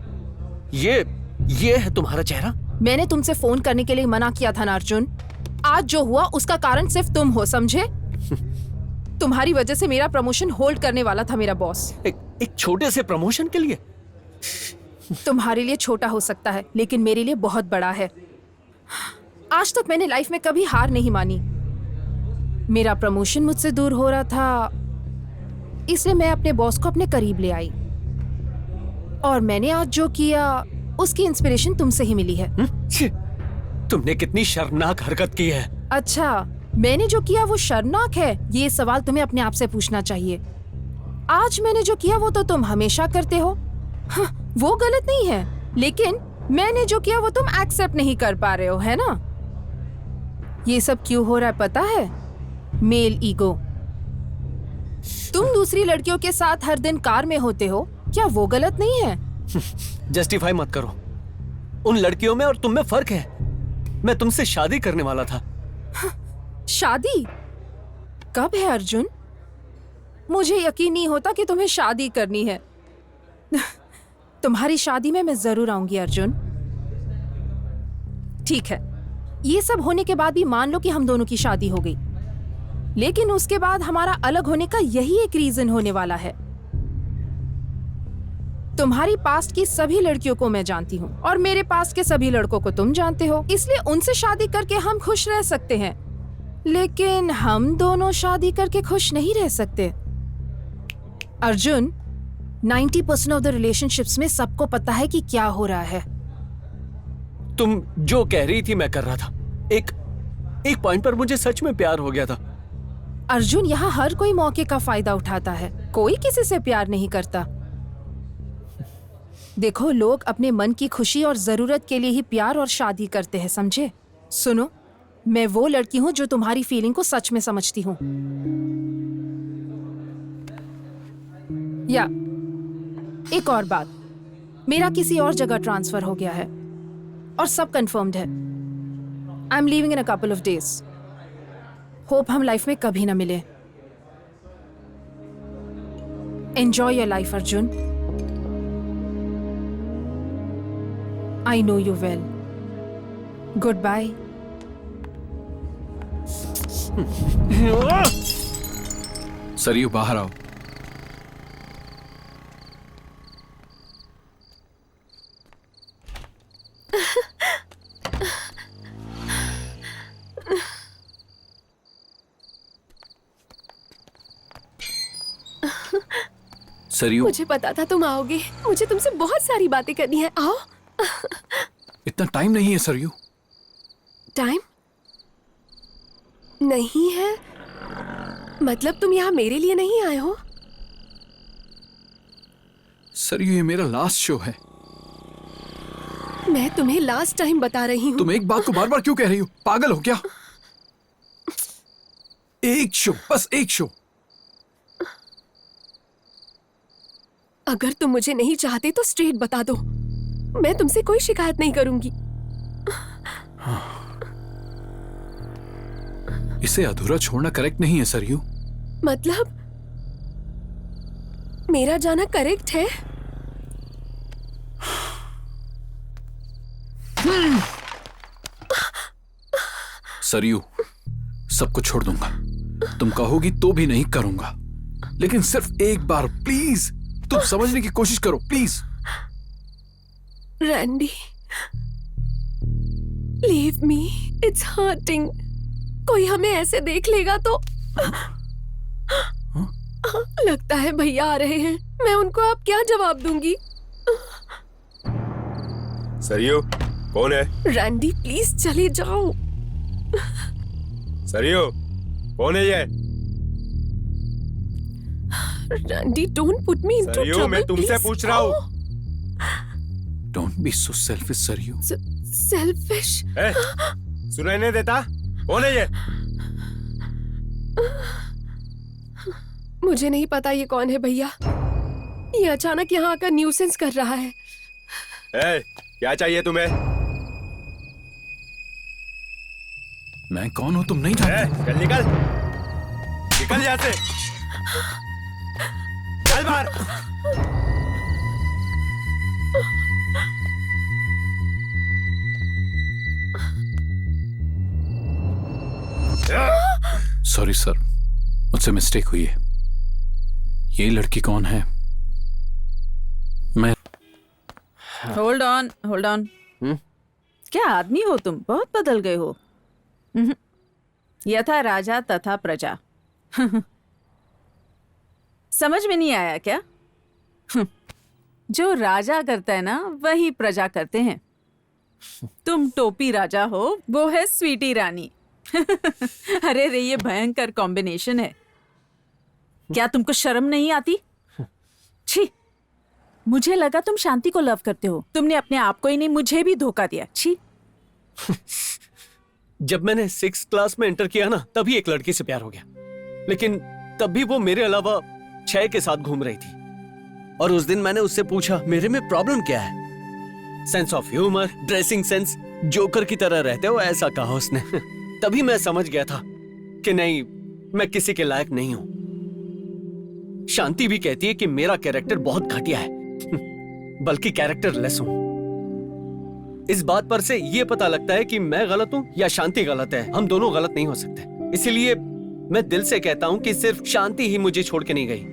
ये है तुम्हारा चेहरा? मैंने तुमसे फोन करने के लिए मना किया था ना अर्जुन। आज जो हुआ उसका कारण सिर्फ तुम हो, समझे? तुम्हारी वजह से मेरा प्रमोशन होल्ड करने वाला था मेरा बॉस। एक छोटे से प्रमोशन के लिए? तुम्हारे लिए छोटा हो सकता है लेकिन मेरे लिए बहुत बड़ा है। आज तक मैंने लाइफ में कभी हार नहीं मानी। मेरा प्रमोशन मुझसे दूर हो रहा था, इसलिए मैं अपने बॉस को अपने करीब ले आई, और मैंने आज जो किया उसकी इंस्पिरेशन तुमसे ही मिली है। तुमने कितनी शर्मनाक हरकत की है। अच्छा, मैंने जो किया वो शर्मनाक है, ये सवाल तुम्हें अपने आप से पूछना चाहिए। आज मैंने जो किया वो तो तुम हमेशा करते हो। हाँ, वो गलत नहीं है, लेकिन मैंने जो किया वो तुम एक्सेप्ट नहीं कर पा रहे हो, है ना? ये सब क्यों हो रहा है पता है? Male ego. तुम दूसरी लड़कियों के साथ हर दिन कार में होते हो, क्या वो गलत नहीं है? जस्टिफाई मत करो। उन लड़कियों में और तुम में फर्क है। मैं तुमसे शादी करने वाला था। शादी? कब है अर्जुन? मुझे यकीन नहीं होता कि तुम्हें शादी करनी है। तुम्हारी शादी में मैं जरूर आऊंगी अर्जुन। ठीक है, ये सब होने के बाद भी मान लो कि हम दोनों की शादी हो गई, लेकिन उसके बाद हमारा अलग होने का यही एक रीजन होने वाला है। तुम्हारी पास्ट की सभी लड़कियों को मैं जानती हूँ, और मेरे पास्ट के सभी लड़कों को तुम जानते हो, इसलिए उनसे शादी करके हम खुश रह सकते हैं। लेकिन हम दोनों शादी करके खुश नहीं रह सकते अर्जुन। 90% ऑफ द रिलेशनशिप्स में सबको पता है कि क्या हो रहा है। तुम जो कह रही थी मैं कर रहा था। एक पॉइंट पर मुझे सच में प्यार हो गया था। अर्जुन, यहाँ हर कोई मौके का फायदा उठाता है, कोई किसी से प्यार नहीं करता। देखो, लोग अपने मन की खुशी और जरूरत के लिए ही प्यार और शादी करते हैं, समझे? सुनो, मैं वो लड़की हूँ जो तुम्हारी फीलिंग को सच में समझती हूँ। या एक और बात, मेरा किसी और जगह ट्रांसफर हो गया है और सब कंफर्म्ड है। I am leaving in a couple of days. Hope हम लाइफ में कभी ना मिले। Enjoy your life Arjun. I know you well. Goodbye. Saryu, बाहर आओ। सरयू, मुझे पता था तुम आओगे। मुझे तुमसे बहुत सारी बातें करनी है। आओ। इतना टाइम नहीं है सरयू। टाइम नहीं है? मतलब तुम यहाँ मेरे लिए नहीं आए हो? सरयू, ये मेरा लास्ट शो है। मैं तुम्हें लास्ट टाइम बता रही हूँ। तुम एक बात को बार बार क्यों कह रही हो? पागल हो क्या? एक शो, बस एक शो। अगर तुम मुझे नहीं चाहते तो स्ट्रेट बता दो, मैं तुमसे कोई शिकायत नहीं करूंगी। इसे अधूरा छोड़ना करेक्ट नहीं है सरयू। मतलब मेरा जाना करेक्ट है? सरयू, सब कुछ छोड़ दूंगा। तुम कहोगी तो भी नहीं करूंगा, लेकिन सिर्फ एक बार प्लीज तुम समझने की कोशिश करो, please. Randy, leave me, it's hurting. कोई हमें ऐसे देख लेगा तो लगता है भैया आ रहे हैं। मैं उनको अब क्या जवाब दूंगी? सरयू, कौन है? रैंडी प्लीज चले जाओ। सरियो, कौन है ये? Randy don't put me into सरियो, मैं तुमसे पूछ रहा हूँ। डोंट बी सो सेल्फिश सरियो। सेल्फिश? सुनाई नहीं देता? कौन है ये? मुझे नहीं पता ये कौन है भैया। ये अचानक यहाँ आकर न्यूसेंस कर रहा है। क्या चाहिए तुम्हें? मैं कौन हूँ तुम नहीं जानते? चल निकल, निकल यहाँ से, चल बाहर। सॉरी सर, मुझसे मिस्टेक हुई है। ये लड़की कौन है? मैं होल्ड ऑन। क्या आदमी हो तुम, बहुत बदल गए हो। यथा राजा तथा प्रजा। समझ में नहीं आया क्या? जो राजा करता है ना वही प्रजा करते हैं। तुम टोपी राजा हो, वो है स्वीटी रानी। अरे रे, ये भयंकर कॉम्बिनेशन है। क्या तुमको शर्म नहीं आती? छी, मुझे लगा तुम शांति को लव करते हो। तुमने अपने आप को ही नहीं, मुझे भी धोखा दिया। छी। जब मैंने 6th क्लास में एंटर किया ना, तभी एक लड़की से प्यार हो गया, लेकिन तब भी वो मेरे अलावा 6 के साथ घूम रही थी। और उस दिन मैंने उससे पूछा मेरे में प्रॉब्लम क्या है। Sense of humour, dressing sense, joker की तरह रहते हो, ऐसा कहा उसने। तभी मैं समझ गया था कि नहीं, मैं किसी के लायक नहीं हूं। शांति भी कहती है कि मेरा कैरेक्टर बहुत घटिया है, बल्कि कैरेक्टरलेस हूं। इस बात पर से यह पता लगता है कि मैं गलत हूं या शांति गलत है। हम दोनों गलत नहीं हो सकते। इसीलिए मैं दिल से कहता हूं कि सिर्फ शांति ही मुझे छोड़ के नहीं गई।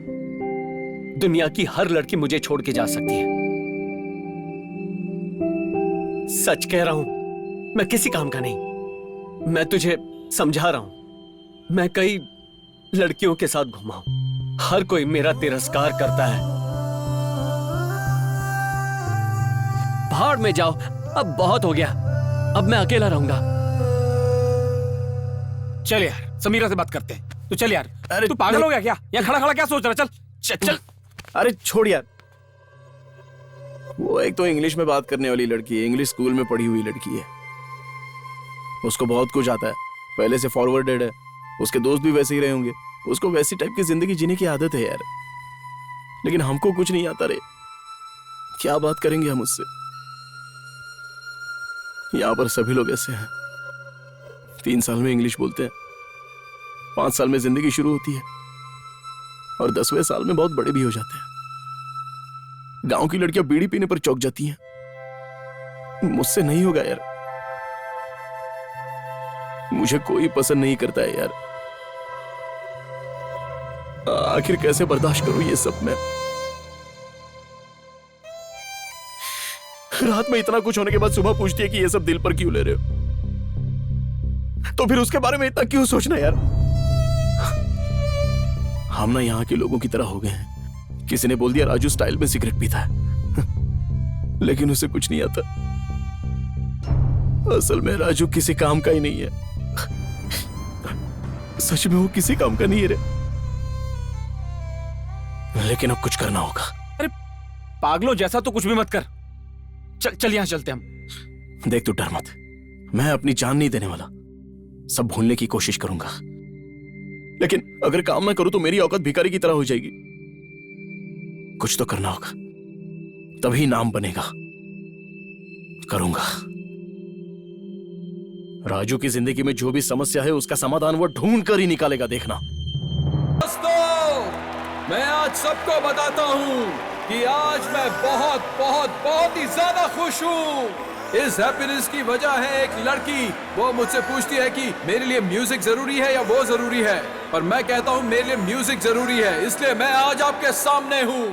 दुनिया की हर लड़की मुझे छोड़ के जा सकती है। सच कह रहा हूं, मैं किसी काम का नहीं। मैं तुझे समझा रहा हूं। मैं कई लड़कियों के साथ घूमा हूं, हर कोई मेरा तिरस्कार करता है। भाड़ में जाओ, अब बहुत हो गया। अब मैं अकेला रहूंगा। चल यार, समीरा से बात करते हैं। तो चल यार। अरे तू पागल हो गया क्या? यहाँ खड़ा खड़ा क्या सोच रहा? चल। अरे छोड़ यार, वो एक तो इंग्लिश में बात करने वाली लड़की है, इंग्लिश स्कूल में पढ़ी हुई लड़की है। उसको बहुत कुछ आता है, पहले से फॉरवर्डेड है। उसके दोस्त भी वैसे ही रहे होंगे। उसको वैसी टाइप की जिंदगी जीने की आदत है यार। लेकिन हमको कुछ नहीं आता रे। क्या बात करेंगे हम उससे? यहां पर सभी लोग ऐसे हैं। 3 साल में इंग्लिश बोलते हैं, 5 साल में जिंदगी शुरू होती है, और 10वें साल में बहुत बड़े भी हो जाते हैं। गांव की लड़कियां बीड़ी पीने पर चौंक जाती हैं। मुझसे नहीं होगा यार। मुझे कोई पसंद नहीं करता है यार। आखिर कैसे बर्दाश्त करूं ये सब मैं? रात में इतना कुछ होने के बाद सुबह पूछती है कि ये सब दिल पर क्यों ले रहे हो? तो फिर उसके बारे में इतना क्यों सोचना यार? हम ना यहाँ के लोगों की तरह हो गए हैं। किसी ने बोल दिया राजू स्टाइल में सिगरेट पीता है, लेकिन उसे कुछ नहीं आता। असल में राजू किसी काम का ही नहीं है। सच में वो किसी काम का नहीं है रे। लेकिन अब कुछ करना होगा। अरे पागलों जैसा तो कुछ भी मत कर। चल यहाँ चलते हम। देख तू डर मत, मैं अपनी जान नहीं देने वाला। सब भूलने की कोशिश करूंगा, लेकिन अगर काम ना करूं तो मेरी औकात भिखारी की तरह हो जाएगी। कुछ तो करना होगा, तभी नाम बनेगा। करूंगा। राजू की जिंदगी में जो भी समस्या है उसका समाधान वो ढूंढ कर ही निकालेगा, देखना। दोस्तों, मैं आज सबको बताता हूँ कि आज मैं बहुत बहुत बहुत ही ज्यादा खुश हूँ। इस हैप्पीनेस की वजह है एक लड़की। वो मुझसे पूछती है कि मेरे लिए म्यूजिक जरूरी है या वो जरूरी है, पर मैं कहता हूँ मेरे लिए म्यूजिक जरूरी है, इसलिए मैं आज आपके सामने हूँ।